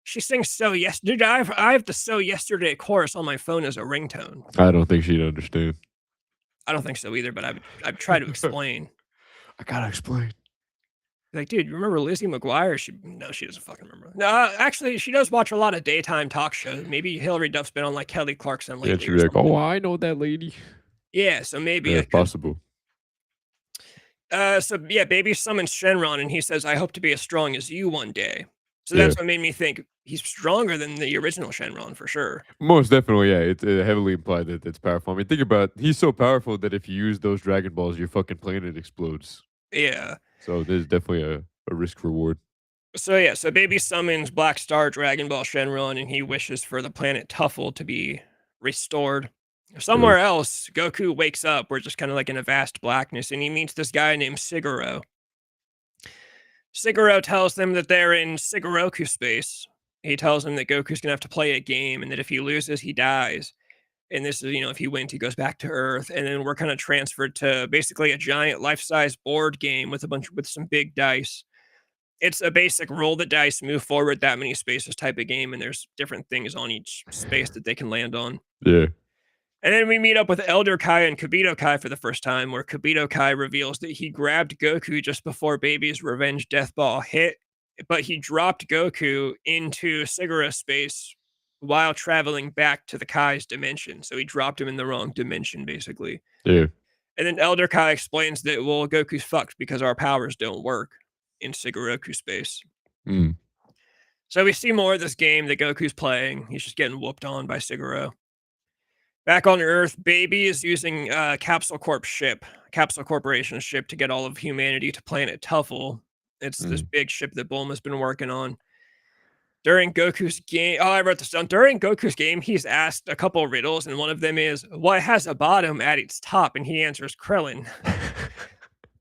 she sings So Yes. Dude, I have the So Yesterday chorus on my phone as a ringtone. I don't think she'd understand. I don't think so either, but I'd try to explain. I gotta explain. Like, dude, you remember Lizzie McGuire? No, she doesn't fucking remember. No, actually, she does watch a lot of daytime talk shows. Maybe Hilary Duff's been on like Kelly Clarkson lately. Yeah, she'd be like, oh, I know that lady. Yeah, so maybe it's possible. So yeah, Baby summons Shenron and he says, I hope to be as strong as you one day. So that's what made me think he's stronger than the original Shenron for sure. Most definitely, yeah. It's heavily implied that it's powerful. I mean, think about it. He's so powerful that if you use those Dragon Balls, your fucking planet explodes. Yeah. So there's definitely a risk reward. So yeah, so Baby summons Black Star Dragon Ball Shenron and he wishes for the planet Tuffle to be restored. Somewhere else, Goku wakes up. We're just kind of like in a vast blackness, and he meets this guy named Siguro. Siguro tells them that they're in Sigoroku space. He tells them that Goku's gonna have to play a game, and that if he loses, he dies. And this is, if he wins, he goes back to Earth. And then we're kind of transferred to basically a giant life-size board game with some big dice. It's a basic roll the dice, move forward that many spaces type of game, and there's different things on each space that they can land on. Yeah. And then we meet up with Elder Kai and Kibito Kai for the first time, where Kibito Kai reveals that he grabbed Goku just before Baby's Revenge Death Ball hit, but he dropped Goku into Siguro space while traveling back to the Kai's dimension. So he dropped him in the wrong dimension, basically. Yeah. And then Elder Kai explains that, well, Goku's fucked because our powers don't work in Sigoroku space. So we see more of this game that Goku's playing. He's just getting whooped on by Siguro. Back on Earth, Baby is using Capsule Corporation's ship to get all of humanity to planet Tuffle. It's this big ship that Bulma's been working on. During Goku's game, I wrote this down. During Goku's game, he's asked a couple riddles, and one of them is, what has a bottom at its top? And he answers Krillin.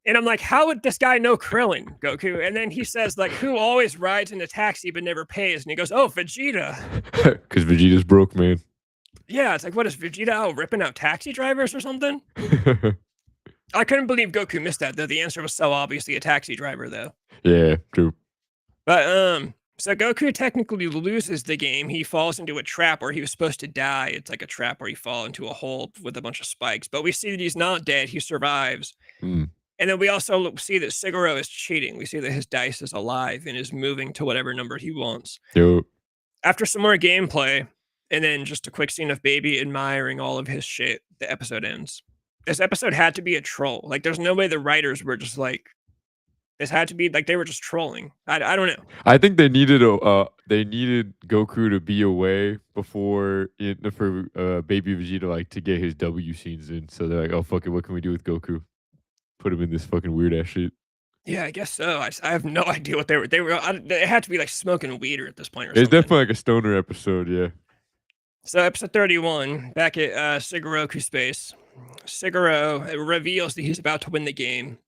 And I'm like, how would this guy know Krillin, Goku? And then he says, like, who always rides in a taxi but never pays? And he goes, oh, Vegeta. Because Vegeta's broke, man. Yeah, it's like, what is Vegeta out ripping out taxi drivers or something? I couldn't believe Goku missed that, though. The answer was so obviously a taxi driver, though. Yeah, true. But, so Goku technically loses the game. He falls into a trap where he was supposed to die. It's like a trap where you fall into a hole with a bunch of spikes. But we see that he's not dead. He survives. And then we also see that Siguro is cheating. We see that his dice is alive and is moving to whatever number he wants. Yep. After some more gameplay, and then just a quick scene of Baby admiring all of his shit, the episode ends. This episode had to be a troll. Like, there's no way the writers were just like, this had to be like they were just trolling. I don't know. I think they needed Goku to be away before for Baby Vegeta like to get his W scenes in. So they're like, oh fuck it, what can we do with Goku? Put him in this fucking weird ass shit. Yeah, I guess so. I have no idea what they were. They had to be like smoking weed at this point. Or it's something. definitely like a stoner episode, yeah. So episode 31, back at Sigoroku space, Siguro reveals that he's about to win the game.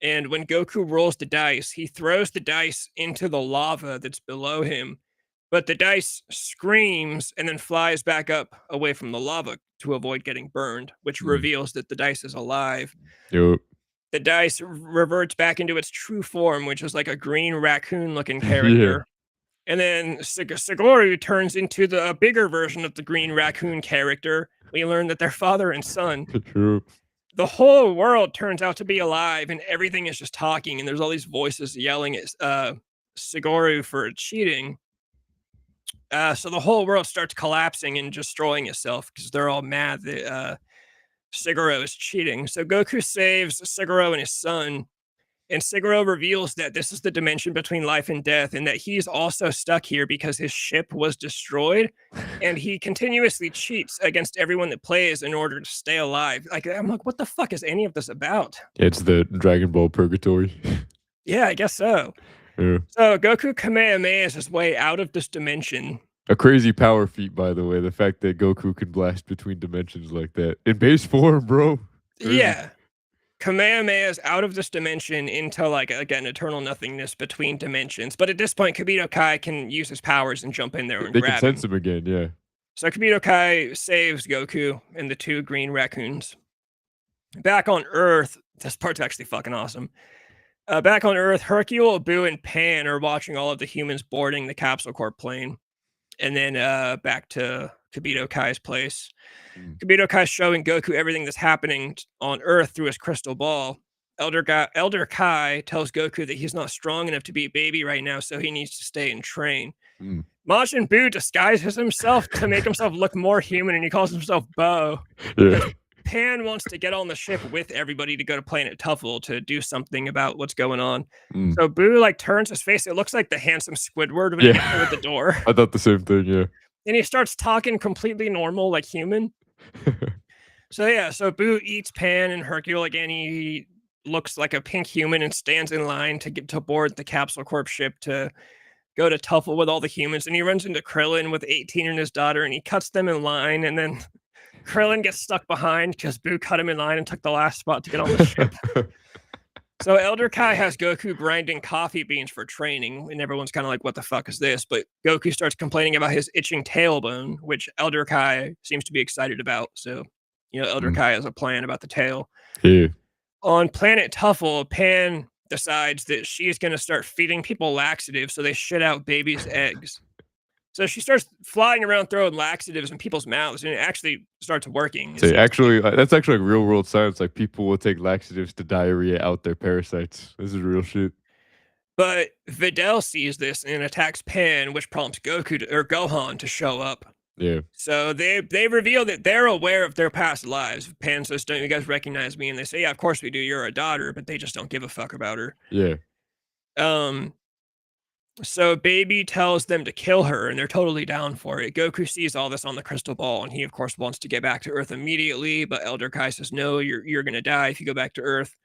And when Goku rolls the dice, he throws the dice into the lava that's below him. But the dice screams and then flies back up away from the lava to avoid getting burned, which reveals that the dice is alive. Yep. The dice reverts back into its true form, which is like a green raccoon-looking character. And then Sigoro turns into the bigger version of the green raccoon character. We learn that they're father and son. True. The whole world turns out to be alive, and everything is just talking, and there's all these voices yelling at Sigoro for cheating. So the whole world starts collapsing and destroying itself because they're all mad that Siguro is cheating. So Goku saves Siguro and his son. And Siguro reveals that this is the dimension between life and death, and that he's also stuck here because his ship was destroyed, and he continuously cheats against everyone that plays in order to stay alive. Like, I'm like, what the fuck is any of this about? It's the Dragon Ball Purgatory. Yeah, I guess so. Yeah. So Goku Kamehamehas his way out of this dimension. A crazy power feat, by the way. The fact that Goku can blast between dimensions like that in base form, bro. Crazy. Yeah. Kamehameha is out of this dimension into like again eternal nothingness between dimensions. But at this point, Kibito Kai can use his powers and jump in there and They can grab sense him. him again, yeah. So Kibito Kai saves Goku and the 2 green raccoons. Back on Earth, this part's actually fucking awesome. Back on Earth, Hercule, Boo, and Pan are watching all of the humans boarding the Capsule Corp plane. And then back to Kibito Kai's place. Kibito Kai's showing Goku everything that's happening on Earth through his crystal ball. Elder Kai tells Goku that he's not strong enough to beat Baby right now, so he needs to stay and train. Majin Buu disguises himself to make himself look more human, and he calls himself Bo. Yeah. Pan wants to get on the ship with everybody to go to Planet Tuffle to do something about what's going on. So Boo like turns his face. It looks like the handsome Squidward when he gets through at the door. I thought the same thing, yeah. And he starts talking completely normal, like human. So Boo eats Pan and Hercule again. He looks like a pink human and stands in line to get to board the Capsule Corp ship to go to Tuffle with all the humans. And he runs into Krillin with 18 and his daughter, and he cuts them in line, and then Krillin gets stuck behind because Boo cut him in line and took the last spot to get on the ship. So Elder Kai has Goku grinding coffee beans for training, and everyone's kind of like, what the fuck is this? But Goku starts complaining about his itching tailbone, which Elder Kai seems to be excited about. So, Elder Kai has a plan about the tail. Yeah. On Planet Tuffle, Pan decides that she's going to start feeding people laxatives so they shit out babies' eggs. So she starts flying around throwing laxatives in people's mouths, and it actually starts working. So actually, that's actually like real world science. Like people will take laxatives to diarrhea out their parasites. This is real shit. But Videl sees this and attacks Pan, which prompts Gohan to show up. Yeah. So they reveal that they're aware of their past lives. Pan says, "Don't you guys recognize me?" And they say, "Yeah, of course we do. You're a daughter," but they just don't give a fuck about her. Yeah. So Baby tells them to kill her, and they're totally down for it. Goku sees all this on the crystal ball, and he, of course, wants to get back to Earth immediately, but Elder Kai says, no, you're going to die if you go back to Earth.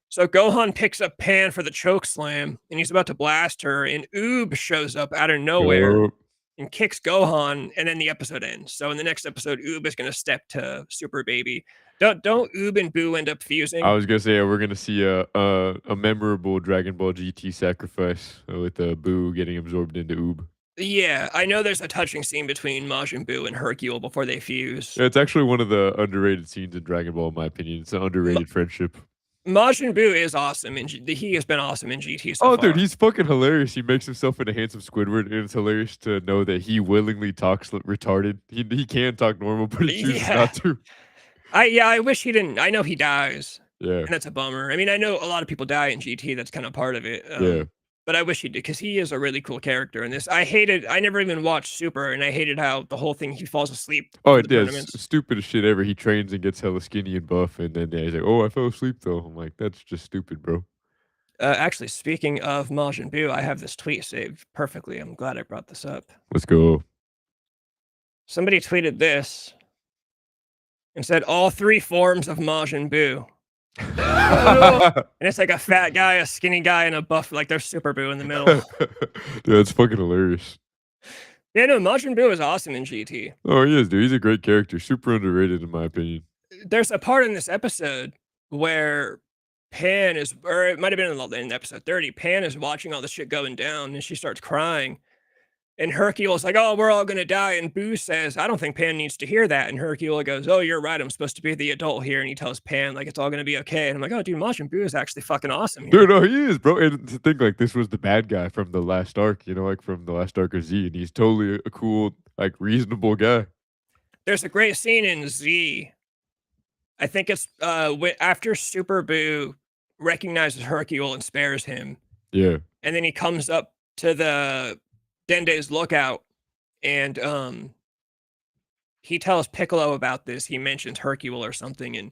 So Gohan picks up Pan for the choke slam, and he's about to blast her, and Oob shows up out of nowhere and kicks Gohan, and then the episode ends. So in the next episode, Oob is going to step to Super Baby. Don't Oob and Boo end up fusing? I was gonna say we're gonna see a memorable Dragon Ball GT sacrifice with Boo getting absorbed into Oob. Yeah, I know there's a touching scene between Majin Buu and Hercule before they fuse. Yeah, it's actually one of the underrated scenes in Dragon Ball, in my opinion. It's an underrated friendship. Majin Buu is awesome, and he has been awesome in GT so far. Dude, he's fucking hilarious. He makes himself into handsome Squidward, and it's hilarious to know that he willingly talks retarded. He can talk normal, but he chooses not to. I wish he didn't. I know he dies. Yeah. And that's a bummer. I mean, I know a lot of people die in GT. That's kind of part of it. Yeah. But I wish he did, because he is a really cool character in this. I never even watched Super, and I hated how the whole thing, he falls asleep. Oh, yeah, it's stupidest shit ever. He trains and gets hella skinny and buff, and then he's like, oh, I fell asleep, though. I'm like, that's just stupid, bro. Actually, speaking of Majin Buu, I have this tweet saved perfectly. I'm glad I brought this up. Let's go. Somebody tweeted this and said, all 3 forms of Majin Buu. And it's like a fat guy, a skinny guy, and a buff, like there's Super Buu in the middle. Dude, that's fucking hilarious. Yeah, no, Majin Buu is awesome in GT. Oh, he is, dude. He's a great character. Super underrated, in my opinion. There's a part in this episode where Pan is, or it might have been in episode 30, Pan is watching all this shit going down, and she starts crying. And Hercule's like, oh, we're all going to die. And Boo says, I don't think Pan needs to hear that. And Hercule goes, oh, you're right. I'm supposed to be the adult here. And he tells Pan, like, it's all going to be okay. And I'm like, oh, dude, Majin Buu is actually fucking awesome here. Dude, no, he is, bro. And to think, like, this was the bad guy from the last arc, like from the last arc of Z. And he's totally a cool, like, reasonable guy. There's a great scene in Z. I think it's after Super Boo recognizes Hercule and spares him. Yeah. And then he comes up to the Dende's lookout, and he tells Piccolo about this. He mentions Hercule or something, and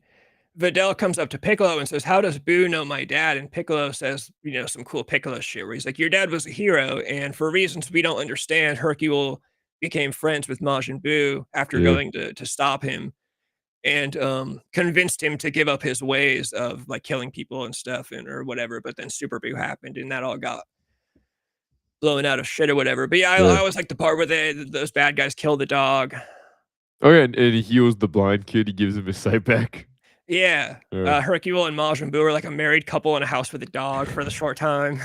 Videl comes up to Piccolo and says, how does Boo know my dad? And Piccolo says, some cool Piccolo shit where he's like, your dad was a hero, and for reasons we don't understand, Hercule became friends with Majin Buu after going to stop him, and convinced him to give up his ways of like killing people and stuff or whatever. But then Super Buu happened, and that all got blown out of shit or whatever. But I always like the part where those bad guys kill the dog. Oh yeah, and he heals the blind kid. He gives him his sight back. Yeah. Yeah. Hercule and Majin Buu are like a married couple in a house with a dog for the short time.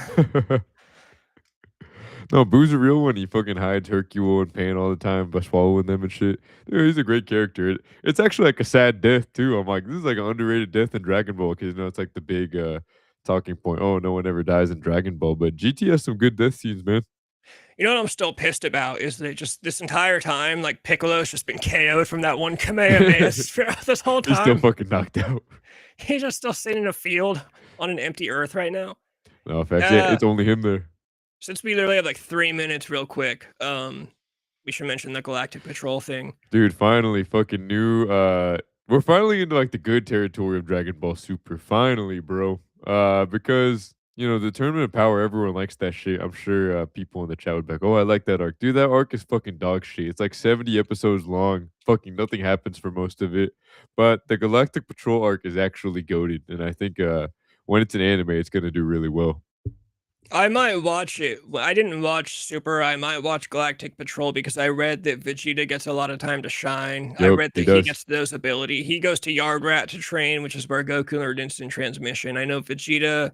No, Boo's a real one. He fucking hides Hercule and Pain all the time by swallowing them and shit. Dude, he's a great character. It's actually like a sad death too. I'm like, this is like an underrated death in Dragon Ball because it's like the big talking point. Oh, no one ever dies in Dragon Ball, but GT has some good death scenes, man. You know what I'm still pissed about is that just this entire time, like Piccolo's just been KO'd from that one Kamehameha this whole time. He's still fucking knocked out. He's just still sitting in a field on an empty Earth right now. No, facts. It's only him there. Since we literally have like 3 minutes, real quick, we should mention the Galactic Patrol thing. Dude, finally, fucking new. We're finally into like the good territory of Dragon Ball Super. Finally, bro. Because the Tournament of Power, everyone likes that shit. I'm sure people in the chat would be like, "Oh, I like that arc." Dude, that arc is fucking dog shit. It's like 70 episodes long. Fucking nothing happens for most of it. But the Galactic Patrol arc is actually goated, and I think when it's an anime, it's gonna do really well. I might watch it. I didn't watch Super. I might watch Galactic Patrol because I read that Vegeta gets a lot of time to shine. I Yep, read he that he does. gets those ability. He goes to Yard Rat to train, which is where Goku learned instant transmission. I know Vegeta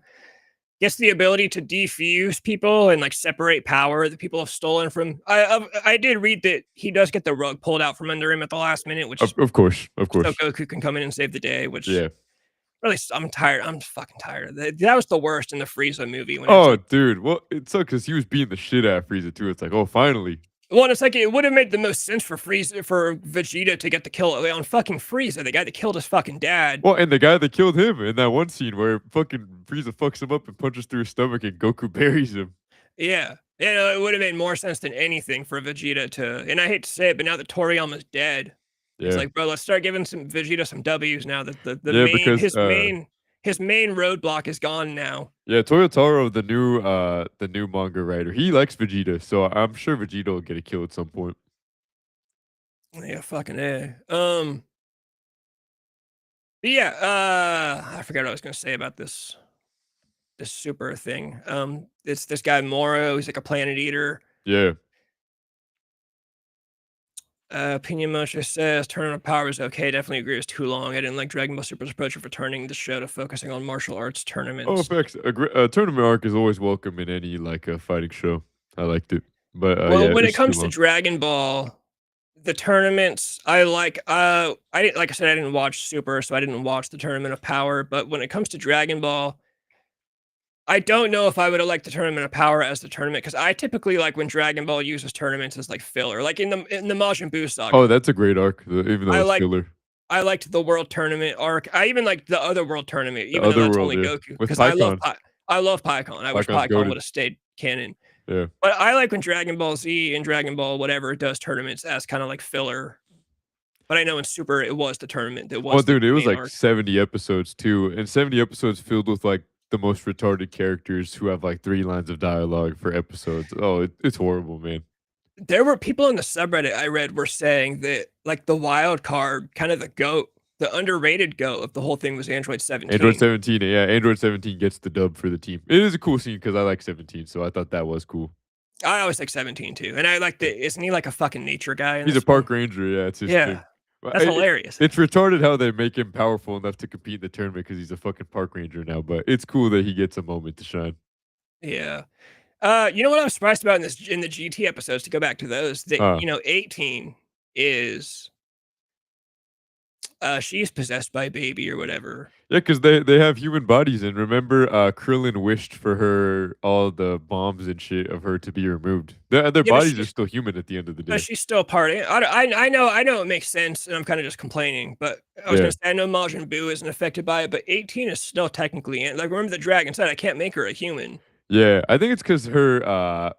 gets the ability to defuse people and like separate power that people have stolen from. I did read that he does get the rug pulled out from under him at the last minute, which Of course, so Goku can come in and save the day. Which yeah. really, I'm tired. I'm fucking tired. That was the worst in the Frieza movie. When Oh, dude. Well, it sucks because he was beating the shit out of Frieza too. It's like, oh, finally. Well, it's like it would have made the most sense for Vegeta to get the kill on fucking Frieza, the guy that killed his fucking dad. Well, and the guy that killed him in that one scene where fucking Frieza fucks him up and punches through his stomach and Goku buries him. Yeah. It would have made more sense than anything for Vegeta to. And I hate to say it, but now that Toriyama's dead, it's like, bro, let's start giving Vegeta some W's now that his main roadblock is gone now. Yeah, Toyotaro, the new manga writer, he likes Vegeta, so I'm sure Vegeta will get a kill at some point. Yeah, fucking A. But yeah, I forgot what I was gonna say about this Super thing. It's this guy Moro, he's like a planet eater. Yeah. Opinion Motion says Tournament of Power is okay. Definitely agree it's too long. I didn't like Dragon Ball Super's approach for turning the show to focusing on martial arts tournaments. Oh, facts. A tournament arc is always welcome in any like a fighting show. I liked it, but when it comes to Dragon Ball, the tournaments I like. I didn't, like I said, I didn't watch Super, so I didn't watch the Tournament of Power. But when it comes to Dragon Ball, I don't know if I would have liked the Tournament of Power as the tournament because I typically like when Dragon Ball uses tournaments as like filler, like in the Majin Buu saga. Oh, that's a great arc, even though it's filler. I liked the World Tournament arc. I even liked the other World Tournament, even though that's only Goku. Because I love Pikkon. I wish Pikkon would have stayed canon. Yeah. But I like when Dragon Ball Z and Dragon Ball whatever does tournaments as kind of like filler. But I know in Super it was the tournament that was. Oh, dude, it was like arc. 70 episodes too, and 70 episodes filled with like the most retarded characters who have like 3 lines of dialogue for episodes. Oh, it's horrible, man. There were people in the subreddit I read were saying that like the wild card, kind of the GOAT, the underrated GOAT of the whole thing was Android 17. Android 17, yeah, Android 17 gets the dub for the team. It is a cool scene because I like 17, so I thought that was cool. I always like 17 too, and I like the. Isn't he like a fucking nature guy? He's a park ranger, yeah. It's his thing. That's hilarious. It's retarded how they make him powerful enough to compete in the tournament because he's a fucking park ranger now, but it's cool that he gets a moment to shine. Yeah. You know what I was surprised about in the GT episodes, to go back to those, that 18 is she's possessed by a baby or whatever. Yeah, because they have human bodies, and remember Krillin wished for her all the bombs and shit of her to be removed. Their bodies are still human at the end of the day. But she's still part of it. I know it makes sense, and I'm kind of just complaining, but I was gonna say I know Majin Buu isn't affected by it, but 18 is still technically like, remember the dragon said I can't make her a human. Yeah, I think it's because her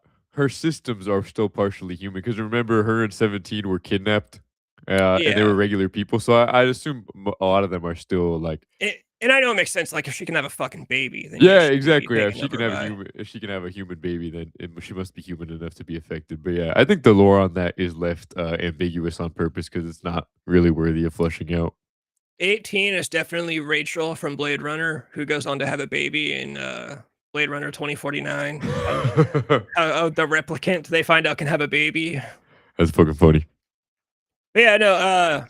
systems are still partially human. Because remember, her and 17 were kidnapped, and they were regular people. So I assume a lot of them are still like. And I know it makes sense. Like if she can have a fucking baby, then yeah, exactly. Yeah, if she can have a human baby, then she must be human enough to be affected. But yeah, I think the lore on that is left ambiguous on purpose because it's not really worthy of fleshing out. 18 is definitely Rachel from Blade Runner, who goes on to have a baby in Blade Runner 2049. The replicant they find out can have a baby. That's fucking funny. But yeah, no.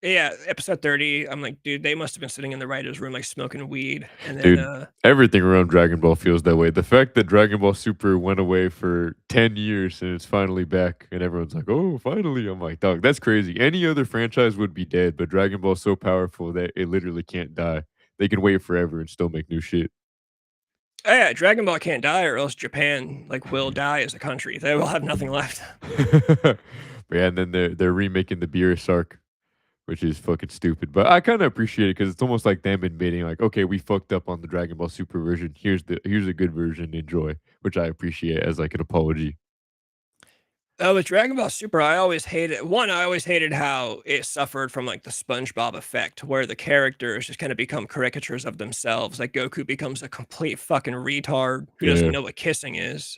Yeah, episode 30, I'm like, dude, they must have been sitting in the writer's room, like, smoking weed, and then, Dude, everything around Dragon Ball feels that way. The fact that Dragon Ball Super went away for 10 years and it's finally back and everyone's like, "Oh, finally." I'm like, "Dog, that's crazy." Any other franchise would be dead, but Dragon Ball's so powerful that it literally can't die. They can wait forever and still make new shit. oh, yeah, Dragon Ball can't die or else Japan, like, will die as a country. They will have nothing left. But yeah, and then they're remaking the Beerus arc, which is fucking stupid. But I kind of appreciate it because it's almost like them admitting, like, okay, we fucked up on the Dragon Ball Super version. Here's a good version. Enjoy, which I appreciate as like an apology. With Dragon Ball Super, I always hated how it suffered from, like, the SpongeBob effect, where the characters just kinda become caricatures of themselves, like, Goku becomes a complete fucking retard who doesn't Yeah, know what kissing is.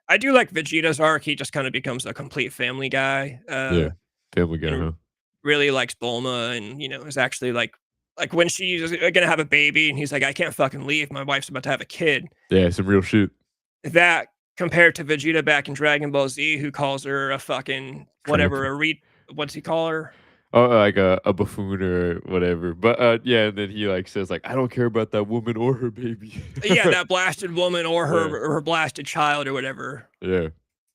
I do like Vegeta's arc, he just kinda becomes a complete family guy, yeah. Family Guy, and huh? really likes Bulma and, is actually, like, when she's gonna have a baby and he's like, "I can't fucking leave, my wife's about to have a kid." Yeah, some real shit. That compared to Vegeta back in Dragon Ball Z, who calls her a fucking Tramp. whatever, what's he call her? Oh, like a buffoon or whatever. But yeah, and then he like says like, I don't care about that woman or her baby. Yeah, that blasted woman or Yeah, her blasted child or whatever, yeah.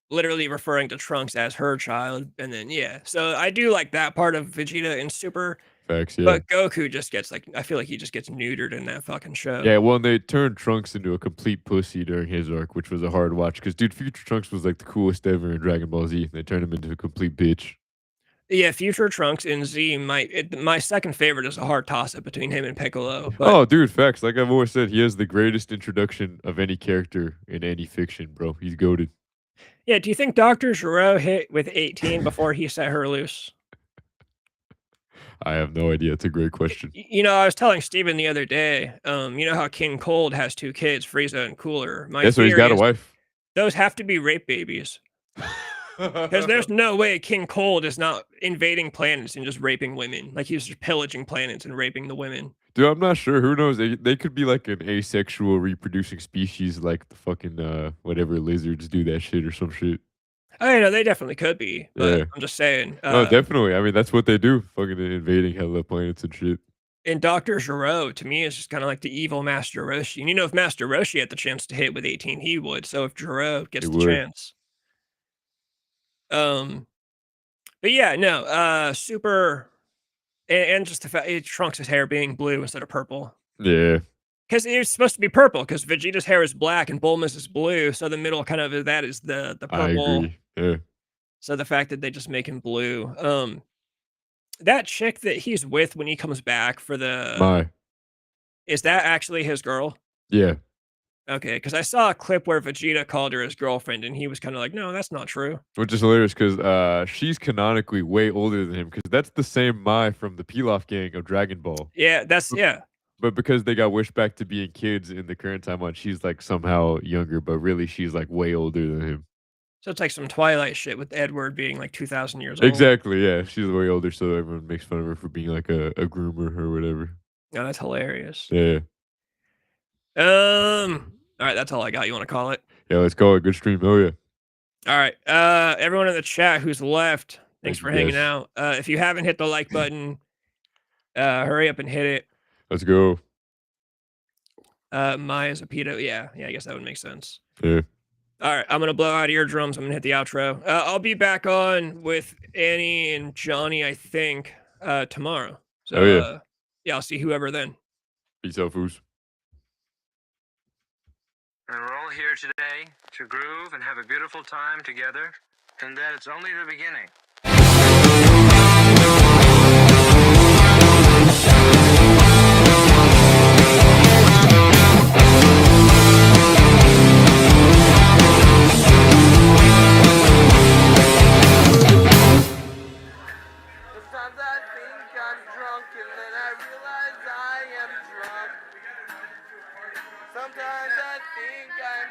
literally referring to Trunks as her child, and then yeah, so I do like that part of Vegeta in Super, Facts, yeah. but Goku just gets, like, I feel like he just gets neutered in that fucking show. Yeah, well, and they turned Trunks into a complete pussy during his arc, which was a hard watch. Because, dude, Future Trunks was like the coolest ever in Dragon Ball Z. And they turned him into a complete bitch. Yeah, Future Trunks in Z, my second favorite is a hard toss-up between him and Piccolo, but Oh, dude, facts. Like I've always said, he has the greatest introduction of any character in any fiction, bro. He's goated. yeah, do you think Dr. Gero hit with 18 before he set her loose? I have no idea. It's a great question. I was telling Steven the other day, you know how King Cold has 2 kids, Frieza and Cooler. My Yeah, so he's theory got a is wife. those have to be rape babies, because there's no way King Cold is not invading planets and just raping women. Like, he's just pillaging planets and raping the women. Dude, I'm not sure. Who knows? They could be like an asexual reproducing species, like the fucking whatever lizards do that shit or some shit. I know they definitely could be, but Yeah. I'm just saying, No, definitely. I mean, that's what they do. Fucking invading hella planets and shit. and Dr. Gero, to me, is just kinda like the evil Master Roshi, and if Master Roshi had the chance to hit with 18, he would, so if Gero It gets the would. chance. Um, but yeah, no, Super and just the fact Trunks' hair being blue instead of purple. Yeah, Because it's supposed to be purple, because Vegeta's hair is black and Bulma's is blue, so the middle kind of that is the I purple, agree. Yeah. so the fact that they just make him blue, that chick that he's with when he comes back for the My. is that actually his girl? Yeah. Okay, because I saw a clip where Vegeta called her his girlfriend, and he was kinda like, "No, that's not true." Which is hilarious because she's canonically way older than him because that's the same Mai from the Pilaf gang of Dragon Ball. Yeah, But, yeah. but because they got wished back to being kids in the current timeline, she's like somehow younger, but really she's like way older than him. So it's like some Twilight shit with Edward being like 2,000 years old. Exactly, yeah. She's way older, so everyone makes fun of her for being like a groomer or whatever. Oh, that's hilarious. Yeah. Alright, that's all I got. You wanna call it? Yeah, let's call it good stream. Oh yeah. Alright, everyone in the chat who's left, thanks Thank for you hanging guys. out. If you haven't hit the like button, hurry up and hit it. Let's go. Maya's a pedo. Yeah, I guess that would make sense. Yeah. Alright, I'm gonna blow out eardrums. I'm gonna hit the outro. I'll be back on with Annie and Johnny, I think, tomorrow. So, Oh yeah. Yeah, I'll see whoever then. Peace out, foos. And we're all here today to groove and have a beautiful time together, and that it's only the beginning. Sometimes I think I'm drunk and then I realize I am drunk. Sometimes I think I'm